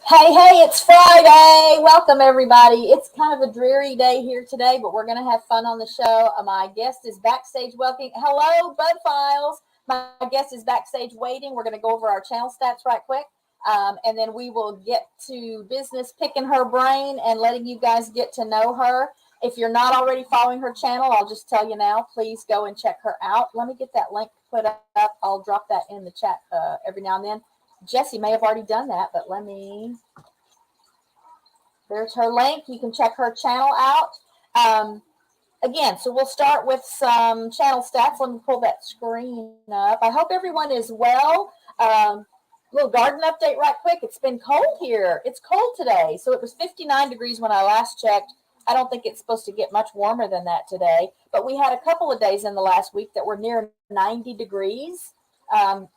Hey, it's Friday. Welcome, everybody. It's kind of a dreary day here today, but we're going to have fun on the show. My guest is backstage welcoming. Hello, Bud Files. My guest is backstage waiting. We're going to go over our channel stats right quick. And then we will get to business, picking her brain and letting you guys get to know her. If you're not already following her channel, I'll just tell you now, please go and check her out. Let me get that link put up. I'll drop that in the chat every now and then. Jesse may have already done that, but there's her link. You can check her channel out. Again, so we'll start with some channel stats. Let me pull that screen up. I hope everyone is well. Little garden update right quick. It's been cold here. It's cold today. So it was 59 degrees when I last checked. I don't think it's supposed to get much warmer than that today. But we had a couple of days in the last week that were near 90 degrees.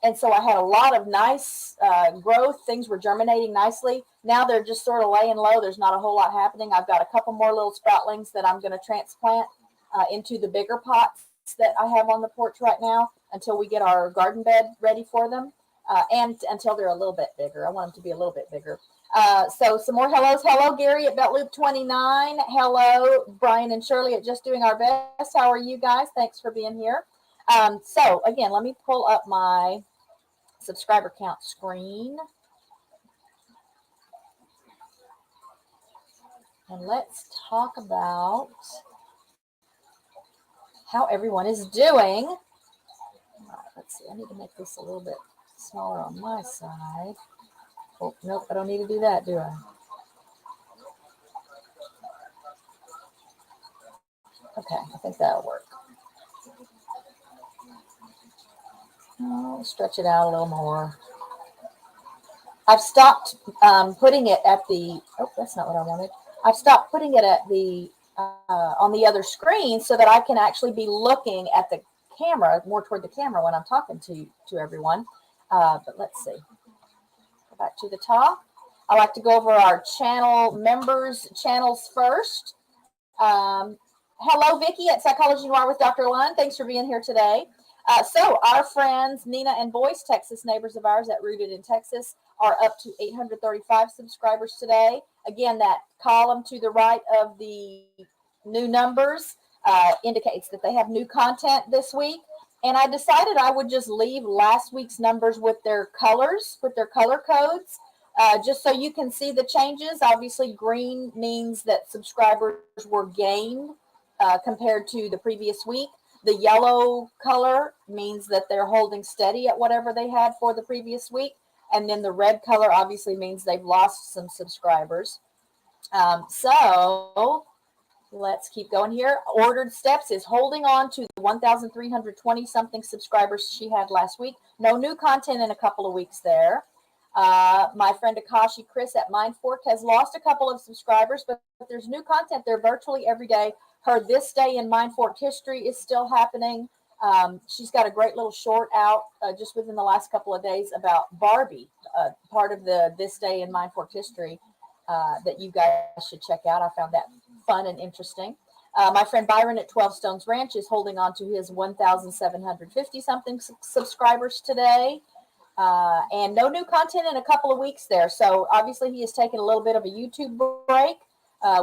And so I had a lot of nice growth. Things were germinating nicely. Now they're just sort of laying low. There's not a whole lot happening. I've got a couple more little sproutlings that I'm going to transplant into the bigger pots that I have on the porch right now until we get our garden bed ready for them and until they're a little bit bigger. I want them to be a little bit bigger. So some more hellos. Hello, Gary at Belt Loop 29. Hello, Brian and Shirley at Just Doing Our Best. How are you guys? Thanks for being here. So again, let me pull up my subscriber count screen. And let's talk about how everyone is doing. All right, let's see. I need to make this a little bit smaller on my side. Oh, nope, I don't need to do that, do I? Okay, I think that'll work. I'll stretch it out a little more. I've stopped putting it at the, oh, that's not what I wanted. I've stopped putting it at the, on the other screen so that I can actually be looking at the camera, more toward the camera when I'm talking to everyone. But let's see. Go back to the top. I like to go over our channel members channels first. Hello, Vicki at Psychology Noir with Dr. Lund. Thanks for being here today. So our friends, Nina and Boyce, Texas neighbors of ours at Rooted in Texas, are up to 835 subscribers today. Again, that column to the right of the new numbers indicates that they have new content this week. And I decided I would just leave last week's numbers with their colors, with their color codes, just so you can see the changes. Obviously, green means that subscribers were gained compared to the previous week. The yellow color means that they're holding steady at whatever they had for the previous week. And then the red color obviously means they've lost some subscribers. So let's keep going here. Ordered Steps is holding on to the 1,320 something subscribers she had last week. No new content in a couple of weeks there. My friend Akashi Chris at Mindfork has lost a couple of subscribers, but there's new content there virtually every day. Her This Day in Mindfork history is still happening. She's got a great little short out just within the last couple of days about Barbie, part of the This Day in Mindfork history that you guys should check out. I found that fun and interesting. My friend Byron at 12 Stones Ranch is holding on to his 1,750 something subscribers today. And no new content in a couple of weeks there. So obviously he has taken a little bit of a YouTube break,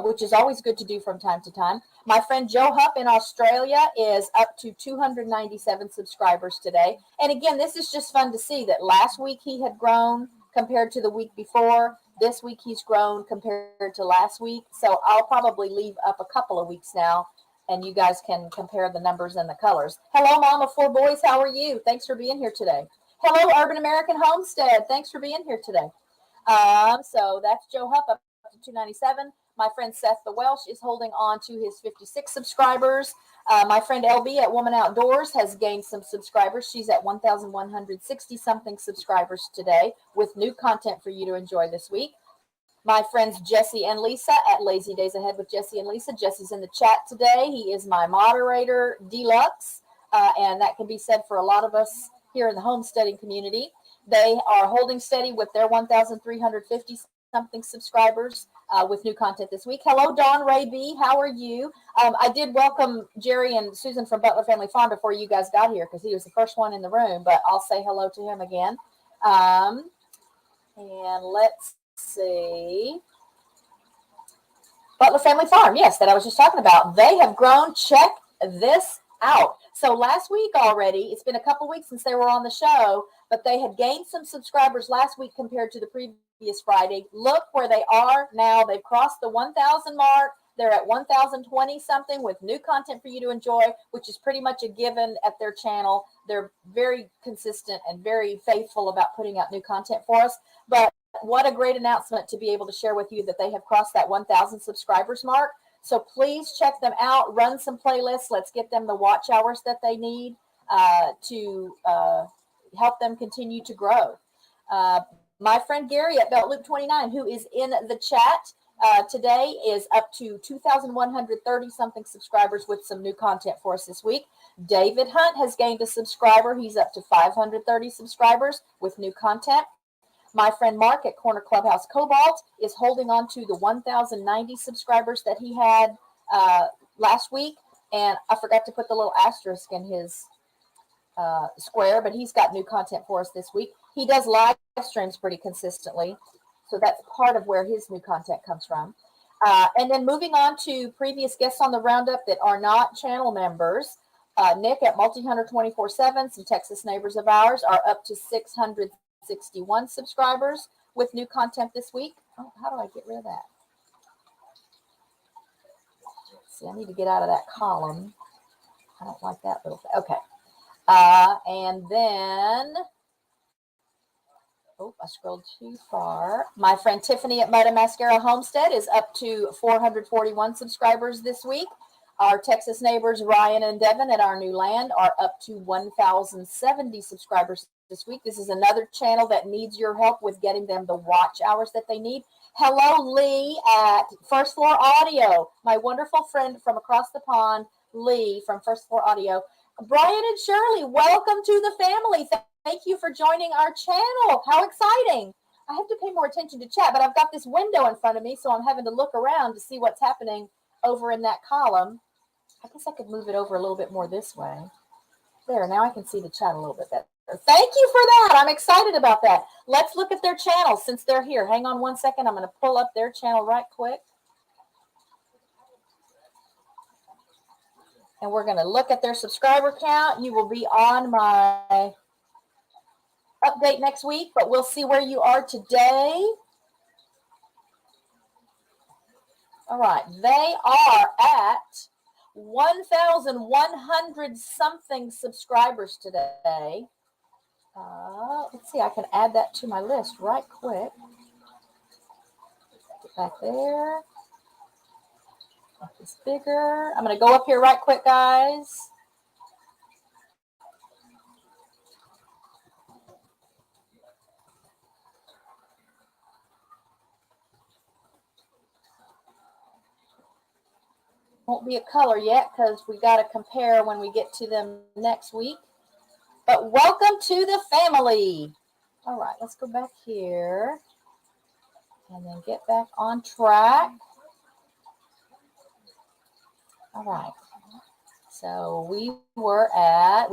which is always good to do from time to time. My friend Joe Hupp in Australia is up to 297 subscribers today. And again, this is just fun to see that last week he had grown compared to the week before. This week he's grown compared to last week. So I'll probably leave up a couple of weeks now and you guys can compare the numbers and the colors. Hello, Mom of Four Boys. How are you? Thanks for being here today. Hello, Urban American Homestead. Thanks for being here today. So that's Joe Hupp up to 297. My friend Seth the Welsh is holding on to his 56 subscribers. My friend LB at Woman Outdoors has gained some subscribers. She's at 1,160 something subscribers today with new content for you to enjoy this week. My friends Jesse and Lisa at Lazy Days Ahead with Jesse and Lisa. Jesse's in the chat today. He is my moderator deluxe, and that can be said for a lot of us here in the homesteading community. They are holding steady with their 1,350 something subscribers with new content this week. Hello, Dawn Ray B. How are you? I did welcome Jerry and Susan from Butler Family Farm before you guys got here because he was the first one in the room, but I'll say hello to him again. And let's see. Butler Family Farm, yes, that I was just talking about. They have grown. Check this out. So last week already, it's been a couple weeks since they were on the show, but they had gained some subscribers last week compared to the previous Friday. Look where they are now. They've crossed the 1,000 mark. They're at 1,020 something with new content for you to enjoy, which is pretty much a given at their channel. They're very consistent and very faithful about putting out new content for us. But what a great announcement to be able to share with you that they have crossed that 1,000 subscribers mark. So please check them out, run some playlists. Let's get them the watch hours that they need to help them continue to grow. My friend Gary at Belt Loop 29, who is in the chat today, is up to 2,130 something subscribers with some new content for us this week. David Hunt has gained a subscriber. He's up to 530 subscribers with new content. My friend Mark at Corner Clubhouse Cobalt is holding on to the 1,090 subscribers that he had last week. And I forgot to put the little asterisk in his square, but he's got new content for us this week. He does live streams pretty consistently. So that's part of where his new content comes from. And then moving on to previous guests on the Roundup that are not channel members. Nick at Multi-Hunter 24/7, some Texas neighbors of ours, are up to 661 subscribers with new content this week. Oh, how do I get rid of that? See, I need to get out of that column. I don't like that little thing. Okay. And then, oh, I scrolled too far. My friend Tiffany at Mud and Mascara Homestead is up to 441 subscribers this week. Our Texas neighbors, Ryan and Devin at Our New Land, are up to 1,070 subscribers this week. This is another channel that needs your help with getting them the watch hours that they need. Hello, Lee at First Floor Audio, my wonderful friend from across the pond, Lee from First Floor Audio. Brian and Shirley, welcome to the family. Thank you for joining our channel. How exciting. I have to pay more attention to chat, but I've got this window in front of me, so I'm having to look around to see what's happening over in that column. I guess I could move it over a little bit more this way. There, now I can see the chat a little bit better. Thank you for that. I'm excited about that. Let's look at their channel since they're here. Hang on one second. I'm going to pull up their channel right quick. And we're going to look at their subscriber count. You will be on my update next week, but we'll see where you are today. All right. They are at 1,100 something subscribers today. Let's see, I can add that to my list right quick. Get back there. Make this bigger. I'm going to go up here right quick, guys. Won't be a color yet because we got to compare when we get to them next week. But welcome to the family. All right, let's go back here and then get back on track. All right. So we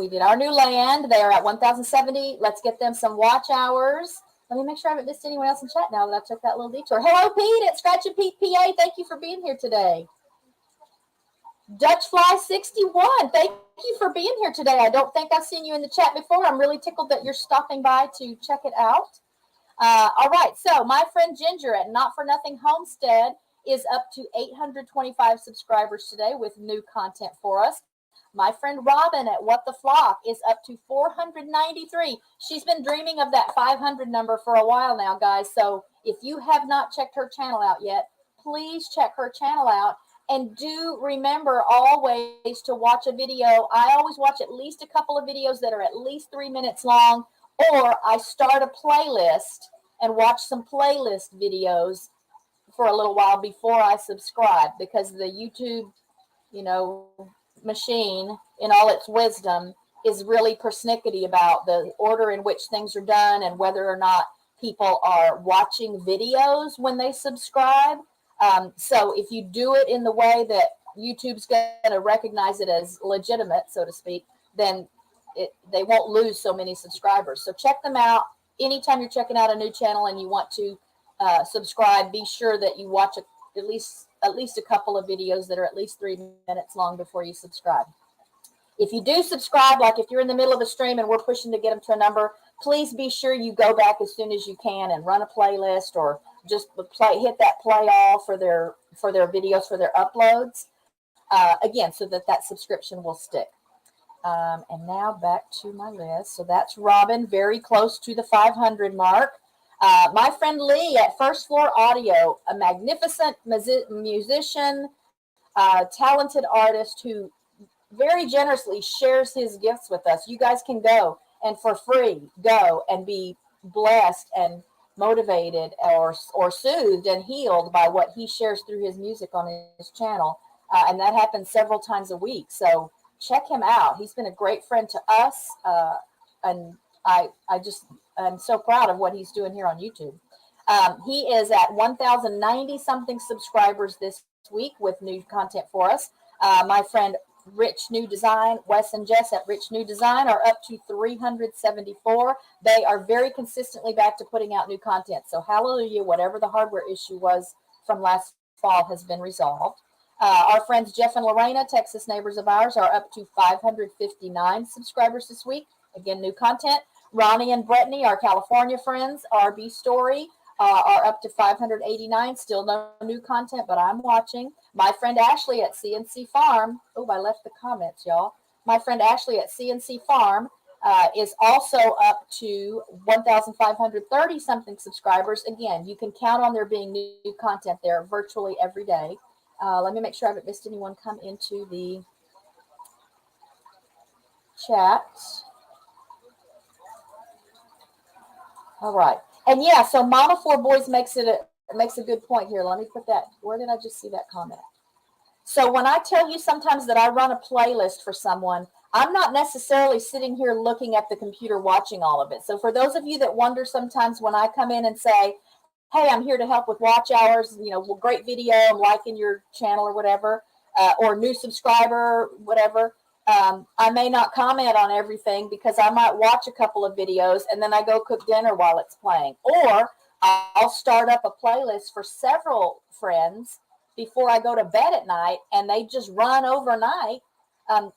did Our New Land. They are at 1,070. Let's get them some watch hours. Let me make sure I haven't missed anyone else in chat now that I took that little detour. Hello, Pete at Scratch and Pete PA. Thank you for being here today. Dutch Fly 61, thank you for being here today. I don't think I've seen you in the chat before. I'm really tickled that you're stopping by to check it out. All right, so my friend Ginger at Not For Nothing Homestead is up to 825 subscribers today with new content for us. My friend Robin at What the Flock is up to 493. She's been dreaming of that 500 number for a while now, guys. So if you have not checked her channel out yet, please check her channel out. And do remember always to watch a video. I always watch at least a couple of videos that are at least 3 minutes long, or I start a playlist and watch some playlist videos for a little while before I subscribe, because the YouTube, machine in all its wisdom is really persnickety about the order in which things are done and whether or not people are watching videos when they subscribe. So if you do it in the way that YouTube's going to recognize it as legitimate, so to speak, then they won't lose so many subscribers. So check them out anytime you're checking out a new channel and you want to subscribe, be sure that you watch at least a couple of videos that are at least 3 minutes long before you subscribe. If you do subscribe, like if you're in the middle of a stream and we're pushing to get them to a number, please be sure you go back as soon as you can and run a playlist, or just hit that play all for their videos, for their uploads. Again, so that subscription will stick. And now back to my list. So that's Robin, very close to the 500 mark. My friend Lee at First Floor Audio, a magnificent musician, talented artist who very generously shares his gifts with us. You guys can go and for free go and be blessed and motivated or soothed and healed by what he shares through his music on his channel. And that happens several times a week. So check him out. He's been a great friend to us. And I'm so proud of what he's doing here on YouTube. He is at 1,090 something subscribers this week with new content for us. My friend Rich New Design, Wes and Jess at Rich New Design are up to 374. They are very consistently back to putting out new content. So hallelujah, whatever the hardware issue was from last fall has been resolved. Our friends Jeff and Lorena, Texas neighbors of ours, are up to 559 subscribers this week. Again, new content. Ronnie and Brittany, our California friends, RB Story, are up to 589. Still no new content, but I'm watching. My friend Ashley at CNC Farm. Oh, I left the comments, y'all. My friend Ashley at CNC Farm is also up to 1,530 something subscribers. Again, you can count on there being new content there virtually every day. Let me make sure I haven't missed anyone come into the chat. All right. And yeah, so Mama Four Boys makes a good point here. Let me put that. Where did I just see that comment? So when I tell you sometimes that I run a playlist for someone, I'm not necessarily sitting here looking at the computer watching all of it. So for those of you that wonder sometimes when I come in and say, hey, I'm here to help with watch hours, great video, I'm liking your channel or whatever, or new subscriber, whatever. I may not comment on everything because I might watch a couple of videos and then I go cook dinner while it's playing. Or I'll start up a playlist for several friends before I go to bed at night and they just run overnight.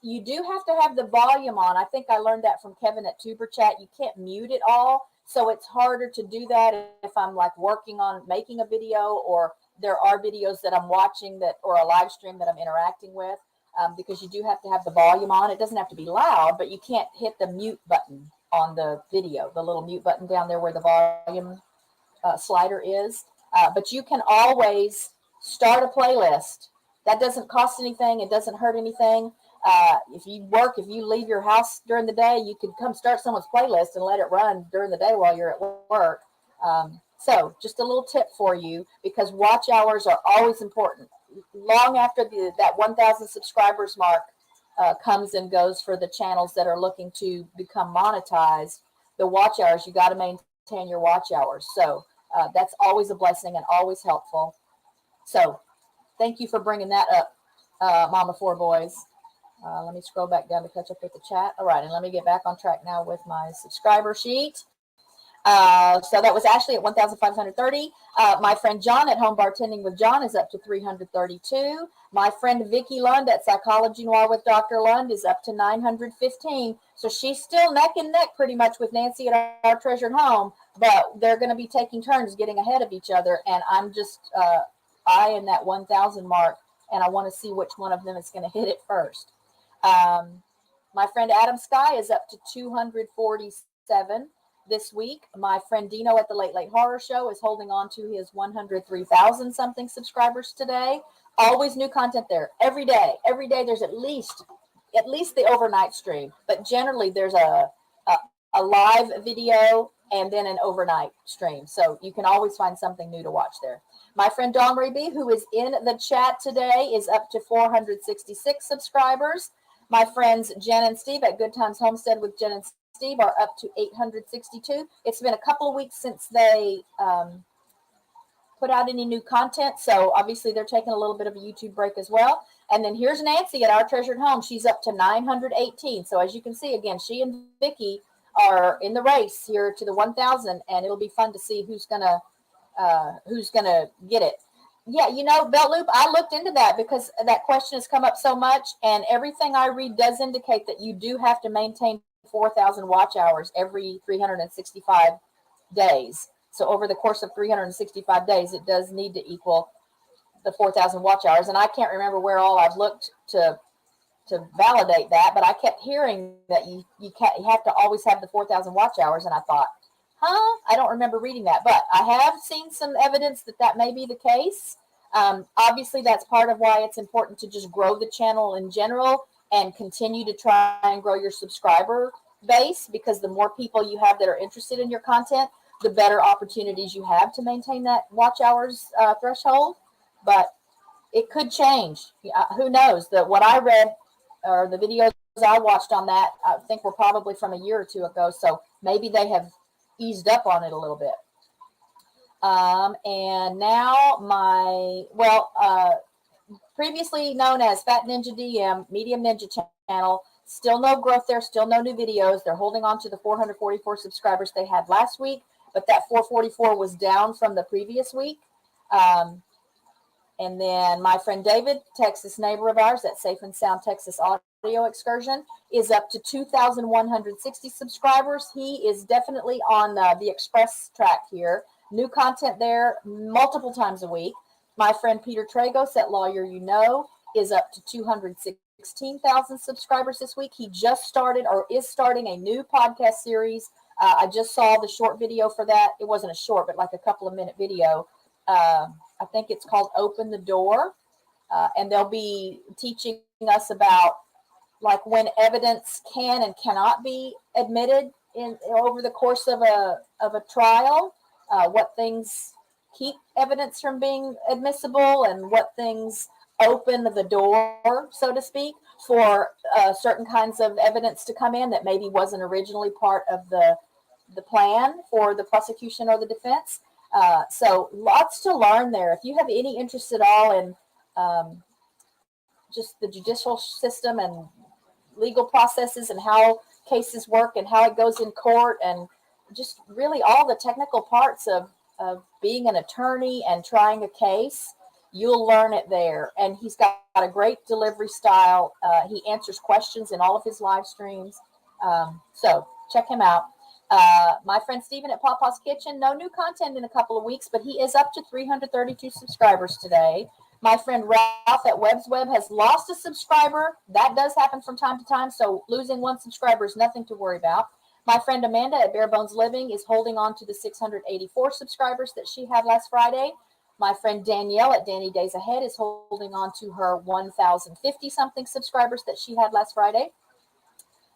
You do have to have the volume on. I think I learned that from Kevin at Tuber Chat. You can't mute it all. So it's harder to do that if I'm like working on making a video, or there are videos that I'm watching or a live stream that I'm interacting with. Because you do have to have the volume on. It doesn't have to be loud, but you can't hit the mute button on the video, the little mute button down there where the volume slider is. But you can always start a playlist. That doesn't cost anything. It doesn't hurt anything. If you leave your house during the day, you can come start someone's playlist and let it run during the day while you're at work. So just a little tip for you, because watch hours are always important. Long after that 1,000 subscribers mark comes and goes for the channels that are looking to become monetized, the watch hours, you got to maintain your watch hours. So that's always a blessing and always helpful. So thank you for bringing that up, Mama Four Boys. Let me scroll back down to catch up with the chat. All right, and let me get back on track now with my subscriber sheet. So that was Ashley at 1,530. My friend John at Home Bartending with John is up to 332. My friend Vicky Lund at Psychology Noir with Dr. Lund is up to 915. So she's still neck and neck pretty much with Nancy at Our Treasured Home, but they're going to be taking turns getting ahead of each other. And I'm just eyeing that 1,000 mark, and I want to see which one of them is going to hit it first. My friend Adam Sky is up to 247. This week. My friend Dino at the Late Late Horror Show is holding on to his 103,000 something subscribers today. Always new content there every day. Every day there's at least the overnight stream, but generally there's a live video and then an overnight stream. So you can always find something new to watch there. My friend Dawn Marie B, who is in the chat today, is up to 466 subscribers. My friends Jen and Steve at Good Times Homestead with Jen and Steve are up to 862. It's been a couple of weeks since they put out any new content, so obviously they're taking a little bit of a YouTube break as well. And then here's Nancy at Our Treasured Home. She's up to 918. So as you can see, again, she and Vicky are in the race here to the 1,000, and it'll be fun to see who's gonna who's going to get it. Yeah, Belt Loop, I looked into that because that question has come up so much, and everything I read does indicate that you do have to maintain 4,000 watch hours every 365 days. So over the course of 365 days, it does need to equal the 4,000 watch hours. And I can't remember where all I've looked to validate that, but I kept hearing that you have to always have the 4,000 watch hours, and I thought, I don't remember reading that, but I have seen some evidence that may be the case. Obviously, that's part of why it's important to just grow the channel in general and continue to try and grow your subscriber base, because the more people you have that are interested in your content, the better opportunities you have to maintain that watch hours threshold. But it could change. Who knows? What I read or the videos I watched on that, I think were probably from a year or two ago. So maybe they have eased up on it a little bit. And now previously known as Fat Ninja DM, Medium Ninja channel, still no growth there, still no new videos. They're holding on to the 444 subscribers they had last week, but that 444 was down from the previous week. And then my friend David, Texas neighbor of ours, that Safe and Sound Texas Audio Excursion, is up to 2,160 subscribers. He is definitely on the express track here. New content there multiple times a week. My friend Peter Tragos at Lawyer You Know is up to 216,000 subscribers this week. He just started or is starting a new podcast series. I just saw the short video for that. It wasn't a short, but like a couple of minute video. I think it's called Open the Door. And they'll be teaching us about like when evidence can and cannot be admitted over the course of a trial, what things keep evidence from being admissible and what things open the door, so to speak, for certain kinds of evidence to come in that maybe wasn't originally part of the plan for the prosecution or the defense. So lots to learn there. If you have any interest at all in just the judicial system and legal processes and how cases work and how it goes in court and just really all the technical parts of being an attorney and trying a case, you'll learn it there. And he's got a great delivery style. He answers questions in all of his live streams. So check him out. My friend Steven at Papa's Kitchen, no new content in a couple of weeks, but he is up to 332 subscribers today. My friend Ralph at Webb's Web has lost a subscriber. That does happen from time to time, so losing one subscriber is nothing to worry about. My friend Amanda at Bare Bones Living is holding on to the 684 subscribers that she had last Friday. My friend Danielle at Danny Days Ahead is holding on to her 1,050-something subscribers that she had last Friday.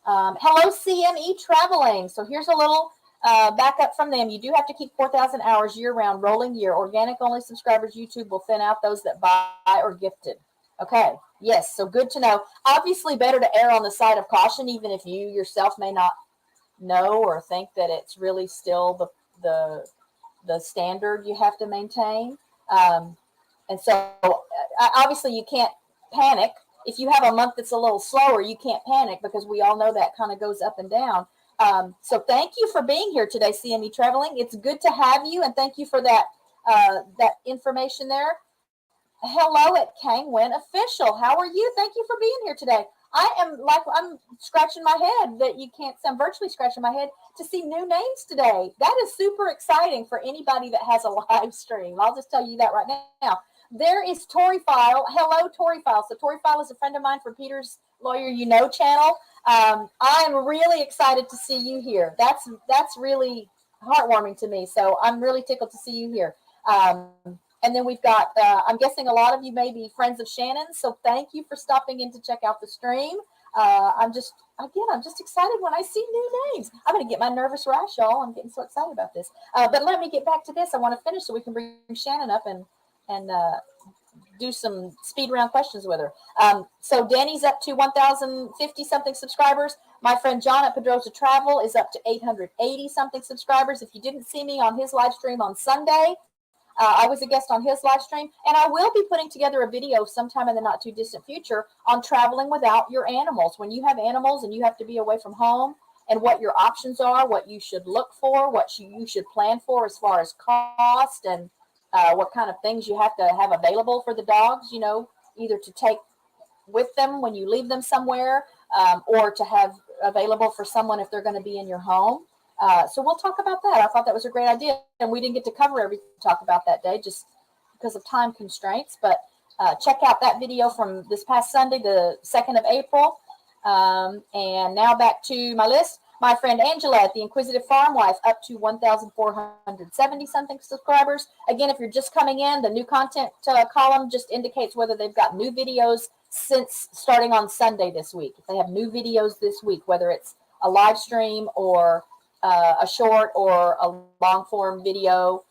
Hello, CME Traveling. So here's a little backup from them. You do have to keep 4,000 hours year-round, rolling year. Organic-only subscribers, YouTube will thin out those that buy or gifted. Okay, yes, so good to know. Obviously, better to err on the side of caution, even if you yourself may not know or think that it's really still the standard you have to maintain. And so obviously you can't panic. If you have a month that's a little slower, you can't panic because we all know that kind of goes up and down. So thank you for being here today, CME Traveling. It's good to have you, and thank you for that information there. Hello at Kang Wen Official. How are you? Thank you for being here today. I'm scratching my head that you can't see. I'm virtually scratching my head to see new names today. That is super exciting for anybody that has a live stream. I'll just tell you that right now. There is Tori File. Hello, Tori File. So Tori File is a friend of mine from Peter's Lawyer You Know channel. I'm really excited to see you here. That's really heartwarming to me. So I'm really tickled to see you here. And then we've got, I'm guessing a lot of you may be friends of Shannon. So thank you for stopping in to check out the stream. I'm just excited when I see new names. I'm going to get my nervous rash, y'all. I'm getting so excited about this. But let me get back to this. I want to finish so we can bring Shannon up and do some speed round questions with her. So Danny's up to 1,050 something subscribers. My friend John at Pedrosa Travel is up to 880 something subscribers. If you didn't see me on his live stream on Sunday, I was a guest on his live stream, and I will be putting together a video sometime in the not too distant future on traveling without your animals. When you have animals and you have to be away from home and what your options are, what you should look for, what you should plan for as far as cost, and what kind of things you have to have available for the dogs, either to take with them when you leave them somewhere, or to have available for someone if they're going to be in your home. So we'll talk about that. I thought that was a great idea, and we didn't get to cover everything to talk about that day just because of time constraints. But check out that video from this past Sunday, the 2nd of April. And now back to my list. My friend Angela at the Inquisitive Farm Wife, up to 1,470 something subscribers. Again, if you're just coming in, the new content column just indicates whether they've got new videos since starting on Sunday this week. If they have new videos this week, whether it's a live stream or a short or a long form video,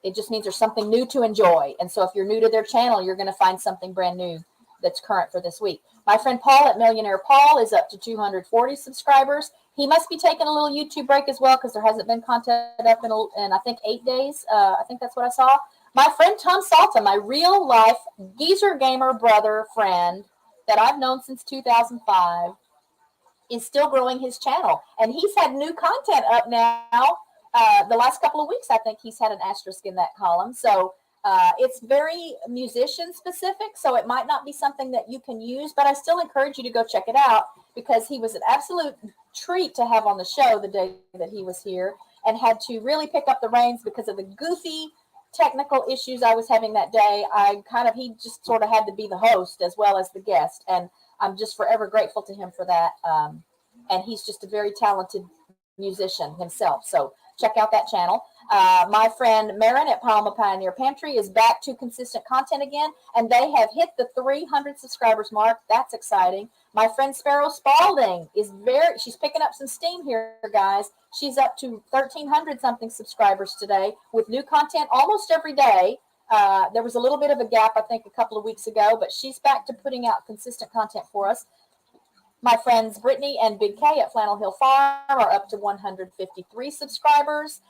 it just means there's something new to enjoy. And so if you're new to their channel, you're going to find something brand new that's current for this week. My friend Paul at Millionaire Paul is up to 240 subscribers. He must be taking a little YouTube break as well, because there hasn't been content up in I think 8 days. I think that's what I saw. My friend Tom Salta, my real life geezer gamer brother friend that I've known since 2005, is still growing his channel, and he's had new content up now. The last couple of weeks, I think he's had an asterisk in that column. So it's very musician specific, so it might not be something that you can use, but I still encourage you to go check it out, because he was an absolute treat to have on the show the day that he was here, and had to really pick up the reins because of the goofy technical issues I was having that day. He just sort of had to be the host as well as the guest, and I'm just forever grateful to him for that. And he's just a very talented musician himself. So check out that channel. My friend Marin at Palma Pioneer Pantry is back to consistent content again, and they have hit the 300 subscribers mark. That's exciting. My friend Sparrow Spalding she's picking up some steam here, guys. She's up to 1,300 something subscribers today with new content almost every day. There was a little bit of a gap, I think, a couple of weeks ago, but she's back to putting out consistent content for us. My friends Brittany and Big K at Flannel Hill Farm are up to 153 subscribers.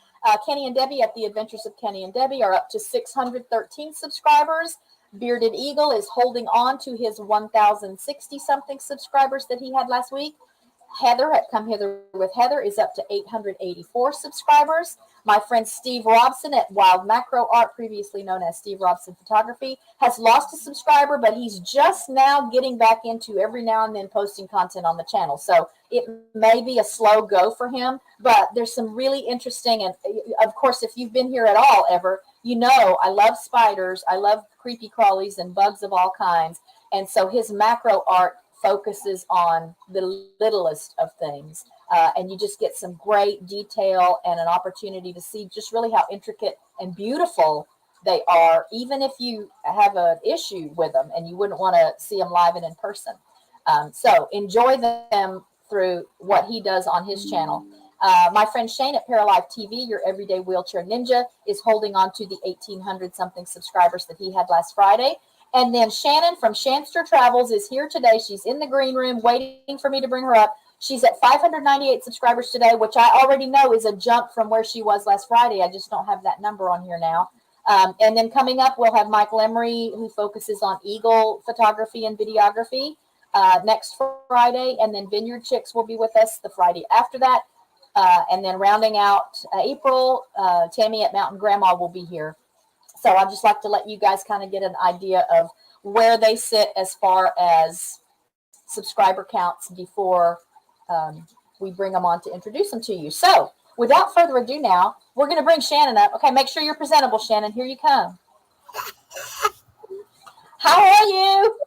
Kenny and Debbie at The Adventures of Kenny and Debbie are up to 613 subscribers. Bearded Eagle is holding on to his 1,060 something subscribers that he had last week. Heather at Come Hither with Heather is up to 884 subscribers. My friend Steve Robson at Wild Macro Art, previously known as Steve Robson Photography, has lost a subscriber, but he's just now getting back into every now and then posting content on the channel. So it may be a slow go for him, but there's some really interesting, and of course, if you've been here at all ever, I love spiders. I love creepy crawlies and bugs of all kinds. And so his macro art focuses on the littlest of things. And you just get some great detail and an opportunity to see just really how intricate and beautiful they are, even if you have an issue with them and you wouldn't want to see them live and in person. So enjoy them through what he does on his channel. My friend Shane at Paralife TV, your everyday wheelchair ninja, is holding on to the 1,800 something subscribers that he had last Friday. And then Shannon from Shanster Travels is here today. She's in the green room waiting for me to bring her up. She's at 598 subscribers today, which I already know is a jump from where she was last Friday. I just don't have that number on here now. And then coming up, we'll have Michael Emery, who focuses on eagle photography and videography, next Friday. And then Vineyard Chicks will be with us the Friday after that. And then rounding out April, Tammy at Mountain Grandma will be here. So I'd just like to let you guys kind of get an idea of where they sit as far as subscriber counts before we bring them on to introduce them to you. So without further ado now, we're going to bring Shannon up. Okay, make sure you're presentable, Shannon. Here you come. How are you?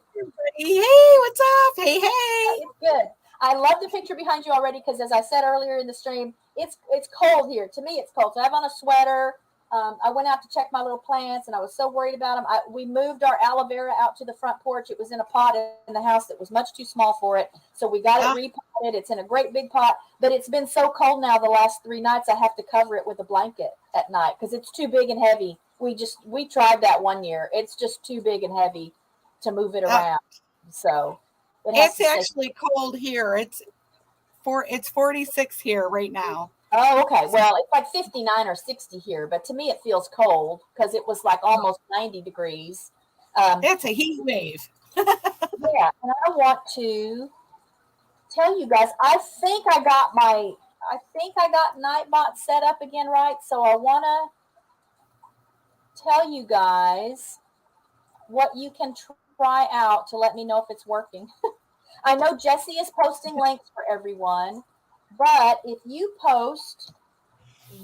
Hey, what's up? Hey. It's good. I love the picture behind you already because, as I said earlier in the stream, it's cold here. To me, it's cold. So I have on a sweater. I went out to check my little plants, and I was so worried about them. We moved our aloe vera out to the front porch. It was in a pot in the house that was much too small for it. So we got it repotted. It's in a great big pot, but it's been so cold now the last 3 nights, I have to cover it with a blanket at night because it's too big and heavy. We tried that one year. It's just too big and heavy to move it around. So it's actually cold here. It's 46 here right now. Oh, okay. Well, it's like 59 or 60 here, but to me it feels cold because it was like almost 90 degrees. That's a heat wave. Yeah, and I want to tell you guys, I think I got Nightbot set up again, right? So I want to tell you guys what you can try out to let me know if it's working. I know Jesse is posting links for everyone, but if you post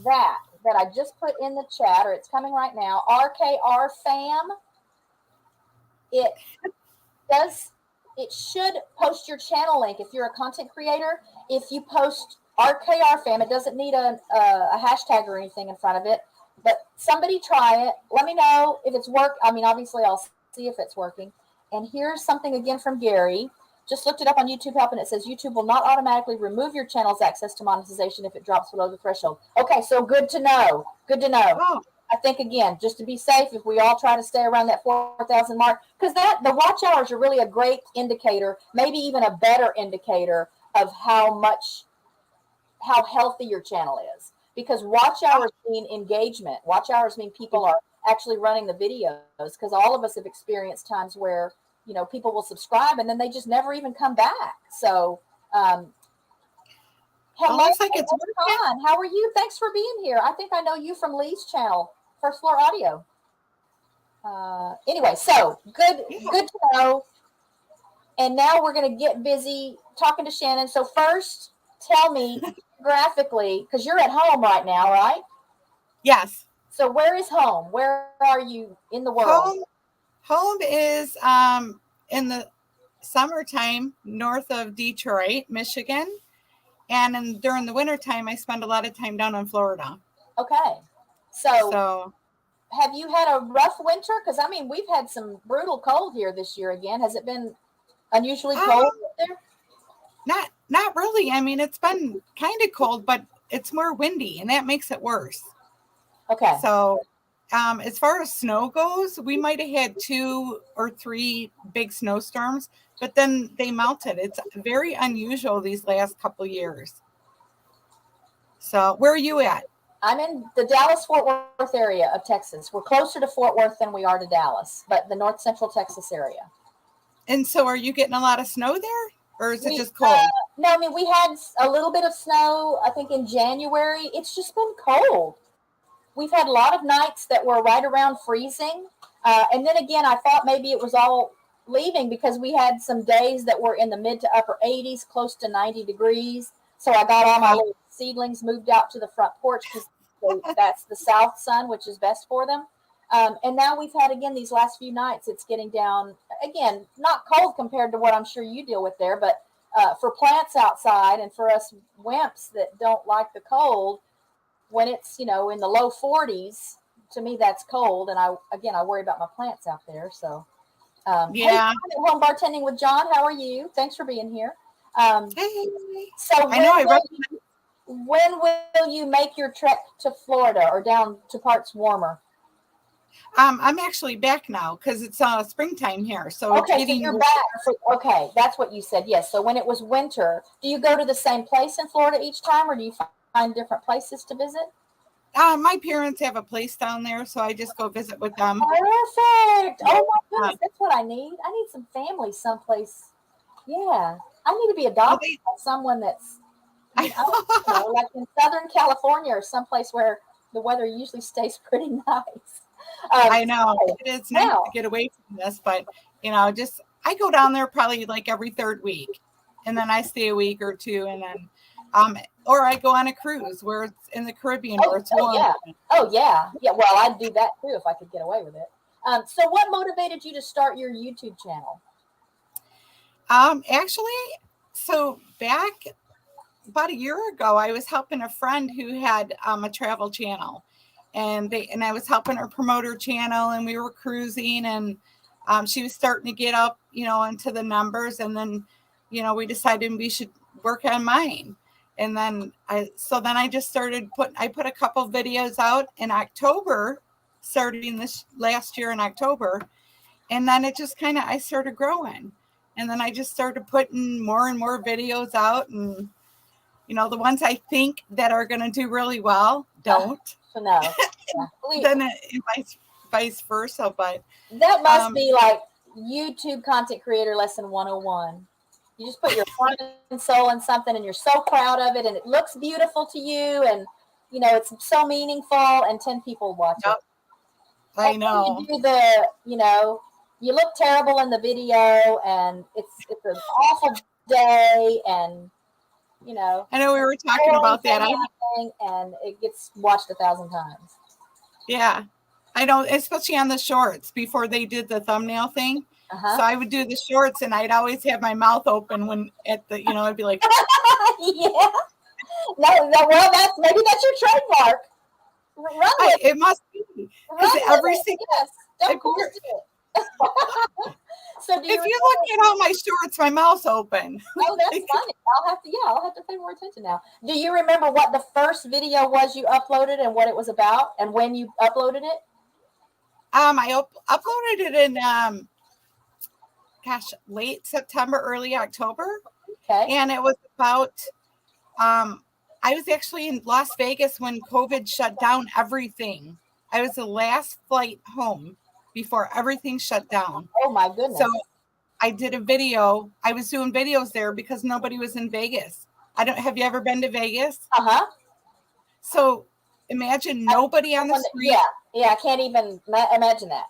that I just put in the chat, or it's coming right now, RKR fam, it should post your channel link. If you're a content creator, if you post RKR fam, it doesn't need a hashtag or anything in front of it, but somebody try it. Let me know if it's work. I mean, obviously I'll see if it's working. And here's something again from Gary. Just looked it up on YouTube Help, and it says YouTube will not automatically remove your channel's access to monetization if it drops below the threshold. Okay, so good to know. Good to know. Oh. I think, again, just to be safe, if we all try to stay around that 4,000 mark, because the watch hours are really a great indicator, maybe even a better indicator of how healthy your channel is. Because watch hours mean engagement. Watch hours mean people are actually running the videos, because all of us have experienced times where, people will subscribe and then they just never even come back. So, hello, looks like it's Con. How are you? Thanks for being here. I think I know you from Lee's channel, First Floor Audio. Anyway, so good to know. And now we're going to get busy talking to Shannon. So first, tell me graphically, because you're at home right now, right? Yes. So where is home? Where are you in the world? Home is in the summertime north of Detroit, Michigan. And during the wintertime, I spend a lot of time down in Florida. Okay. So have you had a rough winter? Because, I mean, we've had some brutal cold here this year again. Has it been unusually cold there? Not really. I mean, it's been kind of cold, but it's more windy, and that makes it worse. Okay. So as far as snow goes, we might have had 2 or 3 big snowstorms, but then they melted. It's very unusual these last couple years. So where are you at? I'm in the Dallas-Fort Worth area of Texas. We're closer to Fort Worth than we are to Dallas, but the north central Texas area. And so are you getting a lot of snow there, or is it just cold? No, I mean, we had a little bit of snow, I think, in January. It's just been cold. We've had a lot of nights that were right around freezing. And then again, I thought maybe it was all leaving because we had some days that were in the mid to upper 80s, close to 90 degrees. So I got all my little seedlings moved out to the front porch because that's the south sun, which is best for them. And now we've had, again, these last few nights, it's getting down, again, not cold compared to what I'm sure you deal with there, but for plants outside and for us wimps that don't like the cold, when it's, in the low 40s, to me, that's cold. And I worry about my plants out there. So, Hey, Home Bartending with John, how are you? Thanks for being here. Hey. So when will you make your trek to Florida or down to parts warmer? I'm actually back now because it's springtime here. So okay, so you're back. Okay, that's what you said. Yes. So when it was winter, do you go to the same place in Florida each time, or do you find different places to visit? My parents have a place down there, so I just go visit with them. Perfect. Oh my goodness, that's what I need. I need some family someplace. Yeah, I need to be adopted by someone that's, like in Southern California or someplace where the weather usually stays pretty nice. I know it is nice to get away from this, but I go down there probably like every 3rd week, and then I stay a week or 2, and then or I go on a cruise where it's in the Caribbean where it's warm. Yeah. Well, I'd do that too if I could get away with it. So what motivated you to start your YouTube channel? Actually, so back about a year ago, I was helping a friend who had a travel channel, and I was helping her promote her channel, and we were cruising, and she was starting to get up, into the numbers, and then, we decided we should work on mine. And then I just started I put a couple videos out in October, starting this last year in October. And then it just I started growing. And then I just started putting more and more videos out. And, the ones I think that are going to do really well don't. No. Then vice versa. But that must be like YouTube content creator lesson 101. You just put your heart and soul in something, and you're so proud of it, and it looks beautiful to you, and it's so meaningful, and 10 people watch it. Yep. I know. You do you look terrible in the video, and it's an awful day, and I know we were talking about that. And it gets watched 1,000 times. Yeah, I know, especially on the shorts before they did the thumbnail thing. So I would do the shorts, and I'd always have my mouth open when I'd be like, yeah. Well, maybe that's your trademark. It must be, because every single don't course it. So if you look at all my shorts, my mouth's open. Oh, that's funny. I'll have to pay more attention now. Do you remember what the first video was you uploaded and what it was about and when you uploaded it? I uploaded it in late September, early October. Okay. And it was about I was actually in Las Vegas when COVID shut down everything. I was the last flight home before everything shut down. Oh my goodness. So I did a video. I was doing videos there because nobody was in Vegas. Have you ever been to Vegas? Uh-huh. So imagine nobody on the street. Yeah, I can't even imagine that.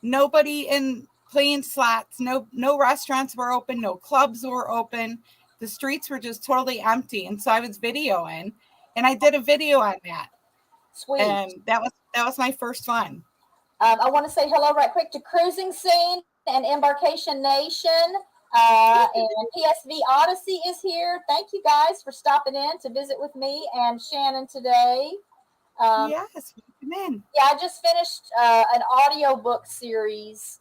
Nobody in playing slots. No restaurants were open. No clubs were open. The streets were just totally empty. And so I was videoing, and I did a video on that. Sweet. And that was my first one. I want to say hello right quick to Cruising Scene and Embarkation Nation. And PSV Odyssey is here. Thank you guys for stopping in to visit with me and Shannon today. Yes, come in. Yeah, I just finished an audiobook series.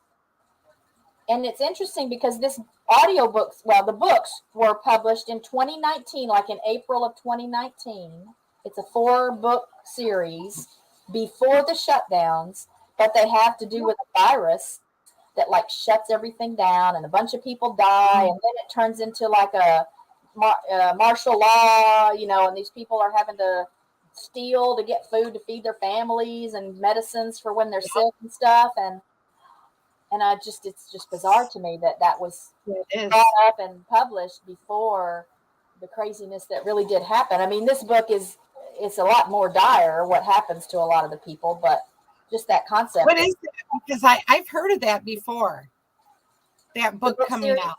And it's interesting because this audiobooks, the books were published in 2019, like in April of 2019. It's a 4-book series before the shutdowns, but they have to do with a virus that like shuts everything down, and a bunch of people die, and then it turns into like a martial law, and these people are having to steal to get food to feed their families and medicines for when they're sick and stuff, and it's just bizarre to me that was brought up and published before the craziness that really did happen. I mean, this book it's a lot more dire what happens to a lot of the people, but just that concept. What is it? Because I've heard of that before. That book coming series? out.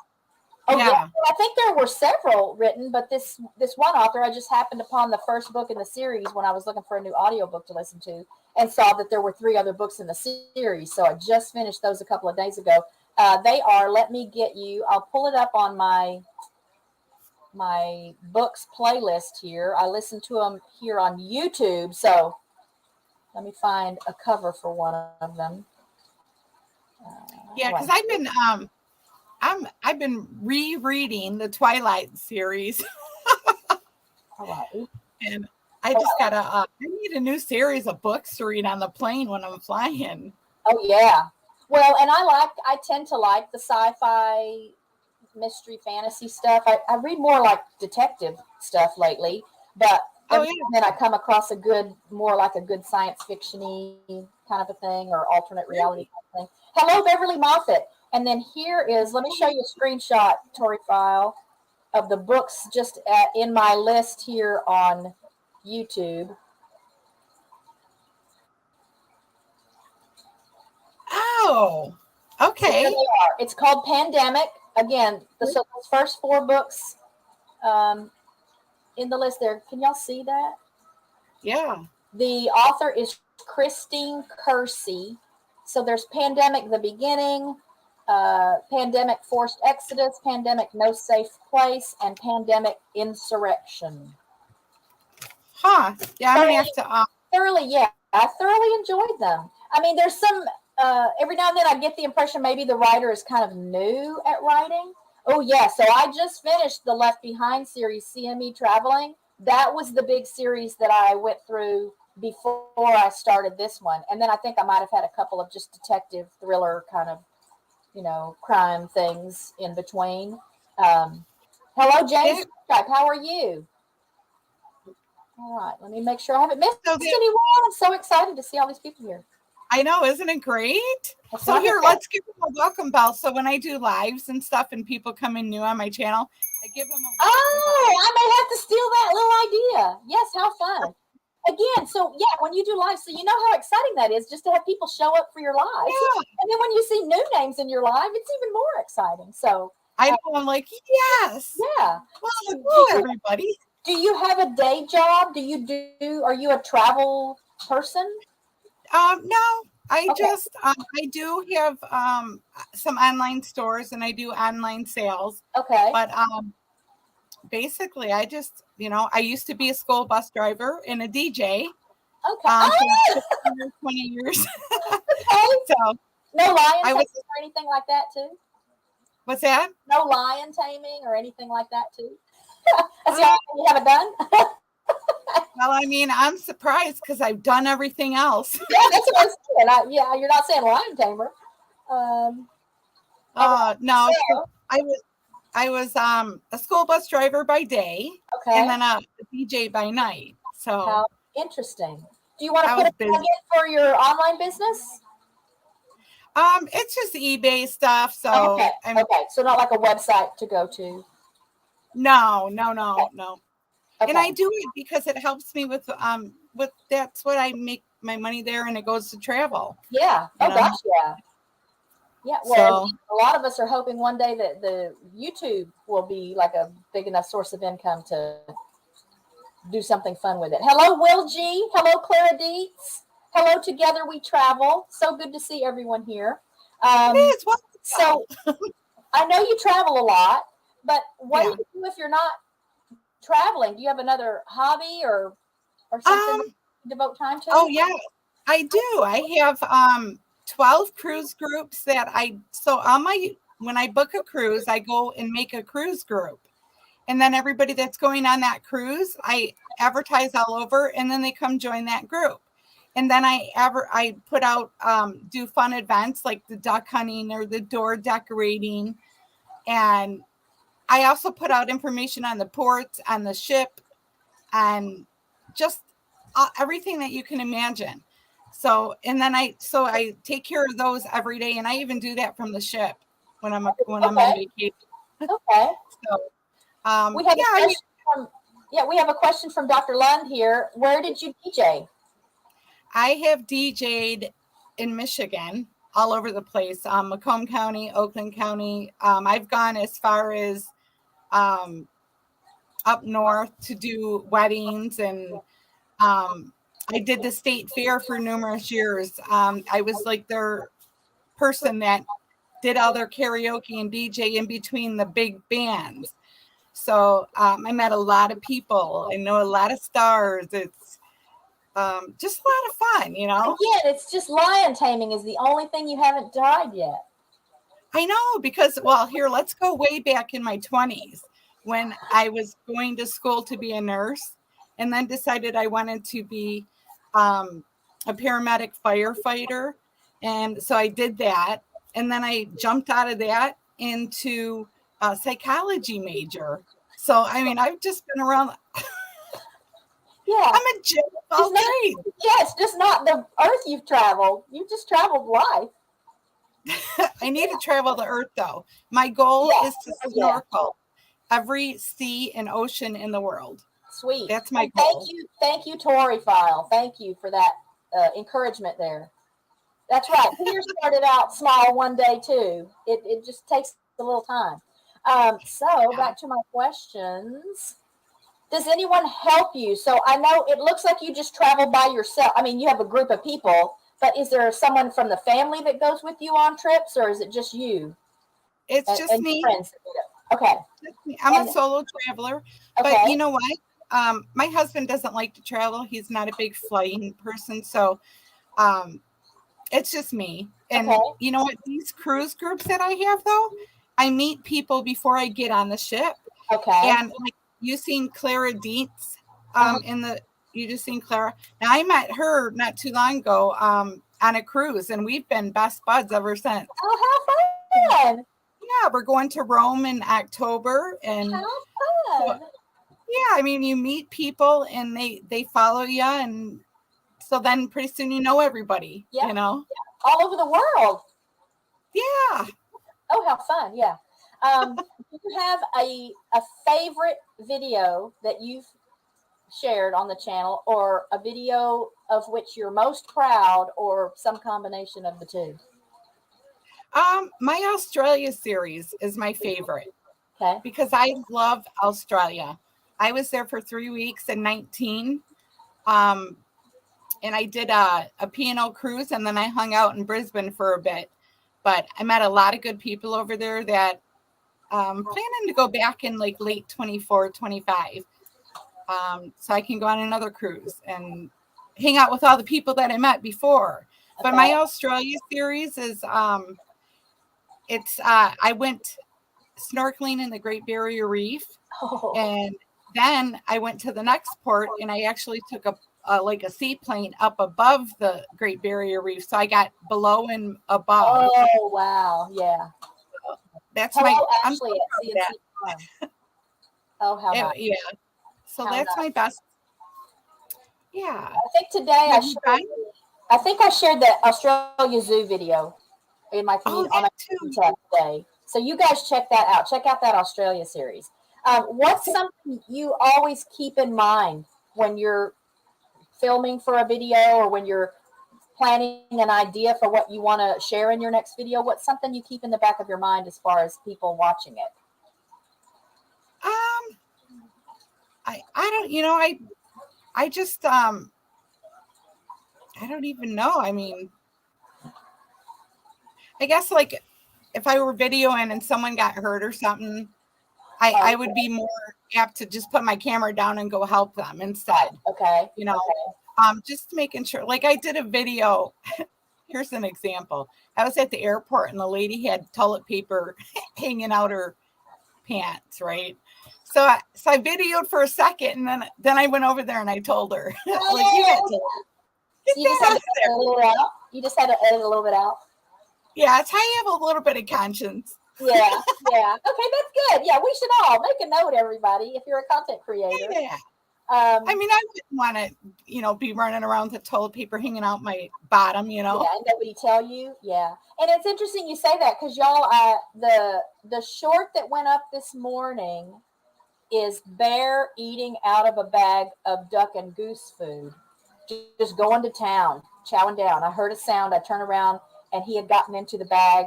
Oh yeah. Well, I think there were several written, but this one author, I just happened upon the first book in the series when I was looking for a new audiobook to listen to, and saw that there were 3 other books in the series. So I just finished those a couple of days ago. They are, let me get you, I'll pull it up on my books playlist here. I listen to them here on YouTube. So let me find a cover for one of them. Because I've been rereading the Twilight series. And I just I need a new series of books to read on the plane when I'm flying. Oh yeah. Well, and I tend to like the sci-fi mystery fantasy stuff. I read more like detective stuff lately, but then I come across more like a good science fiction-y kind of a thing, or alternate reality kind of thing. Hello, Beverly Moffat. And then here is, let me show you a screenshot, Tori File, of the books just in my list here on YouTube. Oh, okay. So here they are. It's called Pandemic. Again, so those first 4 books in the list there. Can y'all see that? Yeah. The author is Christine Kersey. So there's Pandemic, the beginning, Pandemic, Forced Exodus, Pandemic, No Safe Place, and Pandemic, Insurrection. Huh. Yeah, I'm going to have to... I thoroughly enjoyed them. I mean, there's some... every now and then I get the impression maybe the writer is kind of new at writing. Oh, yeah. So I just finished the Left Behind series, CME Traveling. That was the big series that I went through before I started this one. And then I think I might have had a couple of just detective thriller kind of, crime things in between. Hello, James. How are you? All right. Let me make sure I haven't missed anyone. I'm so excited to see all these people here. I know, isn't it great? That's So here, wonderful. let's give them a welcome bell. So when I do lives and stuff and people come in new on my channel, I give them a welcome Oh, I may have to steal that little idea. Yes, how fun. Again, so yeah, when you do live, so you know how exciting that is just to have people show up for your lives. bell. And then when you see new names in your live, it's even more exciting. So I know, I'm like, yes. yeah. Well, So hello, everybody. do you have a day job? Are you a travel person? No, I Okay. just I do have some online stores and I do online sales, Okay. but basically I just, I used to be a school bus driver and a DJ Okay. for Oh, 15 or 20 years. okay. So No lion I taming was, or anything like that too? what's that? No lion taming or anything like that too? That's the Uh, only thing you haven't done? well, I mean, I'm surprised because I've done everything else. Yeah, that's what I'm saying. Yeah, you're not saying lion tamer. All right. No, So, I was a school bus driver by day and okay. then a DJ by night. So How interesting. Do you want to I put was a plug busy. in for your online business? It's just eBay stuff. Okay. So Okay. So not like a website to go to. no. And I Okay. do it because it helps me with that's what I make my money there, and it goes to travel. Yeah. You Oh know, gosh, yeah. Yeah. Well, and so a lot of us are hoping one day that the YouTube will be like a big enough source of income to do something fun with it. Hello, Will G. Hello, Clara Dietz. Hello, Together We Travel. So good to see everyone here. it is. Well, So I know you travel a lot, but what yeah. do you do if you're not traveling? Do you have another hobby or something that Um. you devote time to? Oh yeah, I do. I have 12 cruise groups that so on my when I book a cruise, I go and make a cruise group. And then everybody that's going on that cruise, I advertise all over, and then they come join that group. And then I put out do fun events like the duck hunting or the door decorating, and I also put out information on the ports, on the ship, and just everything that you can imagine. So and then I take care of those every day, and I even do that from the ship when I'm on Okay. vacation. Okay. So We have yeah, a I mean, question from we have a question from Dr. Lund here. Where did you DJ? I have DJ'd in Michigan, all over the place. Macomb County, Oakland County. I've gone as far as up north to do weddings, and I did the state fair for numerous years. I was like their person that did all their karaoke and DJ in between the big bands. So I met a lot of people. I know a lot of stars. It's just a lot of fun, Again, it's just lion taming is the only thing you haven't tried yet. I know because, well, here, let's go way back in my 20s when I was going to school to be a nurse and then decided I wanted to be a paramedic firefighter. And so I did that. And then I jumped out of that into a psychology major. So, I mean, I've just been around. Yeah. I'm a jack of all trades. Yes, just not the earth you've traveled. You've just traveled life. I need to travel the earth, though. My goal is to snorkel every sea and ocean in the world. Sweet. That's my goal. Thank you, Tori File. Thank you for that encouragement there. That's right. Peter started out small one day too. It just takes a little time. So back to my questions. Does anyone help you? So I know it looks like you just travel by yourself. I mean, you have a group of people, but is there someone from the family that goes with you on trips, or is it just you? It's just and me. Friends? Okay. I'm a solo traveler, okay. but you know what? My husband doesn't like to travel. He's not a big flying person, so it's just me. And you know what? These cruise groups that I have, though, I meet people before I get on the ship. Okay. And like you seen Clara Dietz you just seen Clara. Now I met her not too long ago on a cruise, and we've been best buds ever since. Oh, how fun! Yeah, we're going to Rome in October, and how fun! So, yeah, I mean, you meet people and they follow you, and So then pretty soon you know everybody, Yeah. you know? Yeah. All over the world. Yeah. Oh, how fun. Yeah. Do you have a favorite video that you've shared on the channel, or a video of which you're most proud, or some combination of the two? My Australia series is my favorite Okay. because I love Australia. I was there for 3 weeks in 19. And I did a P&O cruise, and then I hung out in Brisbane for a bit. But I met a lot of good people over there that planning to go back in like late 24, 25. So I can go on another cruise and hang out with all the people that I met before. But Okay. my Australia series is I went snorkeling in the Great Barrier Reef, Oh. and then I went to the next port, and I actually took like a seaplane up above the Great Barrier Reef, so I got below and above. Oh, wow. Yeah. That's Hello, I'm Ashley so at proud of CNC Farm. Oh, how nice. yeah. So How that's nice. my best. Yeah. I think today Have you been? I think I shared the Australia Zoo video in my Oh, on my that too. tab today. So you guys check that out. Check out that Australia series. What's something you always keep in mind when you're filming for a video, or when you're planning an idea for what you want to share in your next video? What's something you keep in the back of your mind as far as people watching it? I don't, I just I don't even know. I mean, I guess like if I were videoing and someone got hurt or something, I would be more apt to just put my camera down and go help them instead. Okay. You know, just making sure. Like I did a video. Here's an example. I was at the airport and the lady had toilet paper hanging out her pants, right? So I videoed for a second, and then I went over there and I told her, like, you got to So you just had to edit a little bit out. You just had to edit a little bit out. Yeah, it's how you have a little bit of conscience. Yeah, yeah. Okay, that's good. Yeah, we should all make a note, everybody, if you're a content creator. Yeah. I mean, I wouldn't want to, be running around with toilet paper hanging out my bottom, Yeah, and nobody tell you. Yeah, and it's interesting you say that, because y'all, the short that went up this morning is bear eating out of a bag of duck and goose food, just going to town, chowing down. I heard a sound. I turned around, and he had gotten into the bag.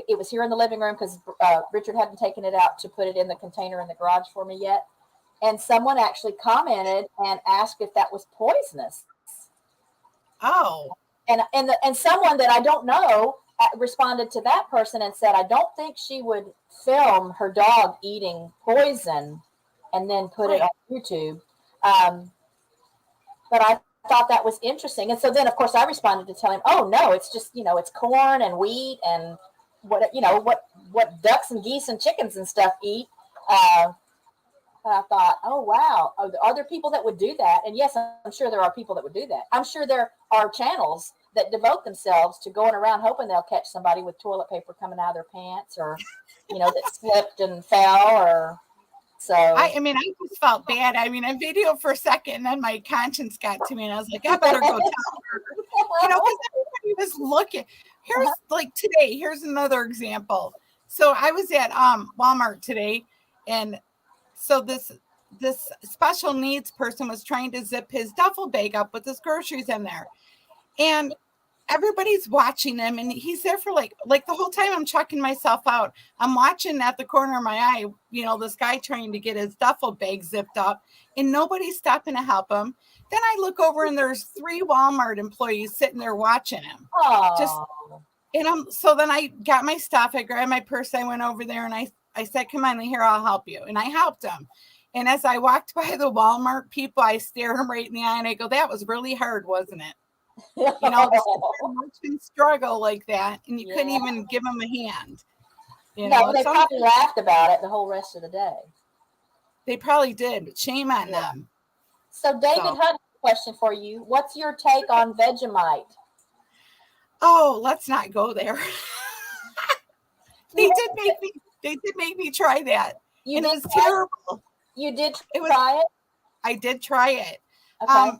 It was here in the living room because Richard hadn't taken it out to put it in the container in the garage for me yet. And someone actually commented and asked if that was poisonous. Oh. And someone that I don't know responded to that person and said, I don't think she would film her dog eating poison and then put it on YouTube. But I thought that was interesting. And so then, of course, I responded to tell him, oh, no, it's just, it's corn and wheat and what ducks and geese and chickens and stuff eat. But I thought, oh, wow, are there people that would do that? And yes, I'm sure there are people that would do that. I'm sure there are channels that devote themselves to going around hoping they'll catch somebody with toilet paper coming out of their pants, or, that slipped and fell, or so. I mean, I just felt bad. I mean, I videoed for a second, and then my conscience got to me, and I was like, I better go tell her. Because everybody was looking. Here's like today, here's another example. So I was at Walmart today, and so this special needs person was trying to zip his duffel bag up with his groceries in there. And everybody's watching him, and he's there for like the whole time I'm checking myself out. I'm watching at the corner of my eye, this guy trying to get his duffel bag zipped up, and nobody's stopping to help him. Then I look over and there's 3 Walmart employees sitting there watching him. So then I got my stuff, I grabbed my purse, I went over there, and I said, come on, here, I'll help you. And I helped him. And as I walked by the Walmart people, I stared him right in the eye and I go, that was really hard, wasn't it? To struggle like that, and you couldn't even give him a hand. No, they probably laughed about it the whole rest of the day. They probably did, but shame on them. So David Hunt, question for you. What's your take on Vegemite? Oh, let's not go there. They did make me try that. It was terrible. You did try it? I did try it. Okay.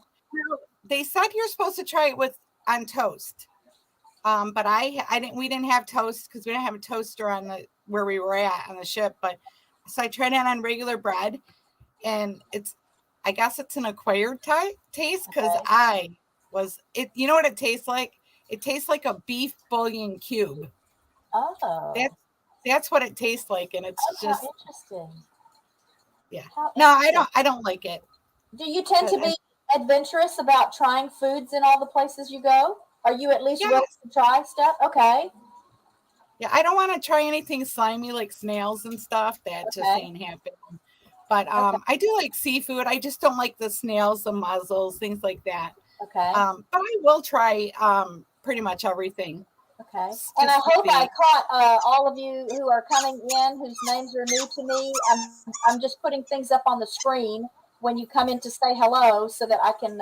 they said you're supposed to try it with on toast. But I didn't. We didn't have toast because we didn't have a toaster on the where we were at on the ship. But so I tried it on regular bread, and I guess it's an acquired taste because Okay. I was it. You know what it tastes like? It tastes like a beef bouillon cube. Oh, That's that's what it tastes like, and it's oh, how just interesting. yeah. How No, I interesting. don't. I don't like it. Do you tend But to be adventurous about trying foods in all the places you go? Are you at least yeah, willing to try stuff? Okay. yeah. I don't want to try anything slimy like snails and stuff. That just Okay. ain't happening. But Okay. I do like seafood. I just don't like the snails, the mussels, things like that. Okay. But I will try pretty much everything Okay. And I just to hope I see. caught all of you who are coming in whose names are new to me. I'm just putting things up on the screen when you come in to say hello so that I can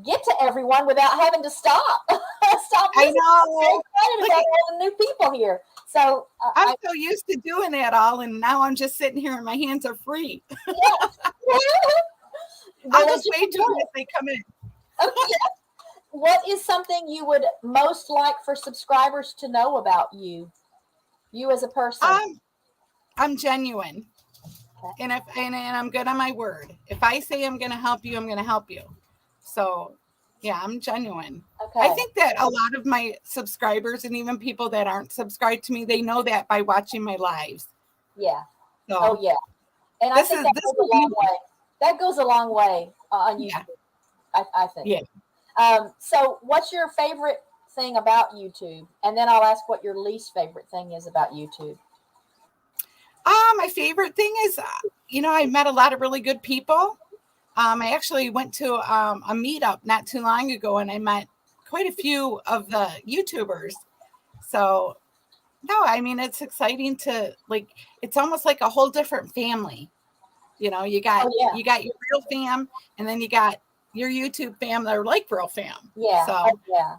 get to everyone without having to stop. Stop I listening. I'm so know. excited Look, about all the new people here. So I'm so used to doing that all, and now I'm just sitting here and my hands are free. yes. I'll Well, just just wave to enjoy them it. as they come in. Okay. What is something you would most like for subscribers to know about you? You as a person. Um, I'm genuine, Okay. and I'm good on my word. If I say I'm going to help you, I'm going to help you. So, yeah, I'm genuine. I Okay. think that a lot of my subscribers and even people that aren't subscribed to me, they know that by watching my lives. Yeah. Oh So yeah. And I this think is that this goes is a long me. way. That goes a long way on Yeah, YouTube. I think. yeah. So, what's your favorite thing about YouTube? And then I'll ask what your least favorite thing is about YouTube. My favorite thing is, I met a lot of really good people. I actually went to a meetup not too long ago, and I met quite a few of the YouTubers. So, no, I mean it's exciting to like. It's almost like a whole different family. You got Oh yeah, you got your real fam, and then you got your YouTube fam that are like real fam. yeah, oh So, yeah.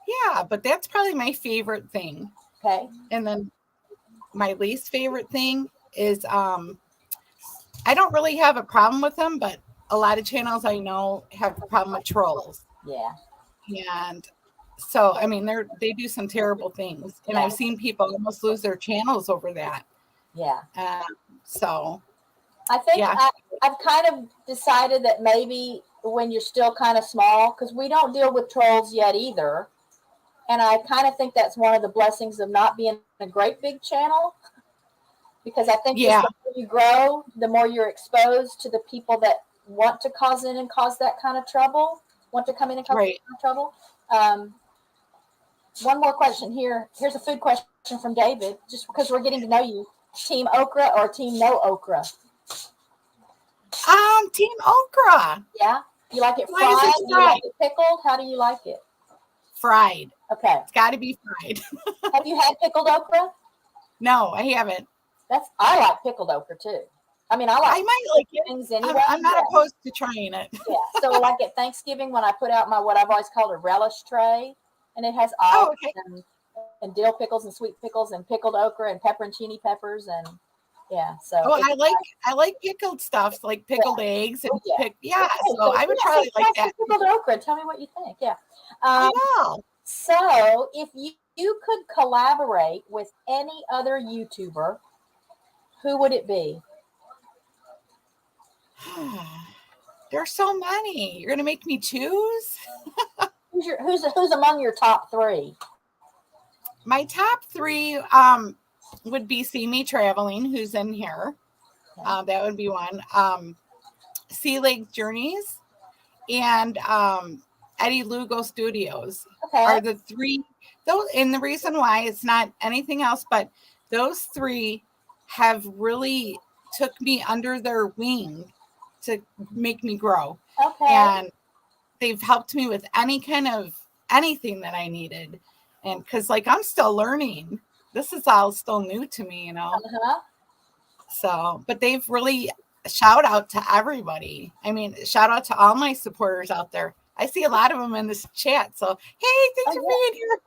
yeah, but that's probably my favorite thing. Okay. And then my least favorite thing is I don't really have a problem with them, but a lot of channels I know have a problem with trolls. Yeah, And so I mean they do some terrible things. And yeah, I've seen people almost lose their channels over that. yeah. Uh, so I think yeah. I've kind of decided that maybe when you're still kind of small, because we don't deal with trolls yet either. And I kind of think that's one of the blessings of not being a great big channel, because I think just Yeah, the more you grow, the more you're exposed to the people that want to cause in and cause that kind of trouble, want to come in and cause that right. kind of trouble. Um, One more question here. Here's a food question from David, just because we're getting to know you. Team okra or team no okra? Team Okra. Yeah? You like it Why is fried? it Do you like fried? it pickled? How do you like it? Fried. Okay. It's got to be fried. Have you had pickled okra? No, I haven't. I like pickled okra too. I mean, I like I might like it. things anyway. I'm not Yeah. opposed to trying it. Yeah. So like at Thanksgiving when I put out my what I've always called a relish tray, and it has Oh, olives okay. and dill pickles and sweet pickles and pickled okra and pepperoncini peppers and yeah. So Oh, it's I like pickled stuff, like yeah. pickled eggs and Oh yeah. yeah. Okay. So So I would yeah. So probably like try some that. pickled okra. Tell me what you think. Yeah. I Um, will. so if you could collaborate with any other YouTuber, who would it be? There's so many. You're gonna make me choose. Who's among your top three? My top three would be See Me Traveling, who's in here. Okay. That would be one. Sea Lake Journeys and Eddie Lugo Studios Okay. are the three. Those, and the reason why it's not anything else, but those three have really took me under their wing to make me grow, Okay. and they've helped me with any kind of anything that I needed. And because like I'm still learning, this is all still new to me, Uh-huh. So, but they've really shout out to everybody. I mean, shout out to all my supporters out there. I see a lot of them in this chat. So, hey, thanks Oh for yeah. being here.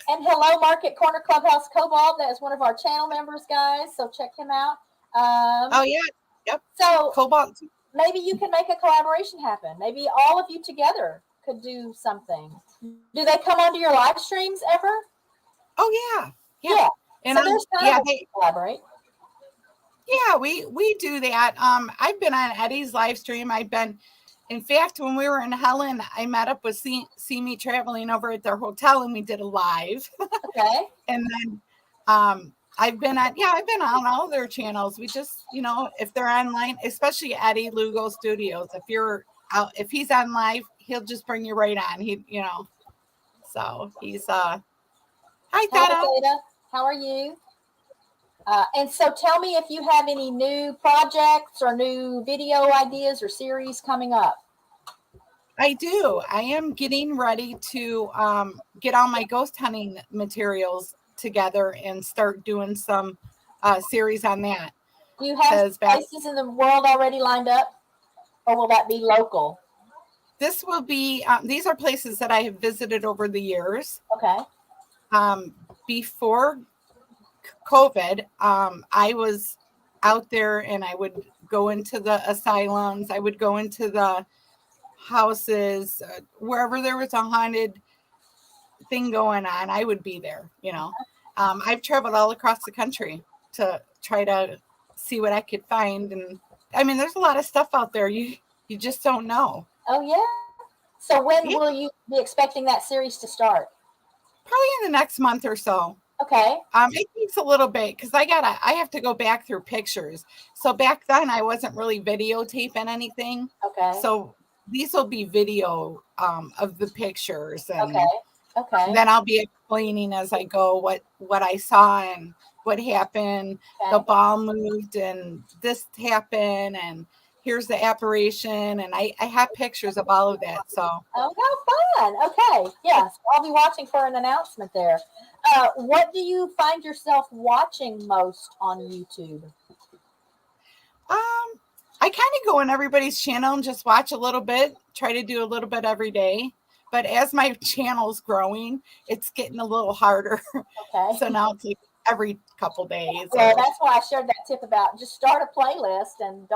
And hello, Market Corner Clubhouse Cobalt. That is one of our channel members, guys. So check him out. Oh, yeah. Yep. So Cobalt. maybe you can make a collaboration happen. Maybe all of you together could do something. Do they come onto your live streams ever? Oh yeah. Yeah. And So there's time to collaborate. Yeah, we do that. I've been on Eddie's live stream. In fact, when we were in Helen, I met up with See Me Traveling over at their hotel, and we did a live. Okay. And then I've been on all their channels. We just, if they're online, especially Eddie Lugo Studios, if he's on live, he'll just bring you right on. So he's hi Theta. How are you? And so tell me if you have any new projects or new video ideas or series coming up. I do. I am getting ready to get all my ghost hunting materials together and start doing some series on that. Do you have places in the world already lined up, or will that be local? This will be, these are places that I have visited over the years. Okay. Before COVID, I was out there and I would go into the asylums. I would go into the houses, wherever there was a haunted thing going on, I would be there. I've traveled all across the country to try to see what I could find. And I mean, there's a lot of stuff out there. You just don't know. Oh yeah. So when will you be expecting that series to start? Probably in the next month or so. Okay. It takes a little bit because I have to go back through pictures. So back then I wasn't really videotaping anything. Okay. So these will be video of the pictures, and okay. Then I'll be explaining as I go what I saw and what happened. Okay. The ball moved and this happened, and here's the apparition, and I have pictures of all of that. So how fun. Okay. Yeah. So I'll be watching for an announcement there. What do you find yourself watching most on YouTube? I kind of go on everybody's channel and just watch a little bit, try to do a little bit every day. But as my channel's growing, it's getting a little harder. Okay. So now it's like every couple days. Well, that's why I shared that tip about just start a playlist, and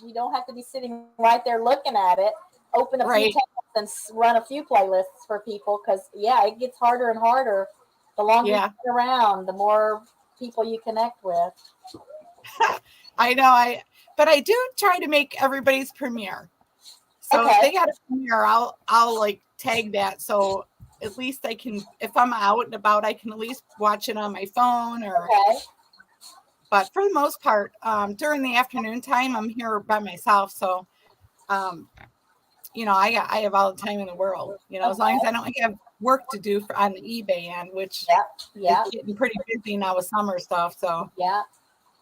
you don't have to be sitting right there looking at it. Open a few tabs and run a few playlists for people, because it gets harder and harder. The longer you sit around, the more people you connect with. I know. But I do try to make everybody's premiere. So if they got a premiere, I'll like tag that. So at least I can, if I'm out and about, I can at least watch it on my phone. But for the most part, during the afternoon time, I'm here by myself. So, I have all the time in the world. As long as I don't have work to do on the eBay end, which is getting pretty busy now with summer stuff. So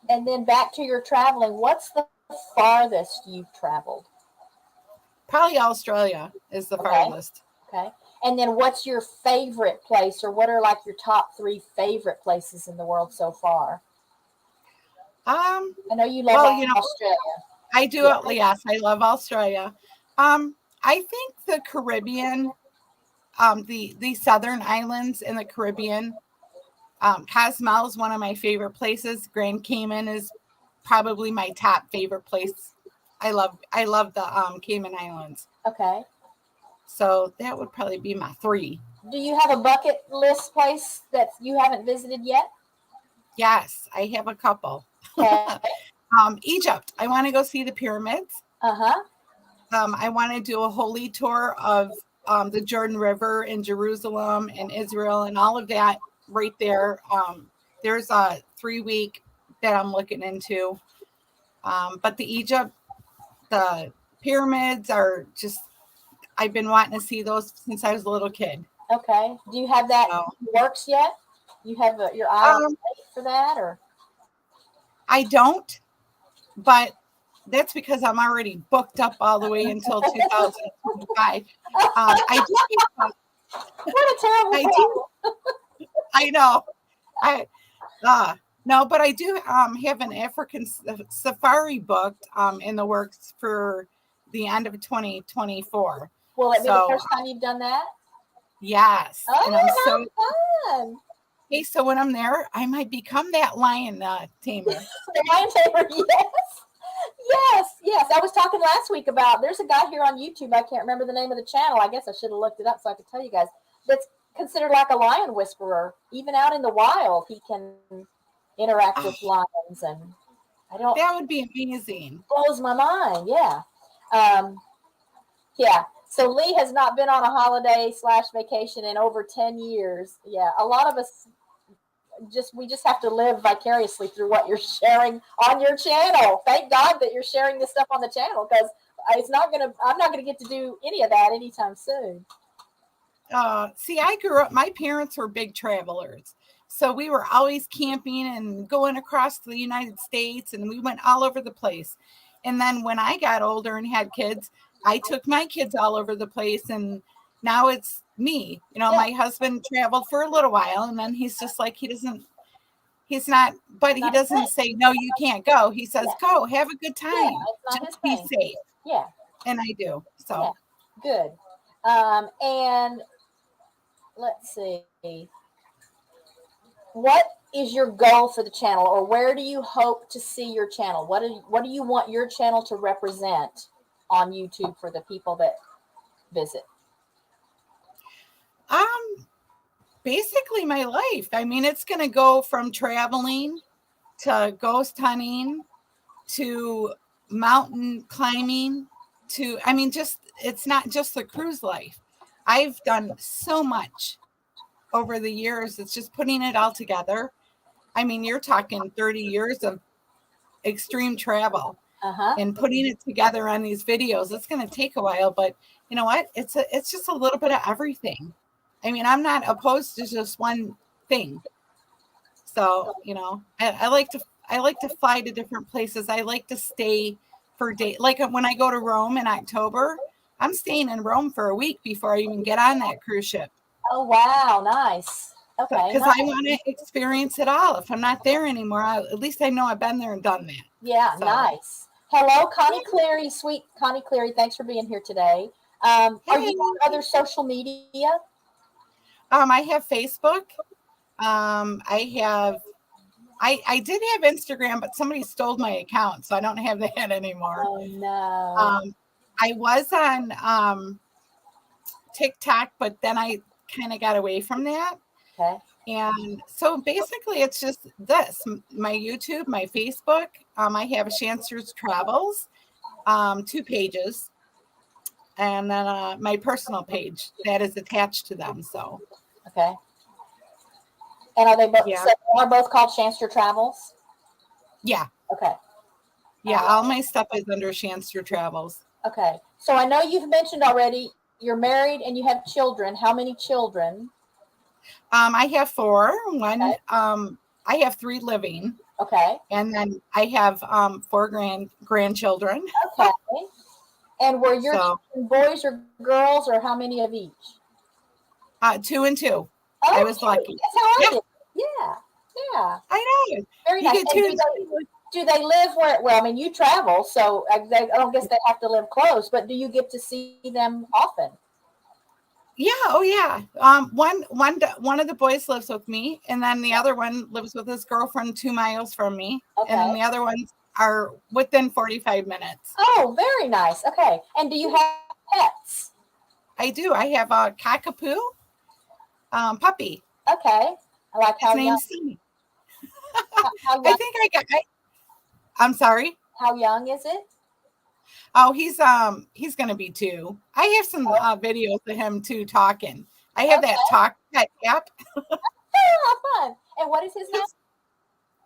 And then back to your traveling. What's the farthest you've traveled? Probably Australia is the farthest. Okay. And then what's your favorite place, or what are like your top 3 favorite places in the world so far? I know you love Australia. I do. Yes, I love Australia. I think the Caribbean, the southern islands in the Caribbean, Cozumel is one of my favorite places. Grand Cayman is probably my top favorite place. I love the Cayman Islands. Okay. So that would probably be my 3. Do you have a bucket list place that you haven't visited yet? Yes, I have a couple. Okay. Egypt. I want to go see the pyramids. I want to do a holy tour of the Jordan River in Jerusalem and Israel and all of that right there. There's a 3-week that I'm looking into. But the pyramids are just, I've been wanting to see those since I was a little kid. Okay. Do you have that works yet? You have your eye on the plate for that, or? I don't, but that's because I'm already booked up all the way until 2025. I do. What a terrible problem. I know. No, but I do have an African safari booked in the works for the end of 2024. Will it be the first time you've done that? Yes. Oh, and I'm so fun. Hey, so when I'm there, I might become that lion tamer. The lion tamer, yes. Yes, I was talking last week about there's a guy here on YouTube. I can't remember the name of the channel. I guess I should have looked it up so I could tell you guys. That's considered like a lion whisperer. Even out in the wild, he can interact with lions, and I don't. That would be amazing. Blows my mind. Yeah. Yeah. So Lee has not been on a holiday / vacation in over 10 years. Yeah. A lot of us we just have to live vicariously through what you're sharing on your channel. Thank God that you're sharing this stuff on the channel, because I'm not gonna get to do any of that anytime soon. See, I grew up, my parents were big travelers. So we were always camping and going across the United States, and we went all over the place. And then when I got older and had kids, I took my kids all over the place, and now it's me. My husband traveled for a little while, and then he's just like, he doesn't say, no, you can't go. He says, go, have a good time. Just be safe. Yeah. And I do. So good. And let's see. What is your goal for the channel, or where do you hope to see your channel? What do you want your channel to represent on YouTube for the people that visit? Basically my life. I mean, it's going to go from traveling to ghost hunting to mountain climbing to, it's not just the cruise life. I've done so much over the years. It's just putting it all together. I mean, you're talking 30 years of extreme travel and putting it together on these videos. It's going to take a while, but you know what? It's just a little bit of everything. I mean, I'm not opposed to just one thing. So, I like to fly to different places. I like to stay for days. Like when I go to Rome in October, I'm staying in Rome for a week before I even get on that cruise ship. Oh, wow. Nice. Okay. Because I want to experience it all. If I'm not there anymore, at least I know I've been there and done that. Yeah, so. Nice. Hello, Connie Cleary. Sweet Connie Cleary. Thanks for being here today. Are you on other social media? I have Facebook. I did have Instagram, but somebody stole my account, so I don't have that anymore. Oh, no. I was on TikTok, but then I kind of got away from that. Okay. And so basically it's just this, my YouTube, my Facebook. I have Shanster's Travels, 2 pages, and then my personal page that is attached to them. So okay. And are they both? Yeah. So are both called Shanster Travels? Yeah. Okay. Yeah, all my stuff is under Shanster Travels. Okay. So I know you've mentioned already you're married and you have children. How many children? I have 4. One. Okay. I have 3 living. Okay. And then I have 4 grandchildren. Okay. And were your children boys or girls, or how many of each? 2 and 2. Oh, I was lucky. That's how I did. Yeah. I know. Very nice. Do they live where? Well, I mean, you travel, so I don't guess they have to live close. But do you get to see them often? Yeah. Oh, yeah. One of the boys lives with me, and then the other one lives with his girlfriend 2 miles from me, and then the other ones are within 45 minutes. Oh, very nice. Okay. And do you have pets? I do. I have a cockapoo puppy. Okay. I like how his name's Stevie. I think I'm sorry. How young is it? Oh, he's going to be 2. I have some videos of him too talking. I have that talk pet app. Oh, how fun. And what is his name?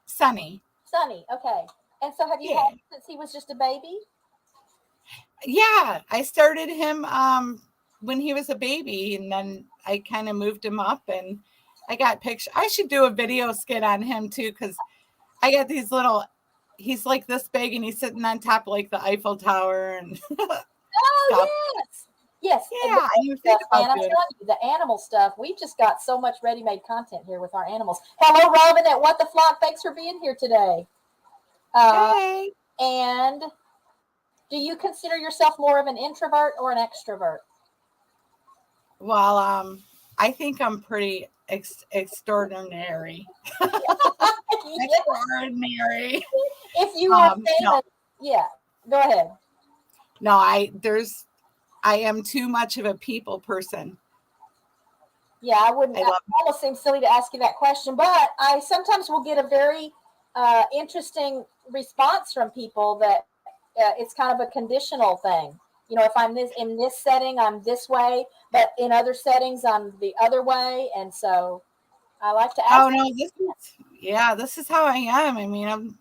Sunny. Sunny. Okay. And so have you had him since he was just a baby? Yeah, I started him when he was a baby, and then I kind of moved him up, and I got pictures. I should do a video skit on him too, because I got these little. He's like this big, and he's sitting on top of like the Eiffel Tower, and stuff. Yes. Yeah, and I'm telling you, the animal stuff. We've just got so much ready-made content here with our animals. Hello, Robin at What the Flock. Thanks for being here today. Hey. And do you consider yourself more of an introvert or an extrovert? Well, I think I'm pretty extraordinary. Extraordinary. If you were famous, Go ahead. No, I am too much of a people person. Yeah, I wouldn't. It almost seems silly to ask you that question, but I sometimes will get a very interesting response from people that it's kind of a conditional thing. You know, if I'm in this setting, I'm this way, but in other settings, I'm the other way, and so I like to ask. Oh no, this is how I am. I mean,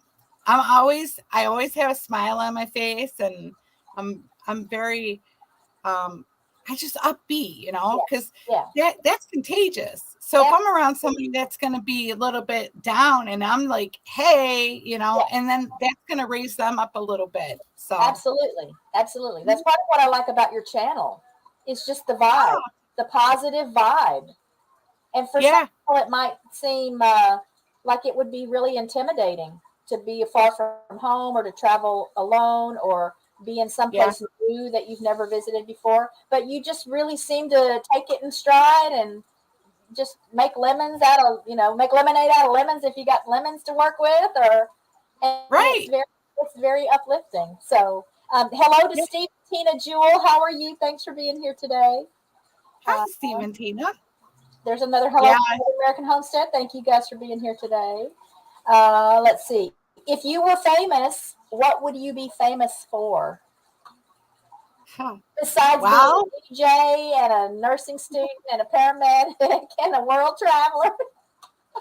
I always have a smile on my face, and I'm very I just upbeat, you know, because that's contagious. So if I'm around somebody that's going to be a little bit down, and I'm like, hey, you know, and then that's going to raise them up a little bit. So absolutely, that's part of what I like about your channel. It's just the vibe, the positive vibe. And for some people, it might seem like it would be really intimidating to be far from home or to travel alone or be in some place new that you've never visited before. But you just really seem to take it in stride and just make lemonade out of lemons if you got lemons to work with. It's very uplifting. So hello to Steve, Tina, Jewel. How are you? Thanks for being here today. Hi, Steve and Tina. There's another hello to American Homestead. Thank you guys for being here today. Let's see. If you were famous, what would you be famous for? Besides being a DJ and a nursing student and a paramedic and a world traveler.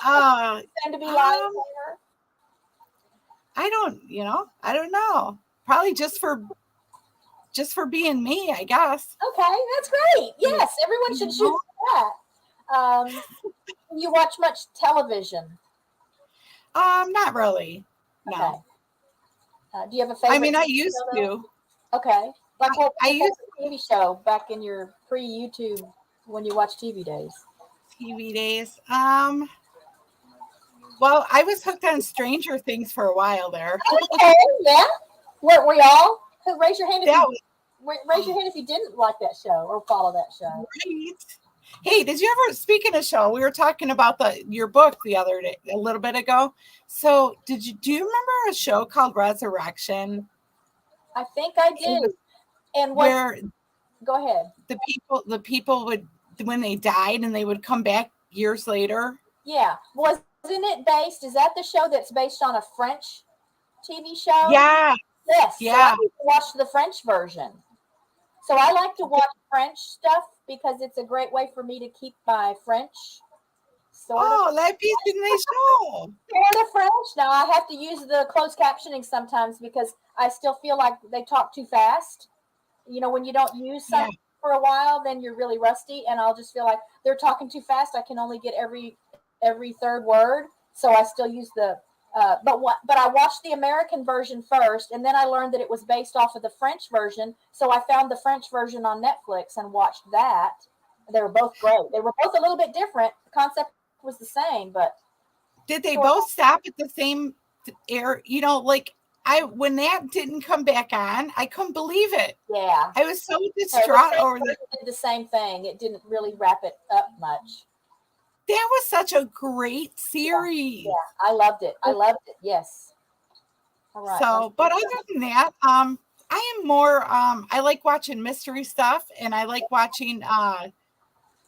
To be lying there. I don't know. Probably just for being me, I guess. Okay, that's great. Yes, everyone should shoot for that. You watch much television? Not really. No. Okay. Do you have a favorite? I mean, I used to. Okay. Like what was your TV show back in your pre-YouTube when you watched TV days? TV days. Well, I was hooked on Stranger Things for a while there. Okay, yeah. Were y'all? Raise your hand if you didn't like that show or follow that show. Right. Hey, did you ever, speaking of show, we were talking about your book the other day, a little bit ago. So do you remember a show called Resurrection? I think I did. And go ahead. The people would, when they died, and they would come back years later. Yeah. Wasn't it based? Is that the show that's based on a French TV show? Yeah. Yes. Yeah. So I need to watch the French version. So I like to watch French stuff because it's a great way for me to keep my French. La piece in the show. Sort of French. Now I have to use the closed captioning sometimes because I still feel like they talk too fast. You know, when you don't use something for a while, then you're really rusty, and I'll just feel like they're talking too fast. I can only get every third word, so I still use the. But I watched the American version first, and then I learned that it was based off of the French version. So I found the French version on Netflix and watched that. They were both great. They were both a little bit different. The concept was the same, but did they both stop at the same air? You know, like when that didn't come back on, I couldn't believe it. Yeah, I was so distraught over that. Did the same thing. It didn't really wrap it up much. That was such a great series. Yeah, I loved it. Yes. All right. So, but other than that, I am more. I like watching mystery stuff, and I like watching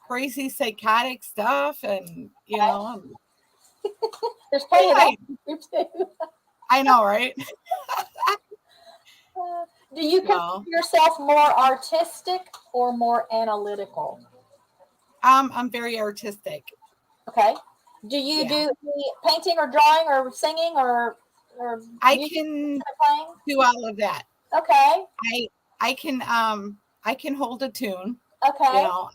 crazy psychotic stuff, and you know. There's plenty of that too. I know, right? Do you consider yourself more artistic or more analytical? I'm very artistic. Okay. Do you do painting or drawing or singing or I can do all of that. Okay. I can hold a tune. Okay. You know,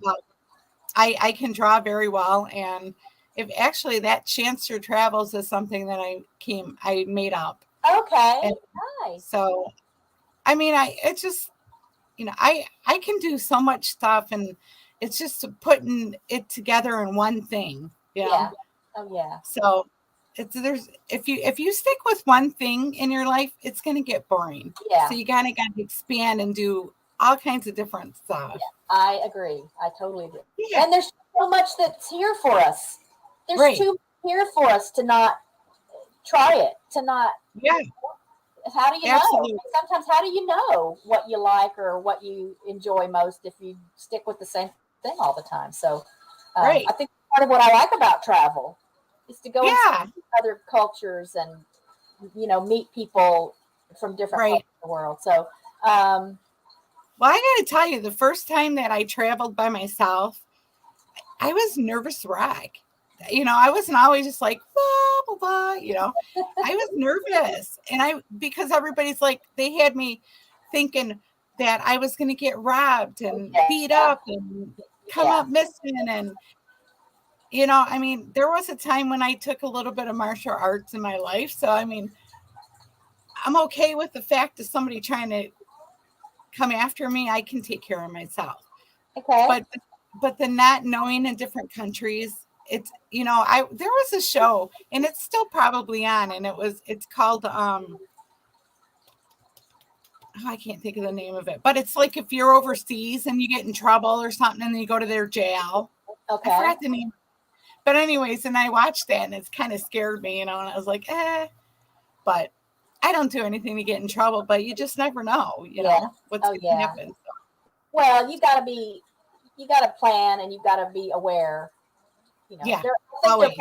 I can draw very well, and if actually that Shanster Travels is something that I made up. Okay. And nice. So, I mean, it's just, you know, I can do so much stuff, and it's just putting it together in one thing. You know? Yeah. Oh yeah. So if you stick with one thing in your life, it's going to get boring. Yeah. So you got to expand and do all kinds of different stuff. Yeah, I agree. I totally agree. Yeah. And there's so much that's here for us. There's too much here for us to not try it, to not. Yeah. How do you Absolutely. know? Sometimes, how do you know what you like or what you enjoy most if you stick with the same thing all the time? So, Right. I think part of what I like about travel is to go and Yeah. see other cultures and meet people from different parts Right. of the world. So, um, Well, I got to tell you, the first time that I traveled by myself, I was nervous wreck. I wasn't always just like, blah, blah, blah, I was nervous. And because everybody's like, they had me thinking that I was going to get robbed and beat yeah, up and come yeah, up missing. And, I mean, there was a time when I took a little bit of martial arts in my life. So, I mean, I'm okay with the fact of somebody trying to come after me. I can take care of myself. okay. But the not knowing in different countries, it's there was a show and it's still probably on, and it's called I can't think of the name of it, but it's like if you're overseas and you get in trouble or something and then you go to their jail. Okay. I forgot the name. But anyways, and I watched that and it's kind of scared me, and I was like, but I don't do anything to get in trouble, but you just never know, what's going to happen. So. Well, you got to plan and you got to be aware. Yeah, I think there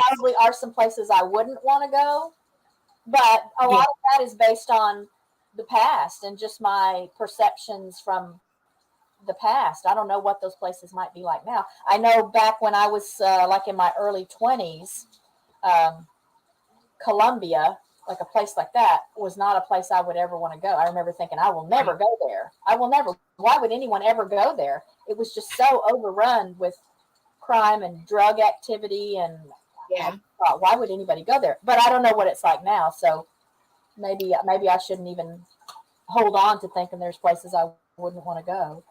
probably are some places I wouldn't want to go, but a lot of that is based on the past and just my perceptions from the past. I don't know what those places might be like now. I know back when I was like in my early 20s, Colombia, like a place like that, was not a place I would ever want to go. I remember thinking, I will never go there. I will never. Why would anyone ever go there? It was just so overrun with crime and drug activity, and I thought, why would anybody go there? But I don't know what it's like now, so maybe I shouldn't even hold on to thinking there's places I wouldn't want to go.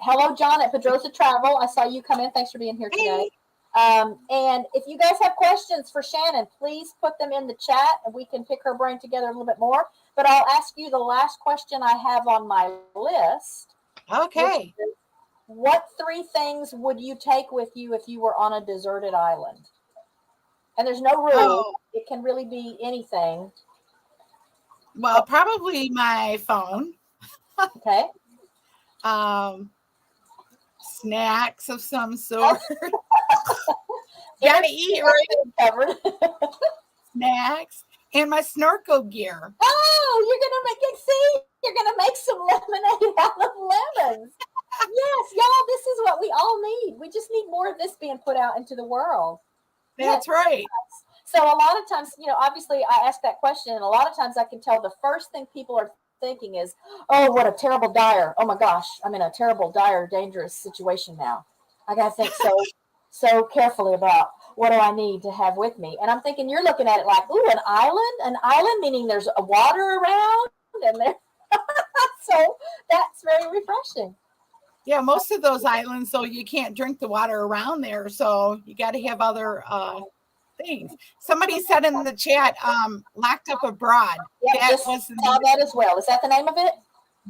Hello, John at Pedrosa Travel. I saw you come in. Thanks for being here today. And if you guys have questions for Shannon, please put them in the chat and we can pick her brain together a little bit more. But I'll ask you the last question I have on my list. Okay. What 3 things would you take with you if you were on a deserted island? And there's no rule. Oh. It can really be anything. Well, probably my phone. Okay. Snacks of some sort. Gotta eat, right? Covered. Snacks and my snorkel gear. Oh, you're gonna make some lemonade out of lemons. Yes, y'all, this is what we all need. We just need more of this being put out into the world. That's right. So a lot of times, obviously I ask that question, and a lot of times I can tell the first thing people are thinking is, oh, what a terrible dire. Oh my gosh, I'm in a terrible, dire, dangerous situation now. I got to think so carefully about what do I need to have with me. And I'm thinking you're looking at it like, ooh, an island meaning there's a water around and there. So that's very refreshing. Yeah, most of those islands, though, you can't drink the water around there. So you got to have other things. Somebody said in the chat, Locked Up Abroad. Yeah, I saw that as well. Is that the name of it?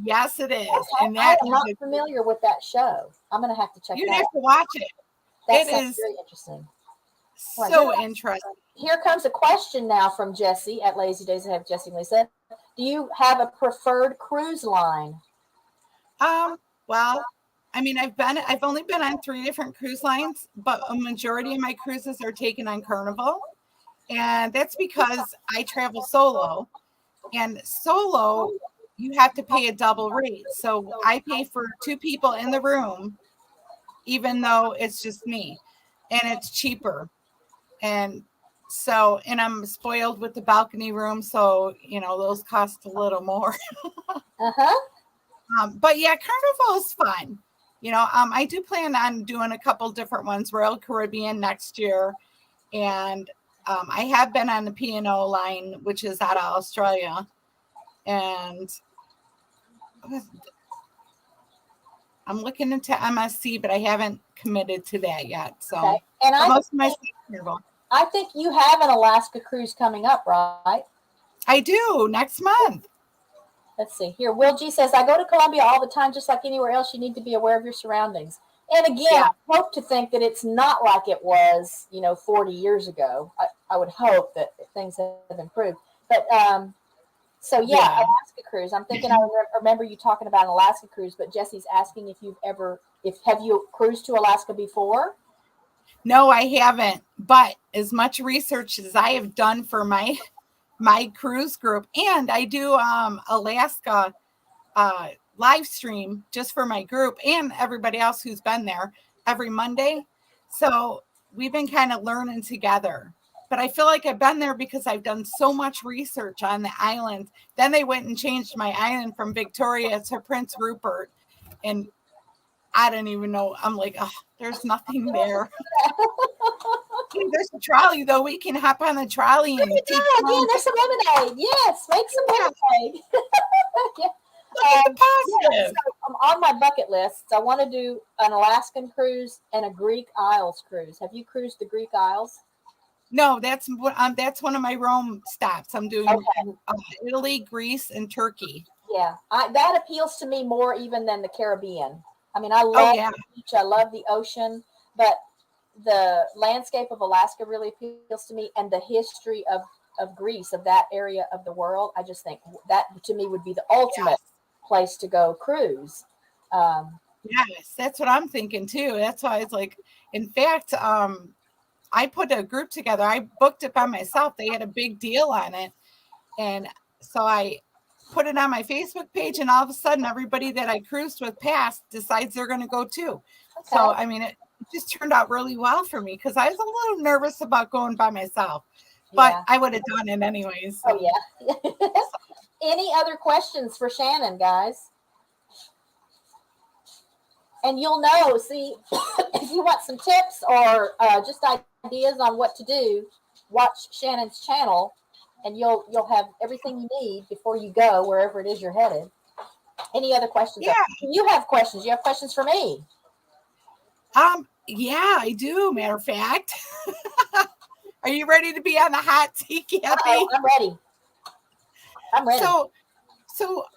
Yes, it is. Okay. And that I'm not familiar with that show. I'm going to have to check it out. You have to watch it. That sounds very interesting. So interesting. Here comes a question now from Jesse at Lazy Days. I have Jesse and Lisa. Do you have a preferred cruise line? Well, I mean, I've only been on 3 different cruise lines, but a majority of my cruises are taken on Carnival. And that's because I travel solo. And solo, you have to pay a double rate. So I pay for 2 people in the room, even though it's just me. And it's cheaper. And I'm spoiled with the balcony room. So, those cost a little more. But yeah, Carnival is fun. I do plan on doing a couple different ones, Royal Caribbean next year. And I have been on the P&O line, which is out of Australia. And I'm looking into MSC, but I haven't committed to that yet. So, okay. And I think you have an Alaska cruise coming up, right? I do, next month. Let's see here. Will G says, I go to Colombia all the time, just like anywhere else. You need to be aware of your surroundings. And again, I hope to think that it's not like it was, 40 years ago. I would hope that things have improved. But So yeah, Alaska cruise. I'm thinking I remember you talking about an Alaska cruise, but Jesse's asking if have you cruised to Alaska before? No, I haven't. But as much research as I have done for my cruise group, and I do Alaska live stream just for my group and everybody else who's been there every Monday. So we've been kind of learning together. But I feel like I've been there because I've done so much research on the island. Then they went and changed my island from Victoria to Prince Rupert. And I don't even know. I'm like, oh, there's nothing there. Hey, there's a trolley, though. We can hop on the trolley and take again, there's some lemonade. Yes, make some lemonade. Yeah. Look at the positive. So, on my bucket list, I want to do an Alaskan cruise and a Greek Isles cruise. Have you cruised the Greek Isles? No, that's one of my Rome stops. I'm doing Italy, Greece, and Turkey. Yeah, that appeals to me more even than the Caribbean. I mean, I love the beach, I love the ocean, but the landscape of Alaska really appeals to me, and the history of Greece, of that area of the world. I just think that to me would be the ultimate place to go cruise. Yes, that's what I'm thinking too. That's why it's like, in fact, I put a group together. I booked it by myself. They had a big deal on it. And so I put it on my Facebook page, and all of a sudden everybody that I cruised with past decides they're going to go too. Okay. So, I mean, it just turned out really well for me because I was a little nervous about going by myself, but I would have done it anyways. Oh, yeah. Any other questions for Shannon, guys? And you'll know, see, if you want some tips or just ideas on what to do, watch Shannon's channel, and you'll have everything you need before you go wherever it is you're headed. Any other questions? Yeah. You have questions. You have questions for me? Yeah, I do. Matter of fact. Are you ready to be on the hot seat, Kathy? I'm ready. I'm ready. So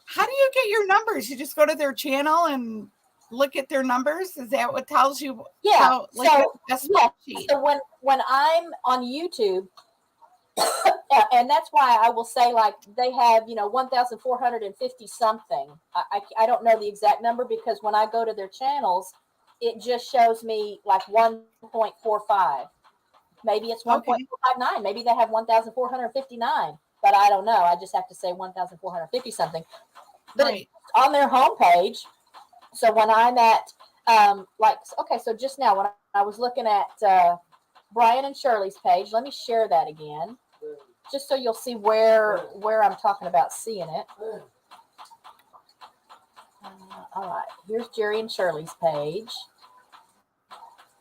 how do you get your numbers? You just go to their channel and look at their numbers? Is that what tells you? Yeah. So when I'm on YouTube, and that's why I will say, like, they have, 1,450 something. I don't know the exact number because when I go to their channels, it just shows me like 1.45. Maybe it's 1.459. Maybe they have 1,459, but I don't know. I just have to say 1,450 something. But it's on their homepage. So when I'm at, so just now when I was looking at Brian and Shirley's page, let me share that again, just so you'll see where I'm talking about seeing it. All right, here's Jerry and Shirley's page.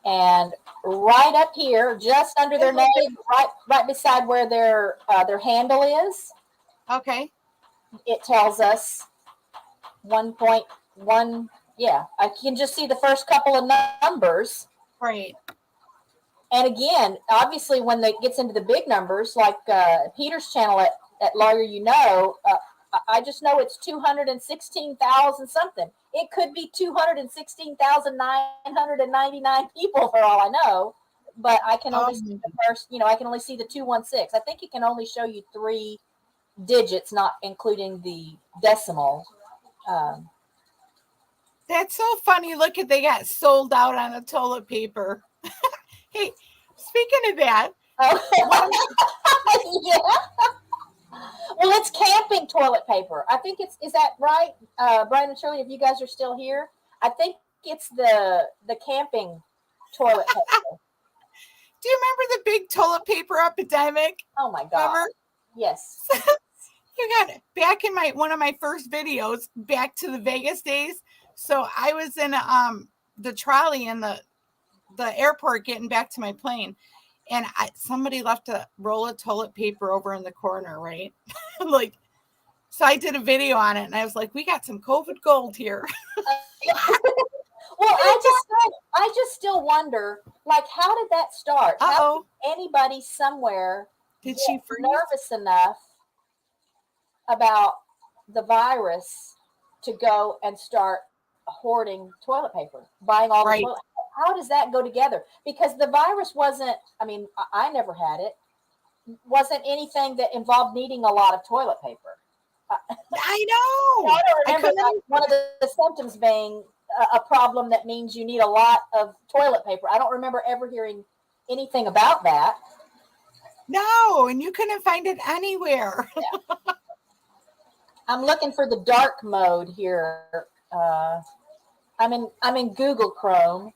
And right up here, just under their name, right beside where their handle is. Okay. It tells us 1.1. Yeah, I can just see the first couple of numbers. Right. And again, obviously, when it gets into the big numbers, like Peter's channel at Lawyer I just know it's 216,000 something. It could be 216,999 people for all I know, but I can only see the first, I can only see the 216. I think it can only show you 3 digits, not including the decimal. That's so funny. Look at, they got sold out on the toilet paper. Hey, speaking of that. Yeah. Well, it's camping toilet paper. I think is that right? Brian and Shirley, if you guys are still here, I think it's the camping toilet paper. Do you remember the big toilet paper epidemic? Oh my God. Remember? Yes. You got it. Back in one of my first videos, back to the Vegas days. So I was in the trolley in the airport getting back to my plane. And somebody left a roll of toilet paper over in the corner, right? So I did a video on it, and I was like, "We got some COVID gold here." Well, I just still wonder, like, how did that start? How did anybody somewhere did she freeze? Nervous enough about the virus to go and start hoarding toilet paper, buying all the toilet? How does that go together? Because the virus wasn't, I never had it, wasn't anything that involved needing a lot of toilet paper. I know. I don't remember couldn't. one of the symptoms being a problem that means you need a lot of toilet paper. I don't remember ever hearing anything about that. No, and you couldn't find it anywhere. Yeah. I'm looking for the dark mode here. I'm in Google Chrome.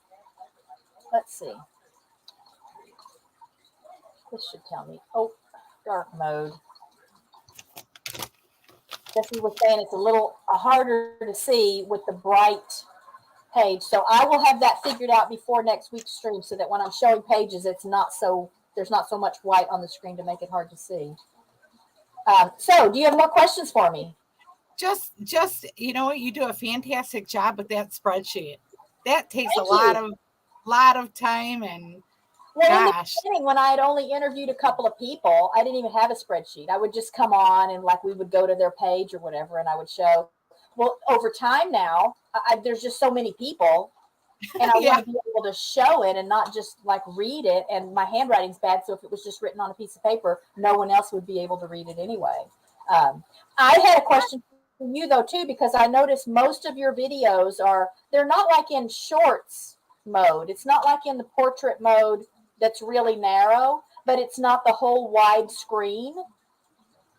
Let's see. This should tell me. Oh, dark mode. Jesse was saying it's a little harder to see with the bright page. So I will have that figured out before next week's stream so that when I'm showing pages, there's not so much white on the screen to make it hard to see. So do you have more questions for me? Just you know what, you do a fantastic job with that spreadsheet. That takes Thank a lot you. of time, and well, gosh. In the beginning, when I had only interviewed a couple of people, I didn't even have a spreadsheet. I would just come on and like we would go to their page or whatever, and I would show. Well, over time now, there's just so many people, and I want to be able to show it and not just like read it. And my handwriting's bad, so if it was just written on a piece of paper, no one else would be able to read it anyway. I had a question for you though too, because I noticed most of your videos they're not like in shorts mode. It's not like in the portrait mode that's really narrow, but it's not the whole wide screen.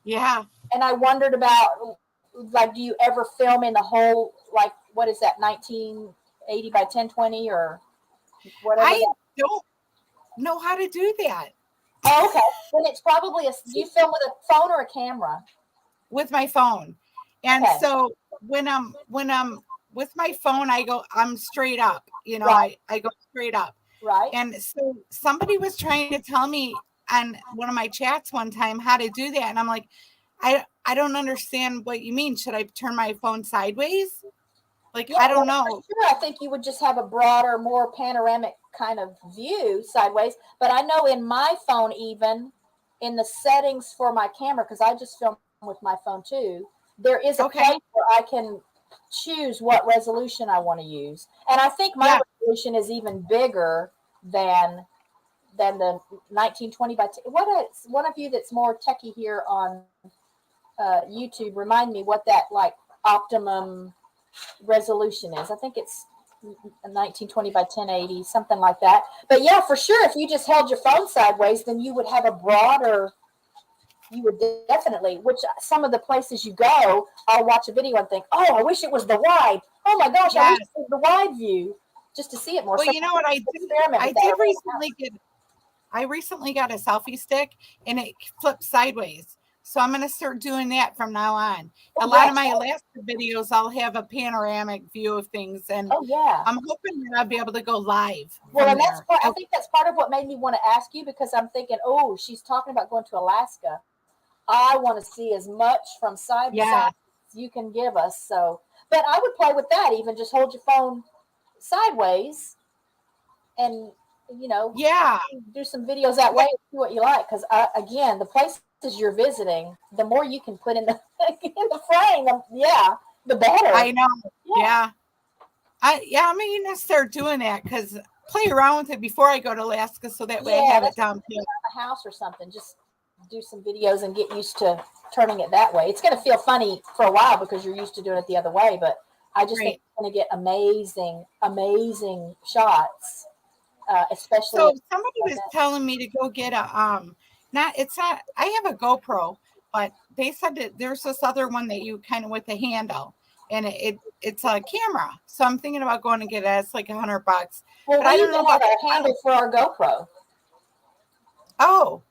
Yeah. And I wondered about, like, do you ever film in the whole, like, what is that, 1980 by 1020 or whatever? I don't know how to do that. Oh, okay. Then it's probably do you film with a phone or a camera? With my phone. And so when I'm with my phone, I'm straight up, you know, right. I go straight up. Right. And so somebody was trying to tell me on one of my chats one time how to do that. And I'm like, I don't understand what you mean. Should I turn my phone sideways? Like, I don't know. Sure. I think you would just have a broader, more panoramic kind of view sideways. But I know in my phone, even in the settings for my camera, because I just film with my phone too, there is a place where I can choose what resolution I want to use. And I think my resolution is even bigger than the 1920 by 10. One of you that's more techie here on YouTube, remind me what that like optimum resolution is. I think it's 1920 by 1080, something like that. But yeah, for sure, if you just held your phone sideways, then you would have a broader, you would definitely, which some of the places you go, I'll watch a video and think, oh, I wish it was the wide. Oh my gosh, I wish it was the wide view just to see it more. Well, so you know what I did? I recently got a selfie stick and it flips sideways. So I'm going to start doing that from now on. A lot of my Alaska videos, I'll have a panoramic view of things. And I'm hoping that I'll be able to go live. Well, and I think that's part of what made me want to ask you, because I'm thinking, oh, she's talking about going to Alaska. I want to see as much from side to side as you can give us. So, but I would play with that. Even just hold your phone sideways and, you know, do some videos that way and see what you like. Because again, the places you're visiting, the more you can put in the frame, the better. I know. Yeah. I'm going to start doing that, because play around with it before I go to Alaska, so that way I have it down to the house or something. Just do some videos and get used to turning it that way. It's going to feel funny for a while because you're used to doing it the other way, but I just think it's going to get amazing shots. Especially. So somebody was telling me to go get I have a GoPro, but they said that there's this other one that you kind of with a handle, and it's a camera. So I'm thinking about going to get it. It's like $100. Well, but I don't know about a handle for our GoPro. Oh.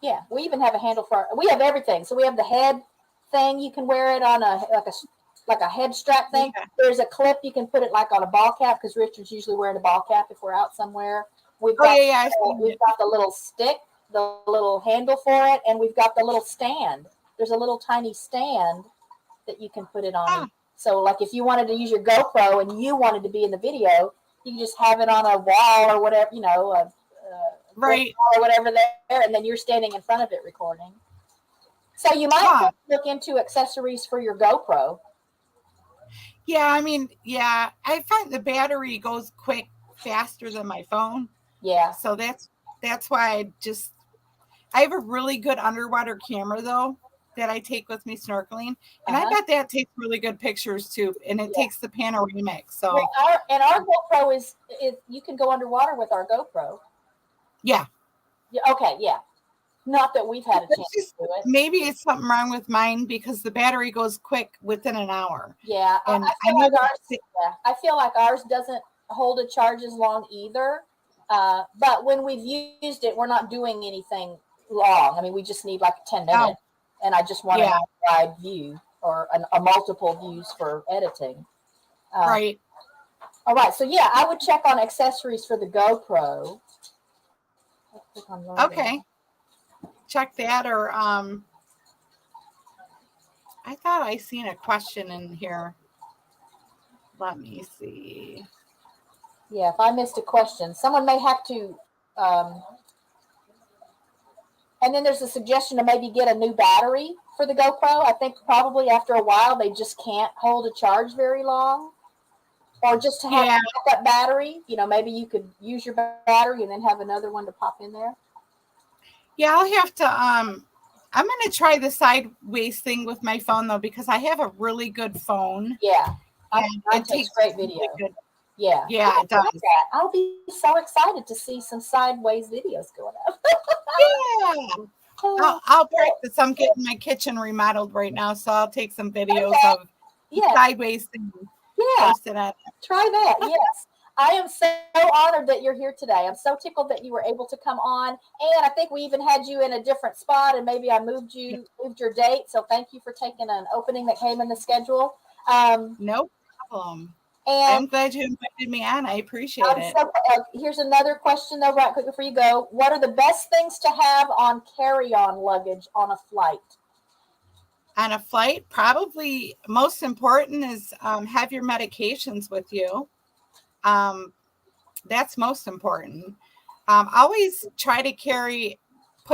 Yeah, we even have a handle we have everything. So we have the head thing. You can wear it on like a head strap thing. Yeah. There's a clip you can put it like on a ball cap, because Richard's usually wearing a ball cap if we're out somewhere. We've got the little stick, the little handle for it, and we've got the little stand. There's a little tiny stand that you can put it on. Oh. So like if you wanted to use your GoPro and you wanted to be in the video, you can just have it on a wall or whatever, you know, or whatever there, and then you're standing in front of it recording. So you might look into accessories for your GoPro. Yeah, I mean, I find the battery goes faster than my phone. Yeah. So that's why I have a really good underwater camera though. that I take with me snorkeling, and I bet that takes really good pictures too, and it takes the panoramic. So our GoPro is you can go underwater with our GoPro. Yeah. Okay. Yeah. Not that we've had a chance to do it. Maybe it's something wrong with mine because the battery goes quick within an hour. Yeah, and I feel like ours doesn't hold a charge as long either. But when we've used it, we're not doing anything long. I mean, we just need like 10 minutes, and I just want a wide view or a multiple views for editing. Right. All right. So yeah, I would check on accessories for the GoPro. Okay. Check that, or I thought I seen a question in here. Let me see. Yeah, if I missed a question, someone may have to. And then there's a suggestion to maybe get a new battery for the GoPro. I think probably after a while they just can't hold a charge very long. Or just to have a backup battery. Maybe you could use your battery and then have another one to pop in there. Yeah, I'll have to I'm going to try the sideways thing with my phone though, because I have a really good phone. Yeah. It takes great video. Really good. Yeah. Yeah, it does. I'll be so excited to see some sideways videos going up. Yeah. I'll practice. I'm getting my kitchen remodeled right now, so I'll take some videos of sideways things. Yeah. Try that. Yes. I am so honored that you're here today. I'm so tickled that you were able to come on. And I think we even had you in a different spot, and maybe I moved your date. So thank you for taking an opening that came in the schedule. No problem. And I'm glad you invited me on. I appreciate it. So, here's another question, though, right quick before you go. What are the best things to have on carry-on luggage on a flight? On a flight, probably most important is have your medications with you. That's most important. Always try to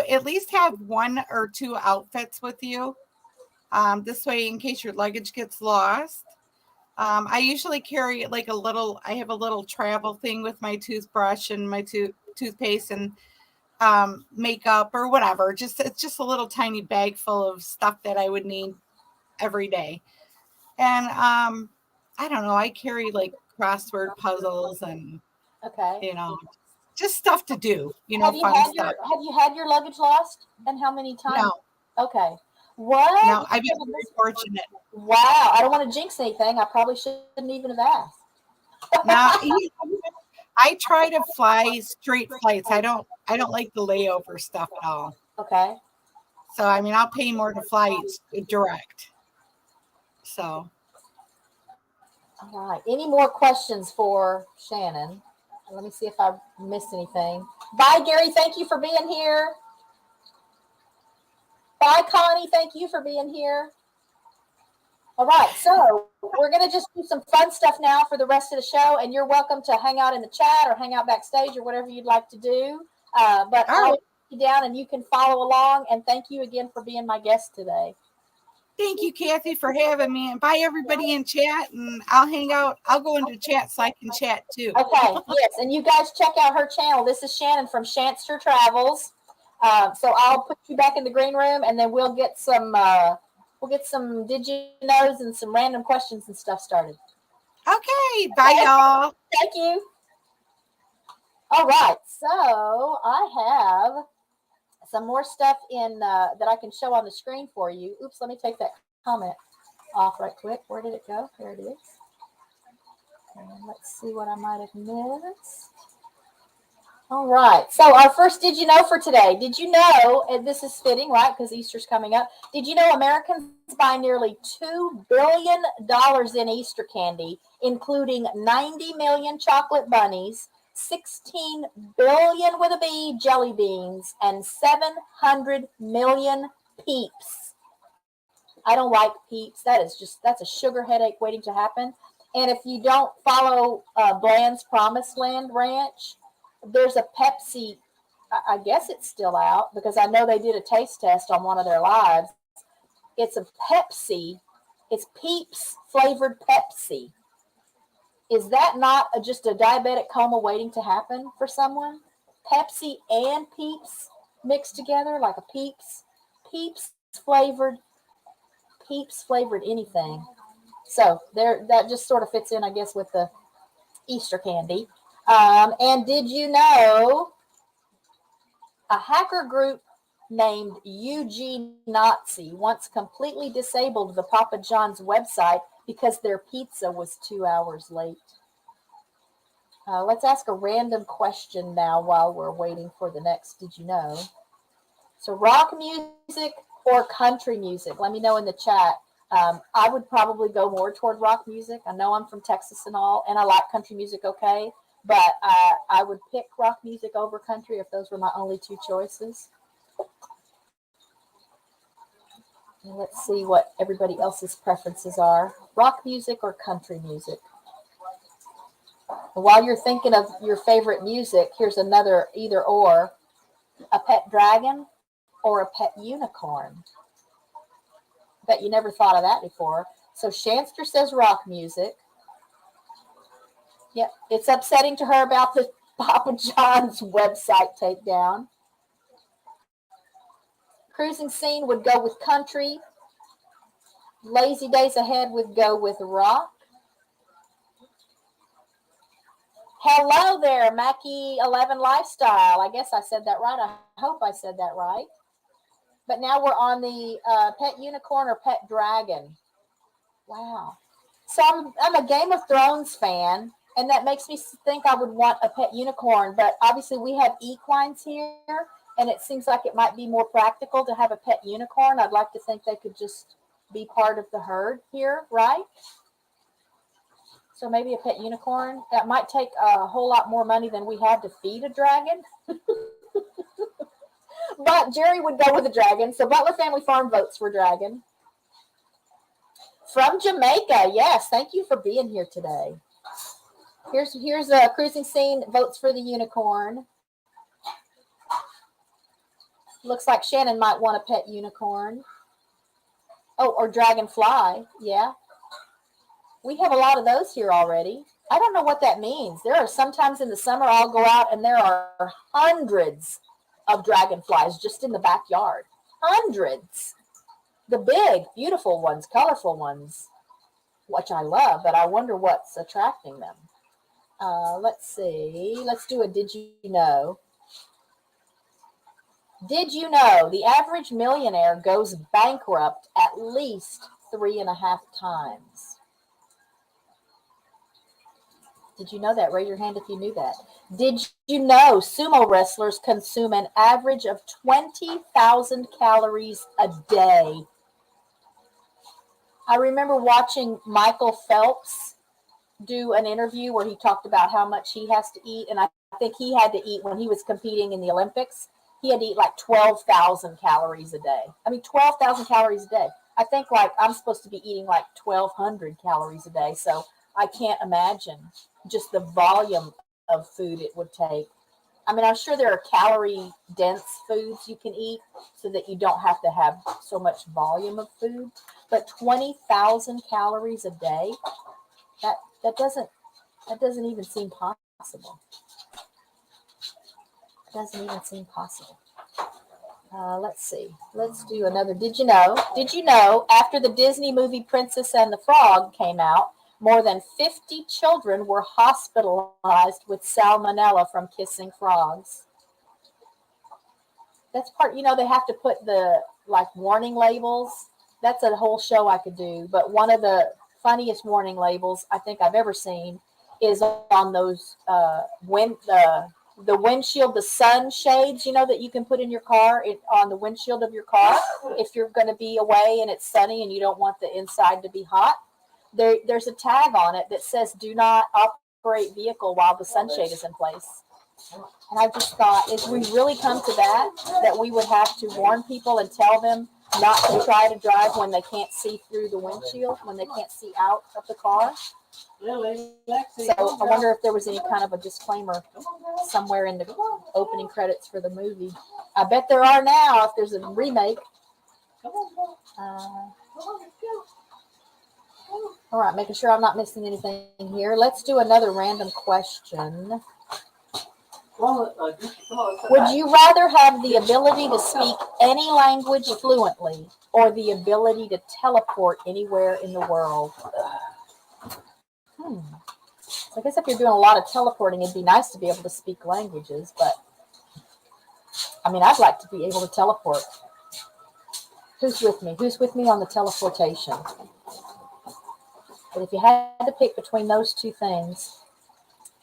at least have 1 or 2 outfits with you. This way, in case your luggage gets lost. I usually carry I have a little travel thing with my toothbrush and my toothpaste and makeup or whatever. It's just a little tiny bag full of stuff that I would need every day. And I don't know, I carry like crossword puzzles and just stuff to do, have you had your luggage lost, and how many times? No. Okay. What? No, I've been very fortunate. Wow. I don't want to jinx anything. I probably shouldn't even have asked. Now, I try to fly straight flights. I don't like the layover stuff at all. Okay. So, I mean, I'll pay more to fly direct. So. All right. Any more questions for Shannon? Let me see if I missed anything. Bye, Gary. Thank you for being here. Bye, Connie. Thank you for being here. All right. So we're going to just do some fun stuff now for the rest of the show. And you're welcome to hang out in the chat or hang out backstage or whatever you'd like to do. But I'll put you down and you can follow along. And thank you again for being my guest today. Thank you, Kathy, for having me. And bye, everybody in chat. And I'll hang out. I'll go into chat so I can chat, too. Okay. Yes. And you guys check out her channel. This is Shannon from Shanster Travels. So I'll put you back in the green room, and then we'll get some did you knows and some random questions and stuff started. Okay. Bye, y'all. Thank you. All right. So I have some more stuff in that I can show on the screen for you. Oops, let me take that comment off right quick. Where did it go? There it is. And let's see what I might have missed. All right. So our first Did You Know for today. Did you know, and this is fitting, right, because Easter's coming up. Did you know Americans buy nearly $2 billion in Easter candy, including 90 million chocolate bunnies, 16 billion with a B jelly beans, and 700 million Peeps? I don't like Peeps. That's a sugar headache waiting to happen. And if you don't follow Bland's Promised Land Ranch, there's a Pepsi, I guess it's still out because I know they did a taste test on one of their lives. It's a Pepsi. It's Peeps flavored Pepsi. Is that not just a diabetic coma waiting to happen for someone? Pepsi and Peeps mixed together like a Peeps flavored Peeps flavored anything. So there, that just sort of fits in, I guess, with the Easter candy. And did you know a hacker group named UG Nazi once completely disabled the Papa John's website because their pizza was 2 hours late? Let's ask a random question now while we're waiting for the next Did You Know? So rock music or country music? Let me know in the chat. I would probably go more toward rock music. I know I'm from Texas and all, and I like country music okay, but I would pick rock music over country if those were my only two choices. And let's see what everybody else's preferences are. Rock music or country music? While you're thinking of your favorite music, here's another either or. A pet dragon or a pet unicorn? Bet you never thought of that before. So Shanster says rock music. Yep, it's upsetting to her about the Papa John's website takedown. Cruising Scene would go with country. Lazy Days Ahead would go with rock. Hello there, Mackie11 Lifestyle. I guess I said that right. I hope I said that right. But now we're on the pet unicorn or pet dragon. Wow. So I'm a Game of Thrones fan, and that makes me think I would want a pet unicorn. But obviously we have equines here, and it seems like it might be more practical to have a pet unicorn. I'd like to think they could just be part of the herd here, right? So maybe a pet unicorn. That might take a whole lot more money than we have to feed a dragon. But Jerry would go with a dragon. So Butler Family Farm votes for dragon. From Jamaica. Yes, thank you for being here today. Here's a Cruising Scene votes for the unicorn. Looks like Shannon might want a pet unicorn. Oh, or dragonfly. Yeah. We have a lot of those here already. I don't know what that means. There are sometimes in the summer I'll go out and there are hundreds of dragonflies just in the backyard. Hundreds. The big, beautiful ones, colorful ones, which I love, but I wonder what's attracting them. Let's see. Let's do a Did You Know? Did you know the average millionaire goes bankrupt at least 3.5 times? Did you know that? Raise your hand if you knew that. Did you know sumo wrestlers consume an average of 20,000 calories a day? I remember watching Michael Phelps do an interview where he talked about how much he has to eat, and I think he had to eat when he was competing in the Olympics. He had to eat like 12,000 calories a day. I mean, 12,000 calories a day. I think like I'm supposed to be eating like 1,200 calories a day, so I can't imagine just the volume of food it would take. I mean, I'm sure there are calorie-dense foods you can eat so that you don't have to have so much volume of food. But 20,000 calories a day, that doesn't even seem possible. It doesn't even seem possible. Let's see. Let's do another. Did you know? Did you know after the Disney movie Princess and the Frog came out, more than 50 children were hospitalized with salmonella from kissing frogs? That's part, they have to put the like warning labels. That's a whole show I could do. But one of the funniest warning labels I think I've ever seen is on those the windshield, the sun shades, that you can put in your car on the windshield of your car if you're going to be away and it's sunny and you don't want the inside to be hot. There's a tag on it that says do not operate vehicle while the sunshade is in place. And I just thought, if we really come to that we would have to warn people and tell them not to try to drive when they can't see through the windshield, when they can't see out of the car. So I wonder if there was any kind of a disclaimer somewhere in the opening credits for the movie. I bet there are now if there's a remake. All right, making sure I'm not missing anything here. Let's do another random question. Would you rather have the ability to speak any language fluently or the ability to teleport anywhere in the world? So I guess if you're doing a lot of teleporting, it'd be nice to be able to speak languages, but I mean, I'd like to be able to teleport. Who's with me? Who's with me on the teleportation? But if you had to pick between those two things,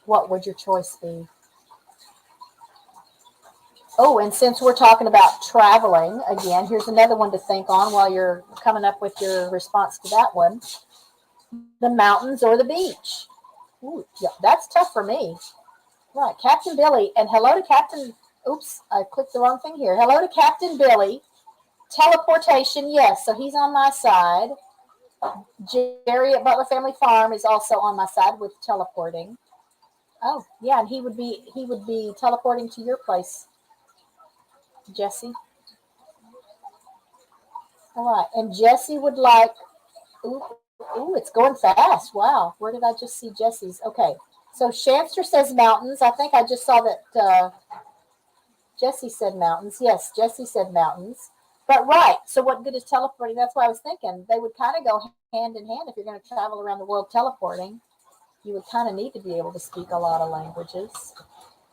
what would your choice be? Oh, and since we're talking about traveling, again, here's another one to think on while you're coming up with your response to that one. The mountains or the beach? Ooh, yeah, that's tough for me. Right, Captain Billy, and hello to Captain, oops, I clicked the wrong thing here. Hello to Captain Billy. Teleportation, yes, so he's on my side. Jerry at Butler Family Farm is also on my side with teleporting. Oh, yeah, and he would be teleporting to your place, Jesse. All right, and Jesse would like, ooh, it's going fast. Wow, where did I just see Jesse's? Okay, so Shanster says mountains. I think I just saw that Jesse said mountains. Yes, Jesse said mountains. But right, so what good is teleporting? That's what I was thinking. They would kind of go hand in hand if you're going to travel around the world teleporting. You would kind of need to be able to speak a lot of languages.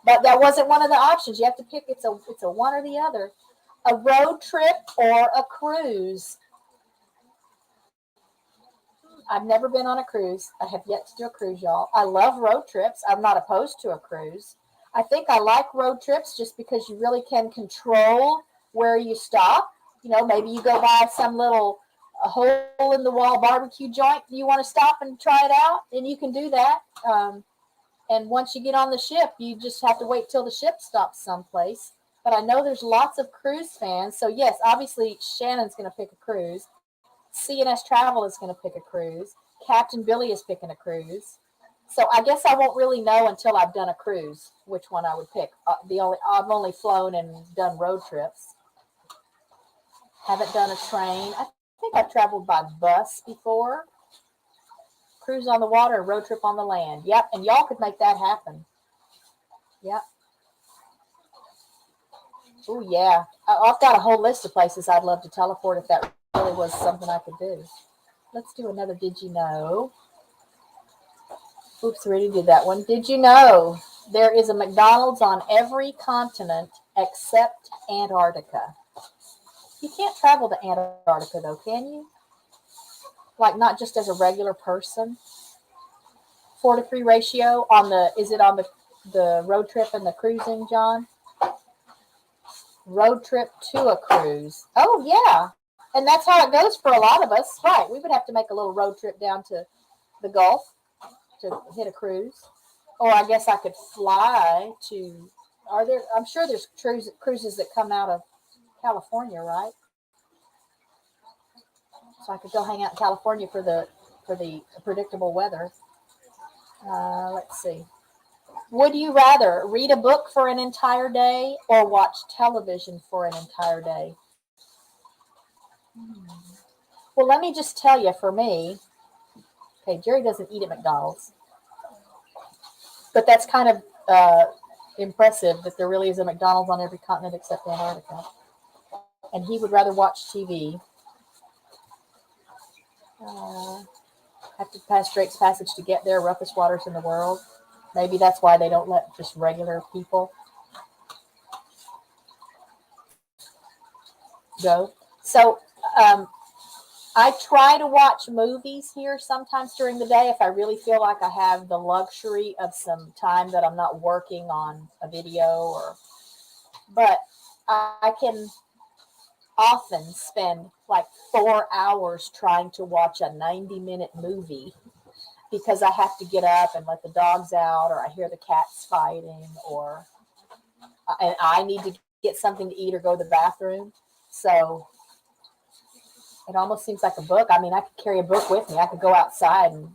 But that wasn't one of the options. You have to pick. It's a one or the other. A road trip or a cruise. I've never been on a cruise. I have yet to do a cruise, y'all. I love road trips. I'm not opposed to a cruise. I think I like road trips just because you really can control where you stop. You know, maybe you go by some little hole in the wall barbecue joint. You want to stop and try it out, and you can do that. And once you get on the ship, you just have to wait till the ship stops someplace. But I know there's lots of cruise fans. So yes, obviously Shannon's going to pick a cruise. CNS Travel is going to pick a cruise. Captain Billy is picking a cruise. So I guess I won't really know until I've done a cruise which one I would pick. I've only flown and done road trips. Haven't done a train. I think I've traveled by bus before. Cruise on the water, road trip on the land. Yep, and y'all could make that happen. Yep. Oh yeah, I've got a whole list of places I'd love to teleport if that really was something I could do. Let's do another Did You Know? Oops, already did that one. Did you know there is a McDonald's on every continent except Antarctica? You can't travel to Antarctica though, can you? Like not just as a regular person? 4-to-3 ratio on the, is it on the road trip and the cruising, John? Road trip to a cruise. Oh yeah. And that's how it goes for a lot of us. Right. We would have to make a little road trip down to the Gulf to hit a cruise. Or I guess I could fly to, I'm sure there's cruises that come out of California, right? So I could go hang out in California for the predictable weather. Let's see. Would you rather read a book for an entire day or watch television for an entire day? Well, let me just tell you, for me, okay, Jerry doesn't eat at McDonald's, but that's kind of impressive that there really is a McDonald's on every continent except Antarctica. And he would rather watch TV. Have to pass Drake's Passage to get there, roughest waters in the world. Maybe that's why they don't let just regular people go. So I try to watch movies here sometimes during the day if I really feel like I have the luxury of some time that I'm not working on a video but I can often spend like 4 hours trying to watch a 90-minute movie because I have to get up and let the dogs out, or I hear the cats fighting, and I need to get something to eat or go to the bathroom. So it almost seems like a book. I mean, I could carry a book with me. I could go outside and,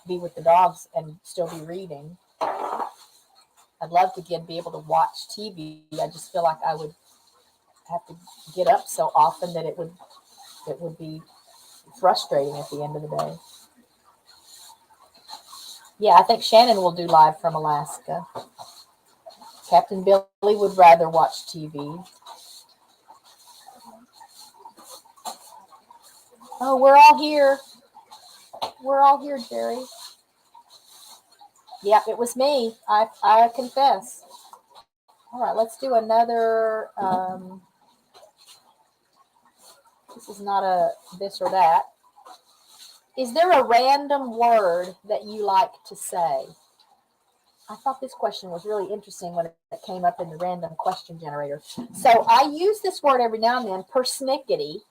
be with the dogs and still be reading. I'd love to be able to watch TV. I just feel like I would have to get up so often that it would be frustrating at the end of the day. Yeah, I think Shannon will do live from Alaska. Captain Billy would rather watch TV. Oh, we're all here. We're all here, Jerry. Yep, it was me. I confess. All right, let's do another. This is not a this or that. Is there a random word that you like to say? I thought this question was really interesting when it came up in the random question generator. So I use this word every now and then, persnickety.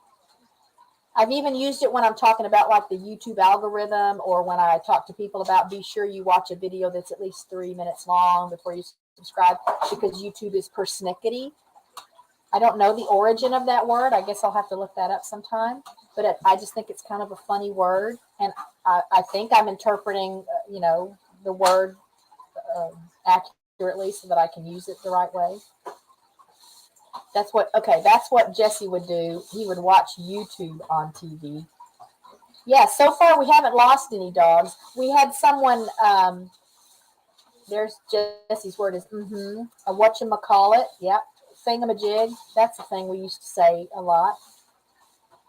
I've even used it when I'm talking about like the YouTube algorithm, or when I talk to people about be sure you watch a video that's at least 3 minutes long before you subscribe, because YouTube is persnickety. I don't know the origin of that word. I guess I'll have to look that up sometime. But I just think it's kind of a funny word. And I think I'm interpreting, the word accurately so that I can use it the right way. That's what Jesse would do. He would watch YouTube on TV. Yeah, so far we haven't lost any dogs. We had someone, there's Jesse's word is, a whatchamacallit. Yep, thingamajig. That's a thing we used to say a lot.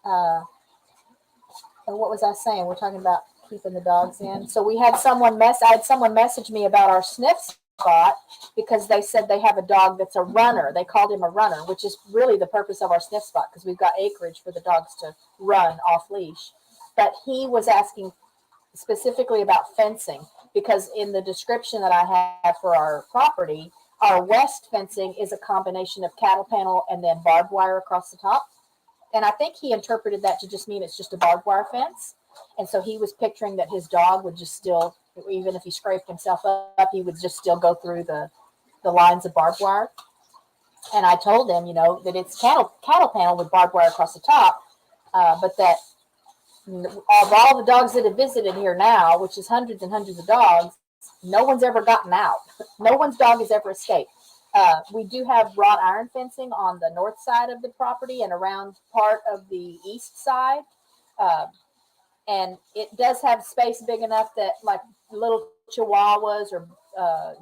And what was I saying? We're talking about keeping the dogs in. So we had I had someone message me about our sniff spot, because they said they have a dog that's a runner. They called him a runner, which is really the purpose of our sniff spot, because we've got acreage for the dogs to run off leash. But he was asking specifically about fencing, because in the description that I have for our property, our west fencing is a combination of cattle panel and then barbed wire across the top. And I think he interpreted that to just mean it's just a barbed wire fence. And so he was picturing that his dog would just still, even if he scraped himself up, he would just still go through the lines of barbed wire. And I told him, that it's cattle panel with barbed wire across the top, but that of all the dogs that have visited here now, which is hundreds and hundreds of dogs, no one's ever gotten out. No one's dog has ever escaped. We do have wrought iron fencing on the north side of the property and around part of the east side. And it does have space big enough that like little chihuahuas or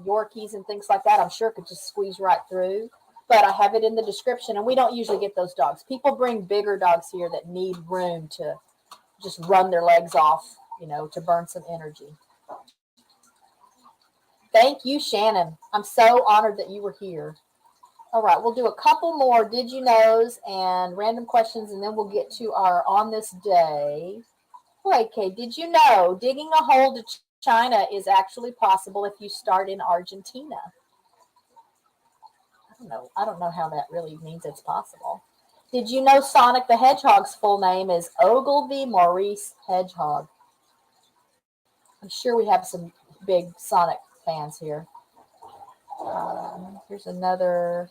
Yorkies and things like that, I'm sure could just squeeze right through. But I have it in the description, and we don't usually get those dogs. People bring bigger dogs here that need room to just run their legs off, to burn some energy. Thank you, Shannon. I'm so honored that you were here. All right, we'll do a couple more did you knows and random questions, and then we'll get to our on this day. Okay, did you know digging a hole to China is actually possible if you start in Argentina? I don't know how that really means it's possible. Did you know Sonic the Hedgehog's full name is Ogilvy Maurice Hedgehog? I'm sure we have some big Sonic fans here. Here's another.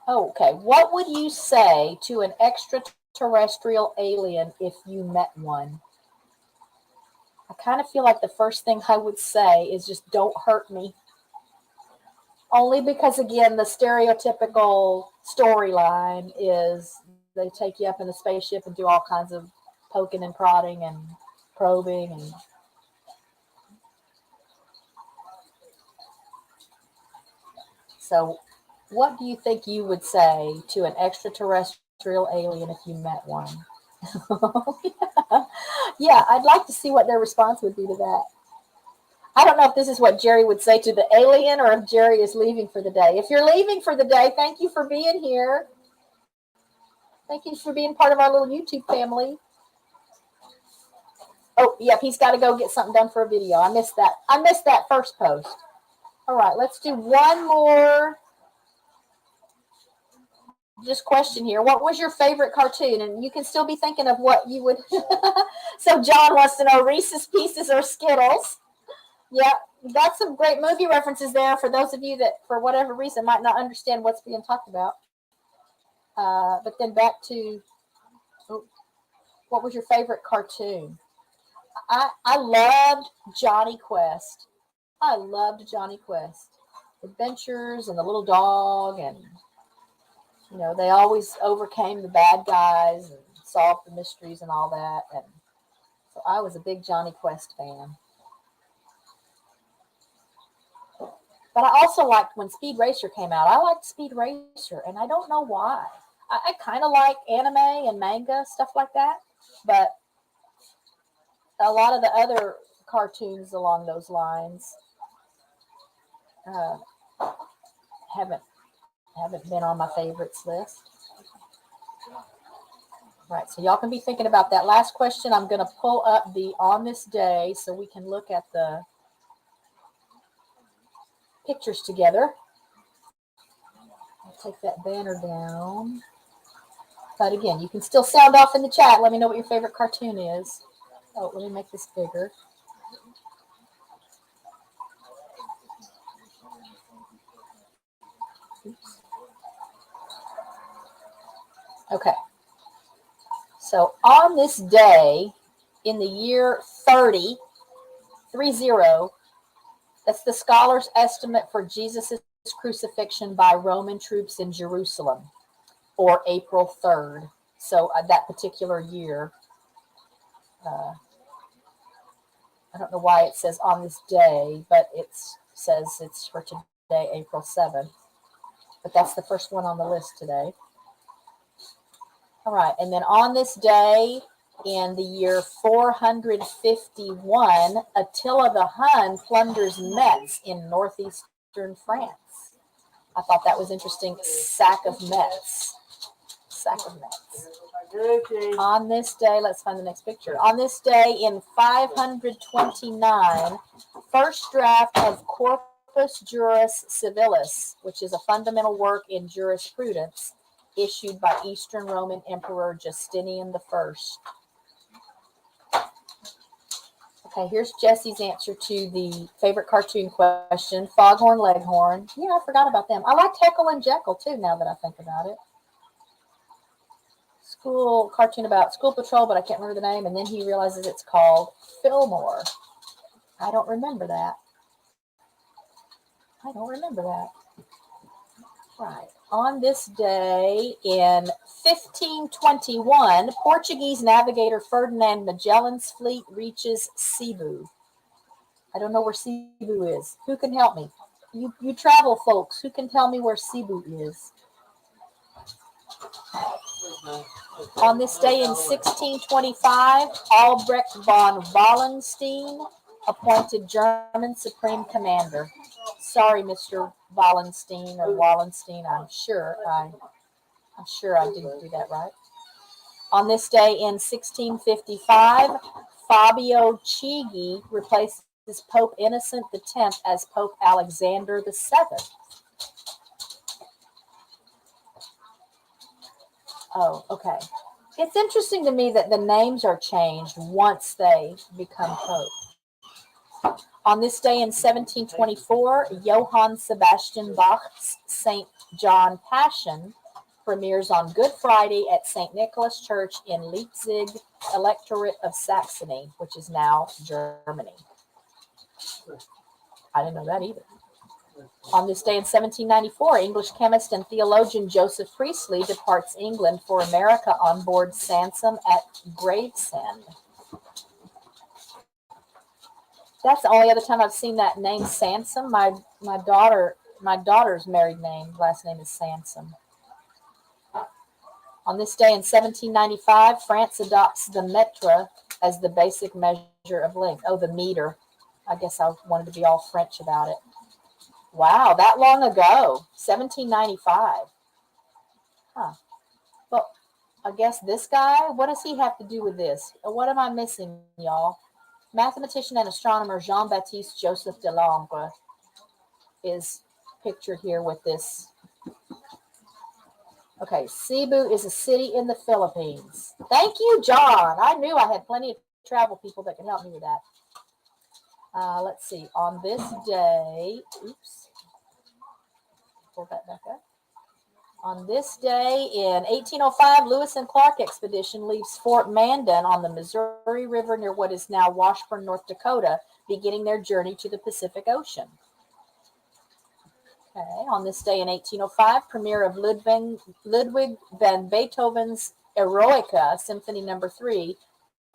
Okay, what would you say to an extraterrestrial alien if you met one? I kind of feel like the first thing I would say is just don't hurt me. Only because, again, the stereotypical storyline is they take you up in a spaceship and do all kinds of poking and prodding and probing. And so what do you think you would say to an extraterrestrial alien if you met one? Yeah, I'd like to see what their response would be to that. I don't know if this is what Jerry would say to the alien or if Jerry is leaving for the day. If you're leaving for the day, thank you for being here. Thank you for being part of our little YouTube family. Oh, yep, he's got to go get something done for a video. I missed that first post. All right, let's do one more just question here. What was your favorite cartoon? And you can still be thinking of what you would. So John wants to know Reese's Pieces or Skittles. Yeah, got some great movie references there for those of you that, for whatever reason, might not understand what's being talked about. But then back to, what was your favorite cartoon? I loved Johnny Quest. I loved Johnny Quest. Adventures and the little dog, and they always overcame the bad guys and solved the mysteries and all that. And so I was a big Johnny Quest fan. But I also liked when Speed Racer came out. I liked Speed Racer, and I don't know why. I kind of like anime and manga, stuff like that. But a lot of the other cartoons along those lines uh, haven't been on my favorites list. Right, so y'all can be thinking about that. Last question, I'm going to pull up the on this day so we can look at the pictures together. I'll take that banner down. But again, you can still sound off in the chat. Let me know what your favorite cartoon is. Oh, let me make this bigger. Oops. Okay. So on this day, in the year 30, that's the scholar's estimate for Jesus' crucifixion by Roman troops in Jerusalem, or April 3rd. So that particular year, I don't know why it says on this day, but it says it's for today, April 7th. But that's the first one on the list today. All right, and then on this day, in the year 451, Attila the Hun plunders Metz in northeastern France. I thought that was interesting. Sack of Metz. On this day, let's find the next picture. On this day in 529, first draft of Corpus Juris Civilis, which is a fundamental work in jurisprudence, issued by Eastern Roman Emperor Justinian I. Okay, here's Jesse's answer to the favorite cartoon question, Foghorn Leghorn. Yeah, I forgot about them. I liked Heckle and Jekyll, too, now that I think about it. School cartoon about school patrol, but I can't remember the name, and then he realizes it's called Fillmore. I don't remember that. Right. On this day in 1521, Portuguese navigator Ferdinand Magellan's fleet reaches Cebu. I don't know where Cebu is. Who can help me? You travel folks, who can tell me where Cebu is? On this day in 1625, Albrecht von Wallenstein appointed German Supreme Commander. Sorry, Mr. Wallenstein or Wallenstein. I'm sure I didn't do that right. On this day in 1655, Fabio Chigi replaces Pope Innocent X as Pope Alexander VII. Oh, okay. It's interesting to me that the names are changed once they become Pope. On this day in 1724, Johann Sebastian Bach's St. John Passion premieres on Good Friday at St. Nicholas Church in Leipzig, Electorate of Saxony, which is now Germany. I didn't know that either. On this day in 1794, English chemist and theologian Joseph Priestley departs England for America on board Sansom at Gravesend. That's the only other time I've seen that name, Sansom. My daughter's married name, last name is Sansom. On this day in 1795, France adopts the metre as the basic measure of length. Oh, the meter. I guess I wanted to be all French about it. Wow, that long ago, 1795. Huh. Well, I guess this guy, what does he have to do with this? What am I missing, y'all? Mathematician and astronomer Jean-Baptiste Joseph Delambre is pictured here with this. Okay, Cebu is a city in the Philippines. Thank you, John. I knew I had plenty of travel people that could help me with that. Let's see. On this day, pull that back up. On this day in 1805, Lewis and Clark expedition leaves Fort Mandan on the Missouri River near what is now Washburn, North Dakota, beginning their journey to the Pacific Ocean. Okay, on this day in 1805, premiere of Ludwig van Beethoven's Eroica, Symphony No. 3,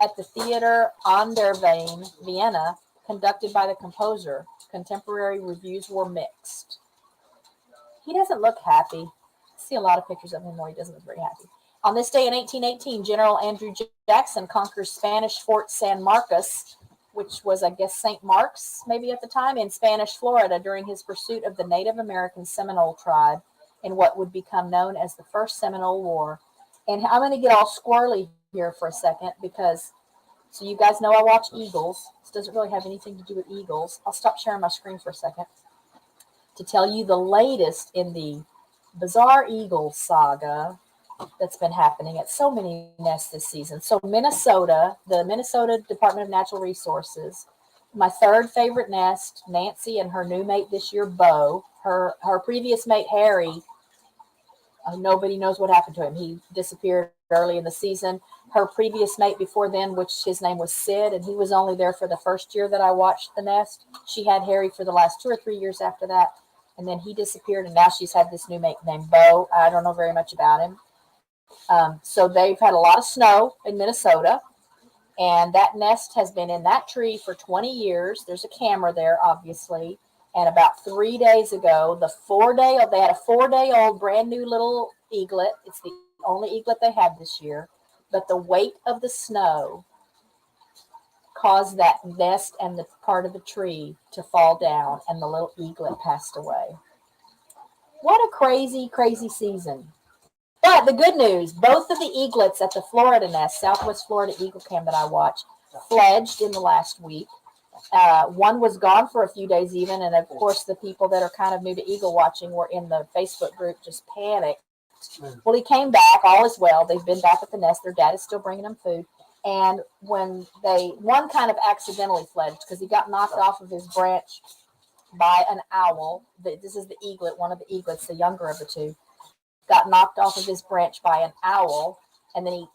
at the Theater an der Wien, Vienna, conducted by the composer. Contemporary reviews were mixed. He doesn't look happy. I see a lot of pictures of him where he doesn't look very happy. On this day in 1818, General Andrew Jackson conquers Spanish Fort San Marcos, which was, I guess, St. Mark's maybe at the time, in Spanish Florida during his pursuit of the Native American Seminole tribe in what would become known as the First Seminole War. And I'm going to get all squirrely here for a second because, so you guys know I watch Eagles. This doesn't really have anything to do with Eagles. I'll stop sharing my screen for a second to tell you the latest in the bizarre Eagles saga that's been happening at so many nests this season. So Minnesota, the Minnesota Department of Natural Resources, my third favorite nest, Nancy and her new mate this year, Bo. Her previous mate, Harry, nobody knows what happened to him. He disappeared early in the season. Her previous mate before then, which his name was Sid, and he was only there for the first year that I watched the nest. She had Harry for the last 2 or 3 years after that, and then he disappeared, and now she's had this new mate named Bo. I don't know very much about him. So they've had a lot of snow in Minnesota, and that nest has been in that tree for 20 years. There's a camera there, obviously. And about 3 days ago, they had a 4-day-old brand new little eaglet. It's the only eaglet they had this year. But the weight of the snow caused that nest and the part of the tree to fall down, and the little eaglet passed away. What a crazy, crazy season. But the good news, both of the eaglets at the Florida nest, Southwest Florida Eagle Cam that I watched, fledged in the last week. One was gone for a few days even, and of course the people that are kind of new to eagle watching were in the Facebook group just panicked. Well, he came back, all is well. They've been back at the nest. Their dad is still bringing them food. And when one kind of accidentally fledged because he got knocked off of his branch by an owl. This is the eaglet, one of the eaglets, the younger of the two, got knocked off of his branch by an owl, and then he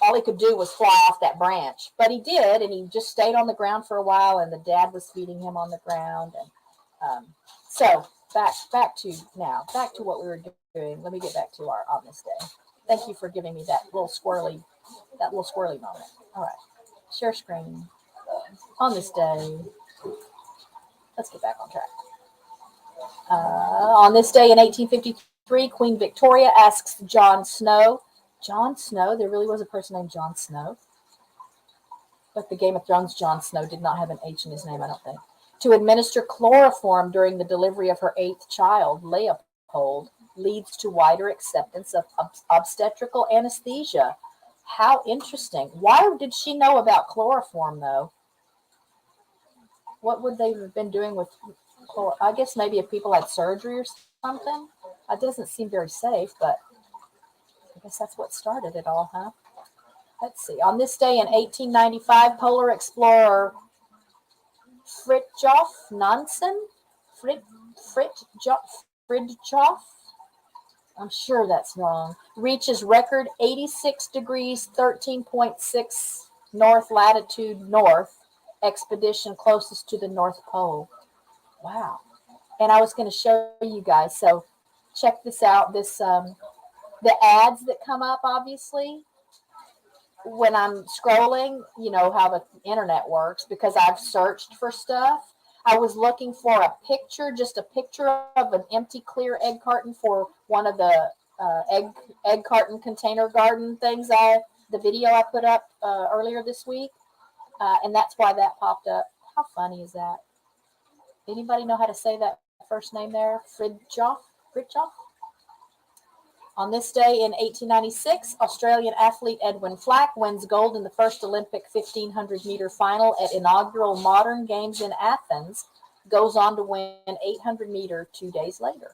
all he could do was fly off that branch. But he did, and he just stayed on the ground for a while, and the dad was feeding him on the ground. And so back to what we were doing. Let me get back to our on this day. Thank you for giving me that little squirrely moment. All right, share screen. On this day, let's get back on track. On this day in 1853, Queen Victoria asks John Snow. John Snow? There really was a person named John Snow. But the Game of Thrones John Snow did not have an H in his name, I don't think. To administer chloroform during the delivery of her 8th child, Leopold, leads to wider acceptance of obstetrical anesthesia. How interesting. Why did she know about chloroform, though? What would they have been doing with chloroform? I guess maybe if people had surgery or something. That doesn't seem very safe, but I guess that's what started it all, huh? Let's see. On this day in 1895, polar explorer Fridtjof Nansen, Fridtjof, I'm sure that's wrong, reaches record 86 degrees, 13.6 north latitude north, expedition closest to the North Pole. Wow. And I was going to show you guys. So check this out. This the ads that come up, obviously, when I'm scrolling, you know how the internet works, because I've searched for stuff. I was looking for a picture, just a picture of an empty clear egg carton for one of the egg carton container garden things, the video I put up earlier this week. And that's why that popped up. How funny is that? Anybody know how to say that first name there? Fridtjof? On this day in 1896, Australian athlete Edwin Flack wins gold in the first Olympic 1,500-meter final at inaugural Modern Games in Athens, goes on to win 800-meter 2 days later.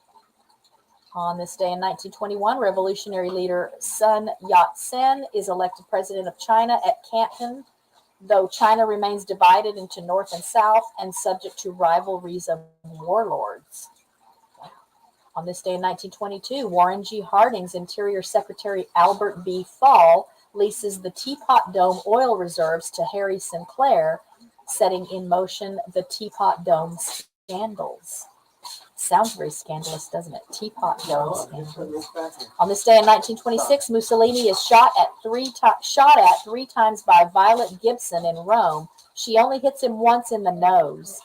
On this day in 1921, revolutionary leader Sun Yat-sen is elected president of China at Canton, though China remains divided into North and South and subject to rivalries of warlords. On this day in 1922, Warren G. Harding's Interior Secretary Albert B. Fall leases the Teapot Dome oil reserves to Harry Sinclair, setting in motion the Teapot Dome scandals. Sounds very scandalous, doesn't it? Teapot Dome scandals. On this day in 1926, Mussolini is shot at three times by Violet Gibson in Rome, She only hits him once in the nose.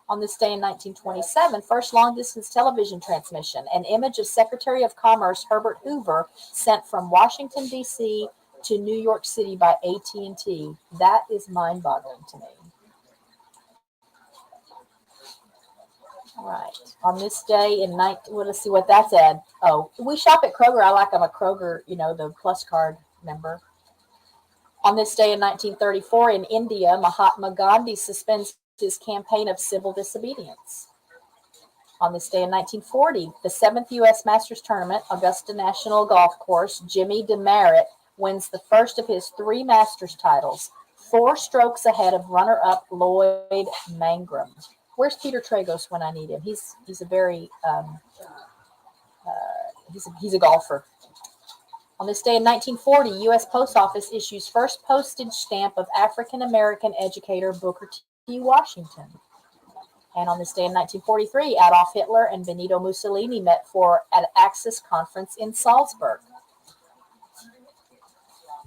On this day in 1927, first long-distance television transmission, an image of Secretary of Commerce Herbert Hoover sent from Washington, D.C. to New York City by AT&T. That is mind-boggling to me. All right. On this day in let's see what that said. Oh, we shop at Kroger. I like I'm a Kroger, the Plus Card member. On this day in 1934 in India, Mahatma Gandhi suspends his campaign of civil disobedience. On this day in 1940, the 7th U.S. Masters Tournament, Augusta National Golf Course, Jimmy DeMeritt wins the first of his 3 Masters titles, 4 strokes ahead of runner-up Lloyd Mangrum. Where's Peter Tragos when I need him? He's a very he's a golfer. On this day in 1940, U.S. Post Office issues first postage stamp of African-American educator Booker T. Washington. And on this day in 1943, Adolf Hitler and Benito Mussolini met for an Axis conference in Salzburg.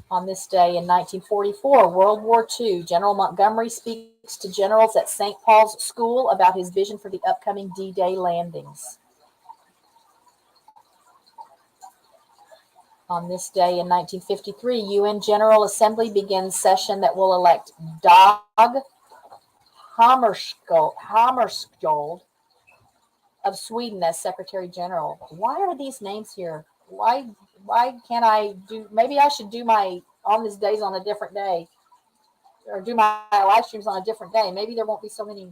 On this day in 1944, World War II, General Montgomery speaks to generals at St. Paul's School about his vision for the upcoming D-Day landings. On this day in 1953, UN General Assembly begins session that will elect Dag Hammarskjöld of Sweden as Secretary General. Why are these names here? Why can't I do? Maybe I should do my on this days on a different day, or do my live streams on a different day. Maybe there won't be so many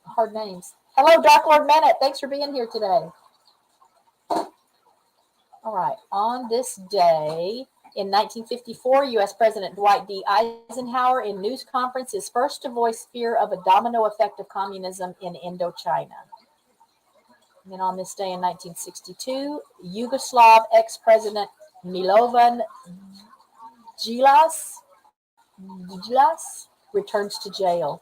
hard names. Hello, Dark Lord Manet. Thanks for being here today. All right. On this day in 1954, U.S. President Dwight D. Eisenhower in news conference is first to voice fear of a domino effect of communism in Indochina. And then on this day in 1962, Yugoslav ex-president Milovan Djilas returns to jail.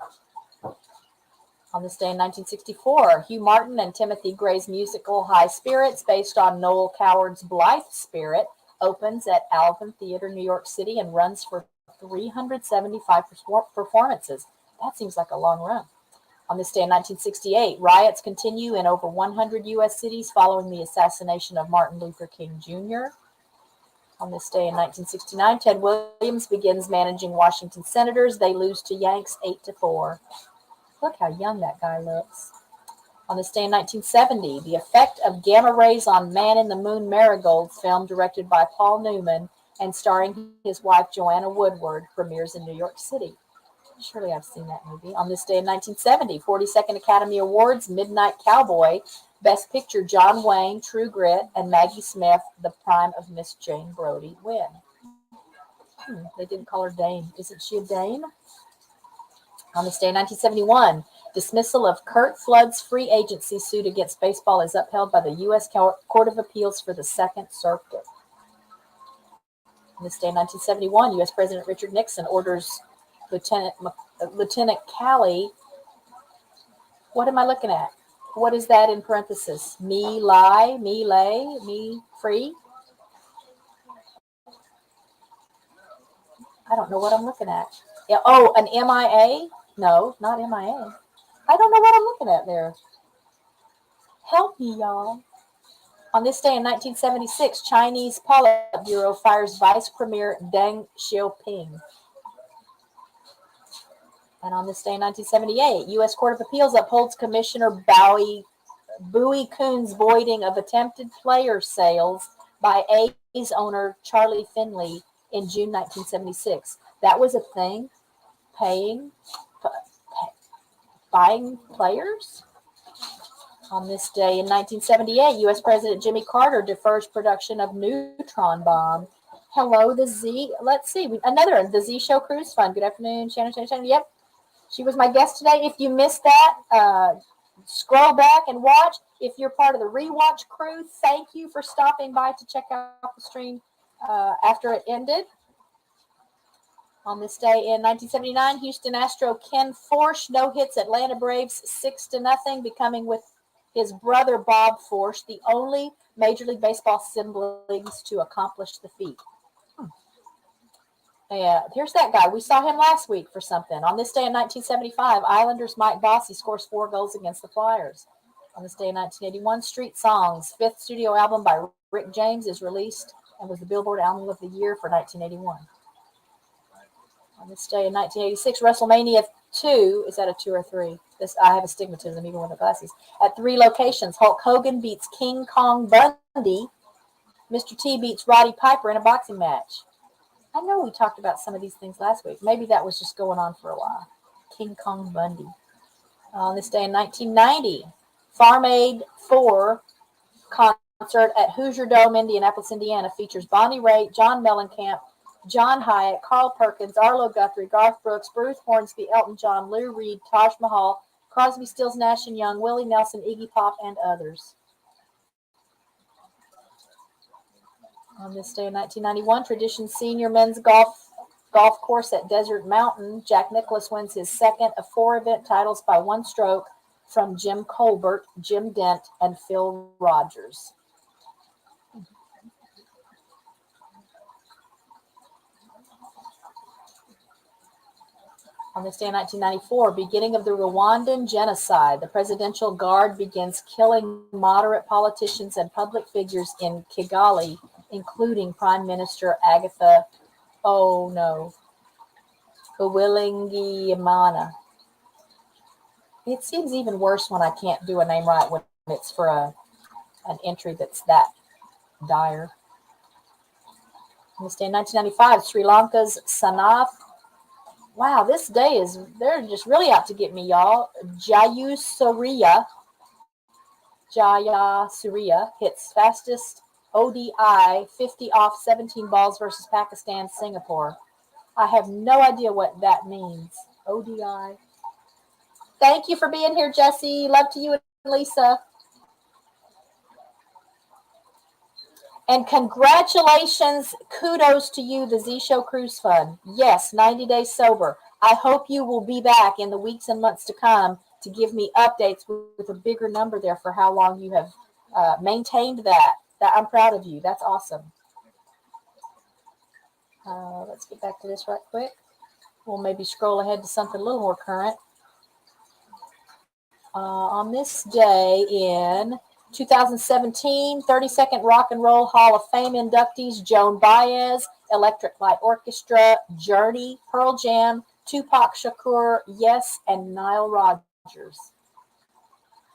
On this day in 1964, Hugh Martin and Timothy Gray's musical High Spirits, based on Noel Coward's Blythe Spirit, opens at Alvin Theater, New York City, and runs for 375 performances. That seems like a long run. On this day in 1968, riots continue in over 100 U.S. cities following the assassination of Martin Luther King Jr. On this day in 1969, Ted Williams begins managing Washington Senators. They lose to Yanks 8-4. Look how young that guy looks. On this day in 1970, The Effect of Gamma Rays on Man in the Moon Marigolds, film directed by Paul Newman and starring his wife Joanna Woodward, premieres in New York City. Surely I've seen that movie. On this day in 1970, 42nd Academy Awards, Midnight Cowboy, Best Picture, John Wayne, True Grit, and Maggie Smith, The Prime of Miss Jane Brodie, win. They didn't call her Dame. Isn't she a dame? On this day in 1971, dismissal of Curt Flood's free agency suit against baseball is upheld by the U.S. Court of Appeals for the Second Circuit. On this day in 1971, U.S. President Richard Nixon orders Lieutenant Calley. What am I looking at? What is that in parentheses? Me lie, me lay, me free? I don't know what I'm looking at. Oh, an MIA? No, not MIA. I don't know what I'm looking at there. Help me, y'all. On this day in 1976, Chinese Politburo fires Vice Premier Deng Xiaoping. And on this day in 1978, U.S. Court of Appeals upholds Commissioner Bowie Kuhn's voiding of attempted player sales by A's owner Charlie Finley in June 1976. That was a thing? Buying players? On this day in 1978, U.S. President Jimmy Carter defers production of neutron bomb. Hello, the Z. Let's see. Another, the Z Show Cruise Fund. Good afternoon, Shannon. Yep. She was my guest today. If you missed that, scroll back and watch. If you're part of the rewatch crew, thank you for stopping by to check out the stream after it ended. On this day in 1979, Houston Astro Ken Forsch no-hits Atlanta Braves 6-0, becoming with his brother Bob Forsch the only Major League Baseball siblings to accomplish the feat. Yeah, here's that guy. We saw him last week for something. On this day in 1975, Islanders' Mike Bossy scores 4 goals against the Flyers. On this day in 1981, Street Songs, fifth studio album by Rick James, is released and was the Billboard Album of the Year for 1981. On this day in 1986, WrestleMania 2, is that a 2 or 3? I have astigmatism even with the glasses. At 3 locations, Hulk Hogan beats King Kong Bundy. Mr. T beats Roddy Piper in a boxing match. I know we talked about some of these things last week. Maybe that was just going on for a while. King Kong Bundy. On this day in 1990, Farm Aid 4 concert at Hoosier Dome, Indianapolis, Indiana features Bonnie Raitt, John Mellencamp, John Hyatt, Carl Perkins, Arlo Guthrie, Garth Brooks, Bruce Hornsby, Elton John, Lou Reed, Taj Mahal, Crosby, Stills, Nash & Young, Willie Nelson, Iggy Pop, and others. On this day in 1991, Tradition Senior Men's Golf Course at Desert Mountain, Jack Nicklaus wins his second of 4 event titles by 1 stroke from Jim Colbert, Jim Dent, and Phil Rogers. On this day in 1994, beginning of the Rwandan genocide, the Presidential Guard begins killing moderate politicians and public figures in Kigali, including Prime Minister Agatha, Uwilingiyimana. It seems even worse when I can't do a name right when it's for an entry that's that dire. On this day in 1995, Sri Lanka's Sanath. Wow, this day they're just really out to get me, y'all. Jayasuriya hits fastest ODI 50 off 17 balls versus Pakistan, Singapore. I have no idea what that means. ODI. Thank you for being here, Jesse. Love to you and Lisa. And congratulations, kudos to you, the Z-Show Cruise Fund. Yes, 90 days sober. I hope you will be back in the weeks and months to come to give me updates with a bigger number there for how long you have maintained that. I'm proud of you. That's awesome. Let's get back to this right quick. We'll maybe scroll ahead to something a little more current. On this day in 2017, 32nd Rock and Roll Hall of Fame inductees Joan Baez, Electric Light Orchestra, Journey, Pearl Jam, Tupac Shakur, Yes, and Nile Rodgers.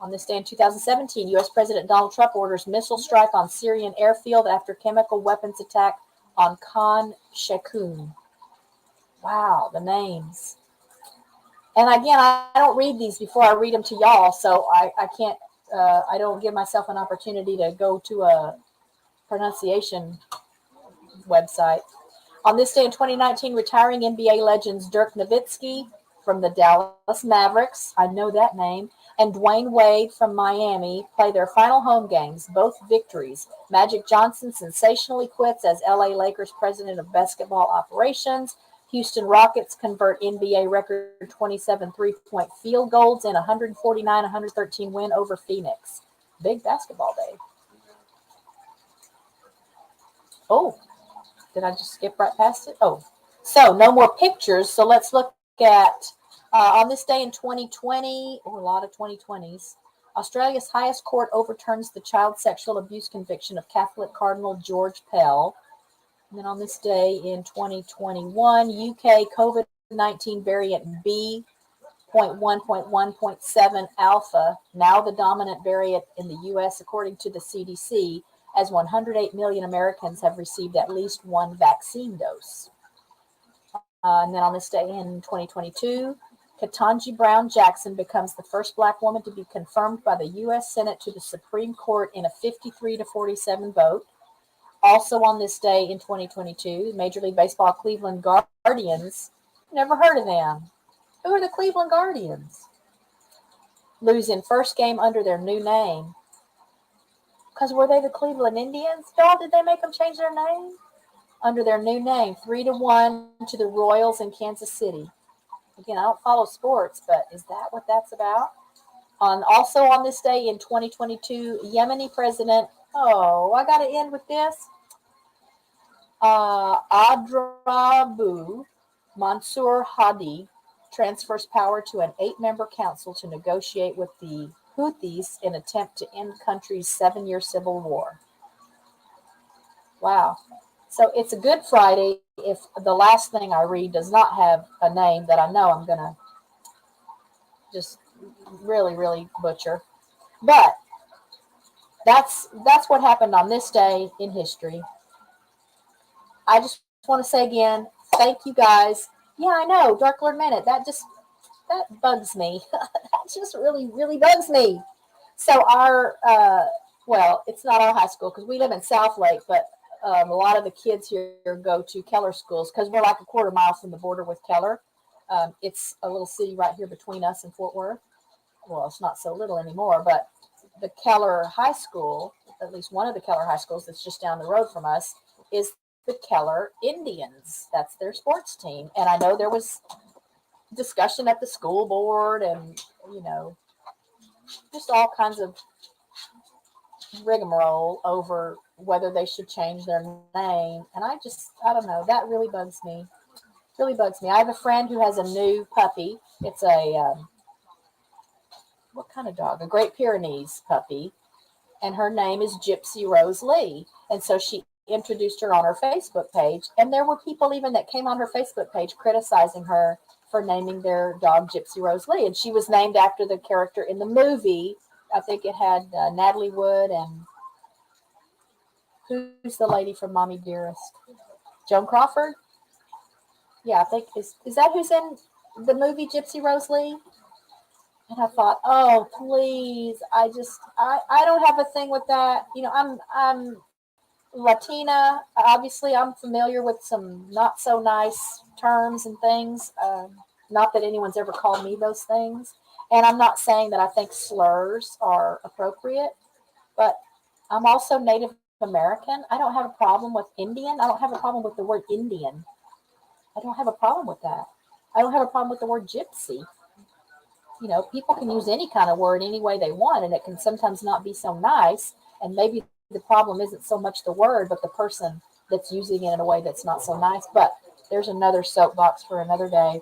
On this day in 2017, U.S. President Donald Trump orders missile strike on Syrian airfield after chemical weapons attack on Khan Sheikhoun. Wow, the names. And again, I don't read these before I read them to y'all, so I can't, I don't give myself an opportunity to go to a pronunciation website. On this day in 2019, retiring NBA legends Dirk Nowitzki from the Dallas Mavericks, I know that name, and Dwayne Wade from Miami play their final home games, both victories. Magic Johnson sensationally quits as LA Lakers president of basketball operations. Houston Rockets convert NBA record 27 three-point field goals in 149-113 win over Phoenix. Big basketball day. Oh, did I just skip right past it? Oh, so no more pictures. So let's look at, on this day in 2020, a lot of 2020s, Australia's highest court overturns the child sexual abuse conviction of Catholic Cardinal George Pell. And then on this day in 2021, UK COVID-19 variant B.1.1.7 alpha, now the dominant variant in the US, according to the CDC, as 108 million Americans have received at least one vaccine dose. And then on this day in 2022, Ketanji Brown Jackson becomes the first Black woman to be confirmed by the U.S. Senate to the Supreme Court in a 53-47 vote. Also on this day in 2022, Major League Baseball Cleveland Guardians, never heard of them. Who are the Cleveland Guardians? Losing first game under their new name. Because were they the Cleveland Indians? Y'all, did they make them change their name? Under their new name, 3-1 to the Royals in Kansas City. Again, I don't follow sports, but is that what that's about? Also on this day in 2022, Yemeni President, I got to end with this. Adrabu Mansour Hadi transfers power to an 8-member council to negotiate with the Houthis in attempt to end country's 7-year civil war. Wow. So it's a Good Friday if the last thing I read does not have a name that I know I'm going to just really, really butcher. But that's what happened on this day in history. I just want to say again, thank you guys. Yeah, I know, Dark Lord Minute. That bugs me. That just really, really bugs me. So well, it's not our high school because we live in South Lake, but a lot of the kids here go to Keller schools because we're like a quarter mile from the border with Keller. It's a little city right here between us and Fort Worth. Well, it's not so little anymore, but the Keller High School, at least one of the Keller High Schools that's just down the road from us, is the Keller Indians. That's their sports team. And I know there was discussion at the school board and, just all kinds of rigmarole over whether they should change their name. And I don't know. That really bugs me. Really bugs me. I have a friend who has a new puppy. It's a, what kind of dog? A Great Pyrenees puppy. And her name is Gypsy Rose Lee. And so she introduced her on her Facebook page. And there were people even that came on her Facebook page criticizing her for naming their dog Gypsy Rose Lee. And she was named after the character in the movie. I think it had Natalie Wood and who's the lady from Mommy Dearest? Joan Crawford? Yeah, I think is that who's in the movie Gypsy Rose Lee? And I thought, oh please, I don't have a thing with that. I'm Latina. Obviously, I'm familiar with some not so nice terms and things. Not that anyone's ever called me those things. And I'm not saying that I think slurs are appropriate, but I'm also Native American. I don't have a problem with Indian. I don't have a problem with the word Indian. I don't have a problem with that. I don't have a problem with the word gypsy. People can use any kind of word any way they want, and it can sometimes not be so nice. And maybe the problem isn't so much the word, but the person that's using it in a way that's not so nice. But there's another soapbox for another day.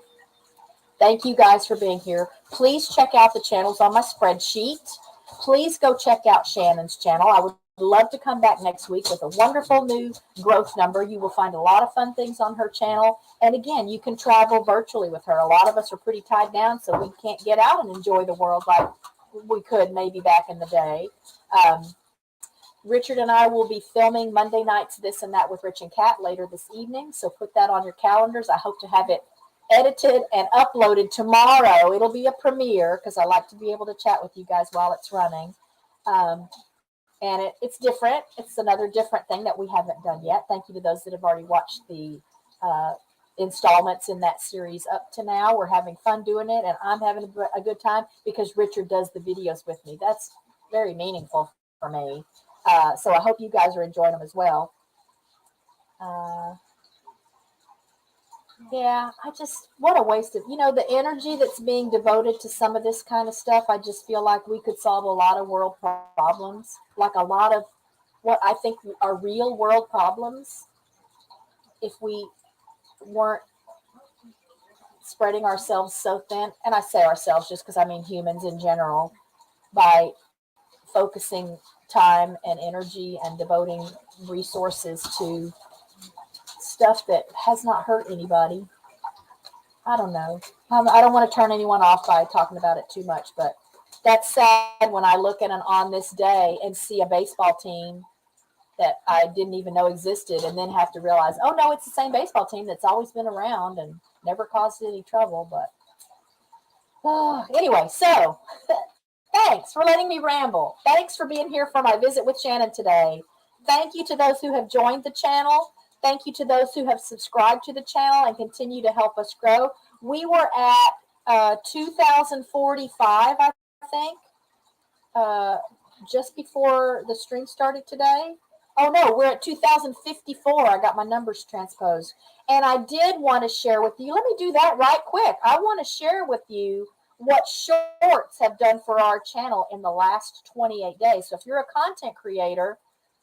Thank you guys for being here. Please check out the channels on my spreadsheet. Please go check out Shannon's channel. I would love to come back next week with a wonderful new growth number. You will find a lot of fun things on her channel. And again, you can travel virtually with her. A lot of us are pretty tied down, so we can't get out and enjoy the world like we could maybe back in the day. Richard and I will be filming Monday nights This and That with Rich and Kat later this evening. So put that on your calendars. I hope to have it edited and uploaded tomorrow. It'll be a premiere because I like to be able to chat with you guys while it's running. And it's different. It's another different thing that we haven't done yet. Thank you to those that have already watched the installments in that series up to now. We're having fun doing it, and I'm having a good time because Richard does the videos with me. That's very meaningful for me. So I hope you guys are enjoying them as well. Yeah, what a waste of, the energy that's being devoted to some of this kind of stuff. I just feel like we could solve a lot of world problems, like a lot of what I think are real world problems if we weren't spreading ourselves so thin. And I say ourselves just because I mean humans in general, by focusing time and energy and devoting resources to stuff that has not hurt anybody. I don't know. I don't want to turn anyone off by talking about it too much, but that's sad when I look at an on this day and see a baseball team that I didn't even know existed and then have to realize, oh no, it's the same baseball team that's always been around and never caused any trouble. But anyway, so thanks for letting me ramble. Thanks for being here for my visit with Shannon today. Thank you to those who have joined the channel. Thank you to those who have subscribed to the channel and continue to help us grow. We were at 2,045, I think, just before the stream started today. Oh, no, we're at 2,054. I got my numbers transposed. And I did want to share with you. Let me do that right quick. I want to share with you what shorts have done for our channel in the last 28 days. So if you're a content creator,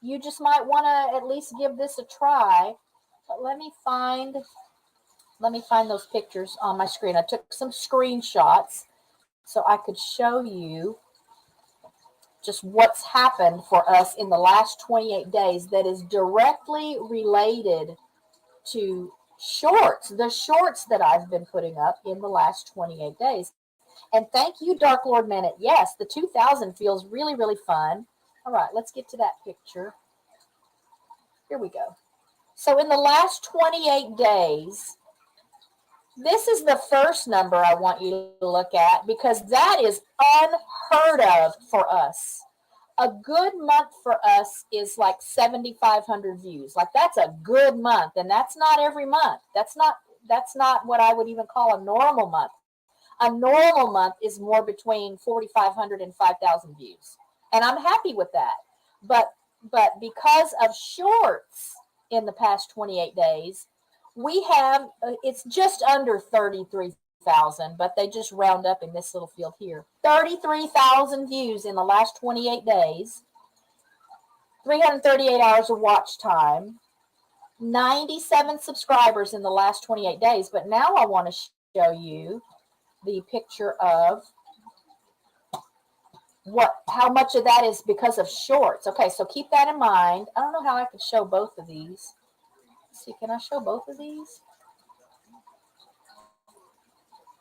you just might want to at least give this a try. But let me find those pictures on my screen. I took some screenshots so I could show you just what's happened for us in the last 28 days that is directly related to shorts, the shorts that I've been putting up in the last 28 days. And thank you, Dark Lord Minute. Yes, the 2000 feels really, really fun. All right, let's get to that picture. Here we go. So in the last 28 days, this is the first number I want you to look at because that is unheard of for us. A good month for us is like 7,500 views. Like that's a good month, and that's not every month. That's not what I would even call a normal month. A normal month is more between 4,500 and 5,000 views, and I'm happy with that. But because of shorts in the past 28 days, we have it's just under 33,000, but they just round up in this little field here. 33,000 views in the last 28 days, 338 hours of watch time, 97 subscribers in the last 28 days. But now I want to show you the picture of how much of that is because of shorts. Okay, so keep that in mind. I don't know how I could show both of these. Let's see, can I show both of these?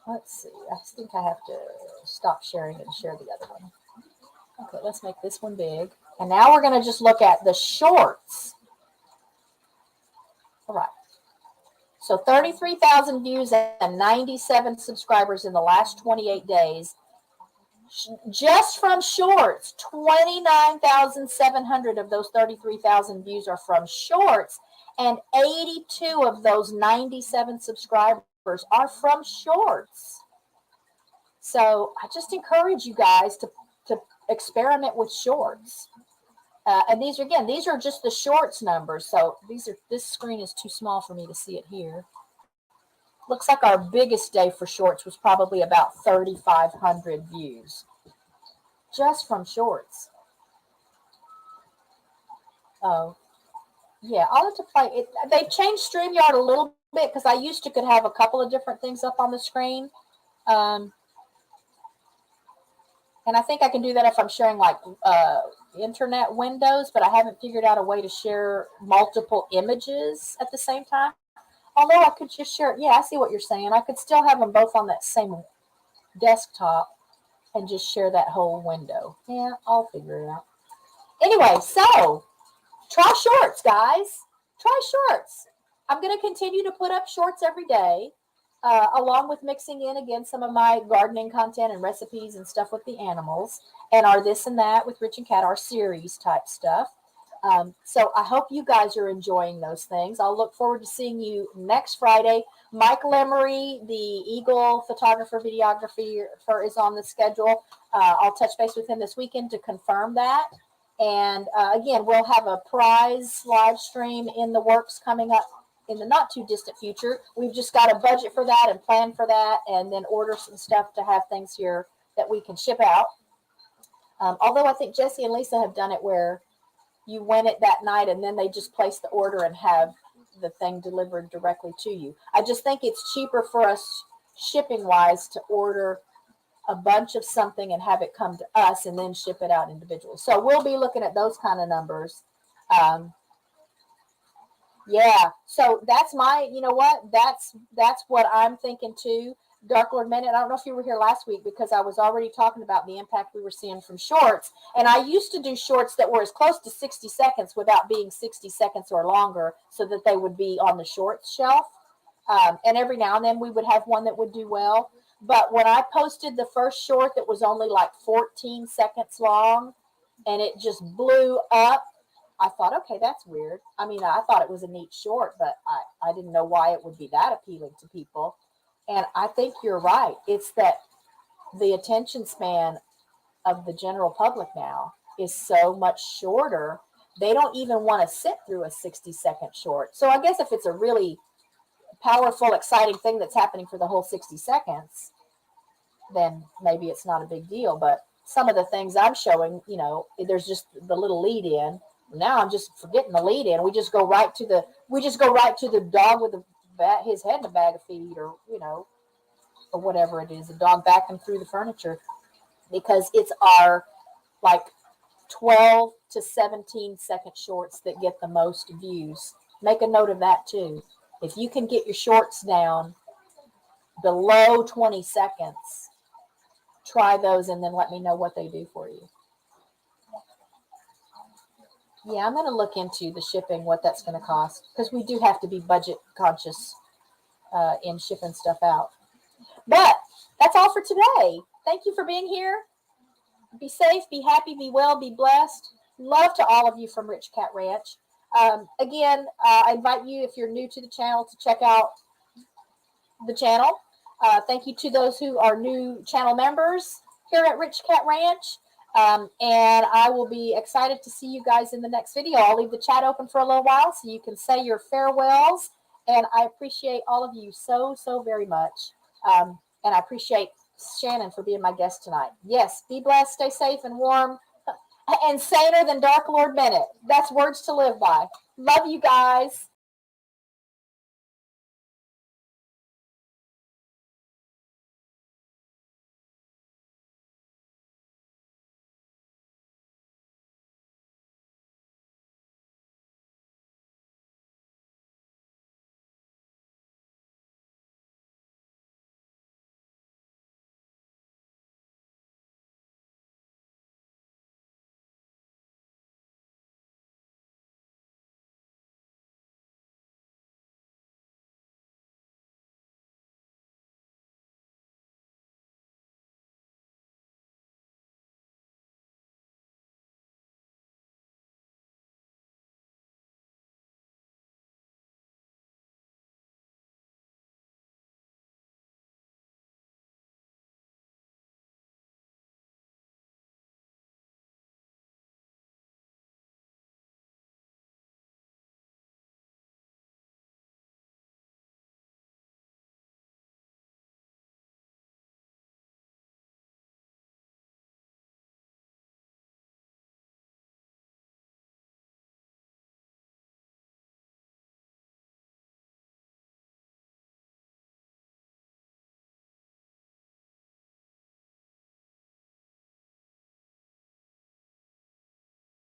Let's see. I think I have to stop sharing and share the other one. Okay, let's make this one big. And now we're going to just look at the shorts. All right. So 33,000 views and 97 subscribers in the last 28 days. Just from shorts, 29,700 of those 33,000 views are from shorts. And 82 of those 97 subscribers are from shorts. So I just encourage you guys to experiment with shorts. And these are just the shorts numbers. So this screen is too small for me to see it here. Looks like our biggest day for shorts was probably about 3,500 views. Just from shorts. Oh, yeah, I'll have to play it. They've changed StreamYard a little bit because I used to could have a couple of different things up on the screen. And I think I can do that if I'm sharing like internet windows, but I haven't figured out a way to share multiple images at the same time. Although I could just share it. Yeah, I see what you're saying. I could still have them both on that same desktop and just share that whole window. Yeah, I'll figure it out. Anyway, so try shorts, guys. Try shorts. I'm going to continue to put up shorts every day, along with mixing in, again, some of my gardening content and recipes and stuff with the animals, and our this and that with Rich and Kat, our series type stuff. So I hope you guys are enjoying those things. I'll look forward to seeing you next Friday. Mike Lemery, the Eagle photographer, videographer, is on the schedule. I'll touch base with him this weekend to confirm that. And again, we'll have a prize live stream in the works coming up in the not too distant future. We've just got a budget for that and plan for that, and then order some stuff to have things here that we can ship out. Although I think Jesse and Lisa have done it where you win it that night and then they just place the order and have the thing delivered directly to you. I just think it's cheaper for us shipping wise to order a bunch of something and have it come to us and then ship it out individually. So we'll be looking at those kind of numbers. Yeah, so that's that's what I'm thinking too. Dark Lord Minute, I don't know if you were here last week because I was already talking about the impact we were seeing from shorts. And I used to do shorts that were as close to 60 seconds without being 60 seconds or longer so that they would be on the shorts shelf. And every now and then we would have one that would do well. But when I posted the first short that was only like 14 seconds long and it just blew up, I thought, okay, that's weird. I mean, I thought it was a neat short, but I didn't know why it would be that appealing to people. And I think you're right. It's that the attention span of the general public now is so much shorter. They don't even want to sit through a 60-second short. So I guess if it's a really powerful, exciting thing that's happening for the whole 60 seconds, then maybe it's not a big deal. But some of the things I'm showing, there's just the little lead in. Now I'm just forgetting the lead in. We just go right to the dog with his head in a bag of feed, or or whatever it is, the dog backing through the furniture, because it's our like 12 to 17-second shorts that get the most views. Make a note of that too. If you can get your shorts down below 20 seconds, try those and then let me know what they do for you. Yeah, I'm going to look into the shipping, what that's going to cost, because we do have to be budget conscious in shipping stuff out. But that's all for today. Thank you for being here. Be safe, be happy, be well, be blessed. Love to all of you from Rich Cat Ranch. Again, I invite you, if you're new to the channel, to check out the channel. Thank you to those who are new channel members here at Rich Cat Ranch. And I will be excited to see you guys in the next video. I'll leave the chat open for a little while so you can say your farewells. And I appreciate all of you so, so very much. And I appreciate Shannon for being my guest tonight. Yes, be blessed, stay safe and warm, and saner than Dark Lord Bennett. That's words to live by. Love you guys.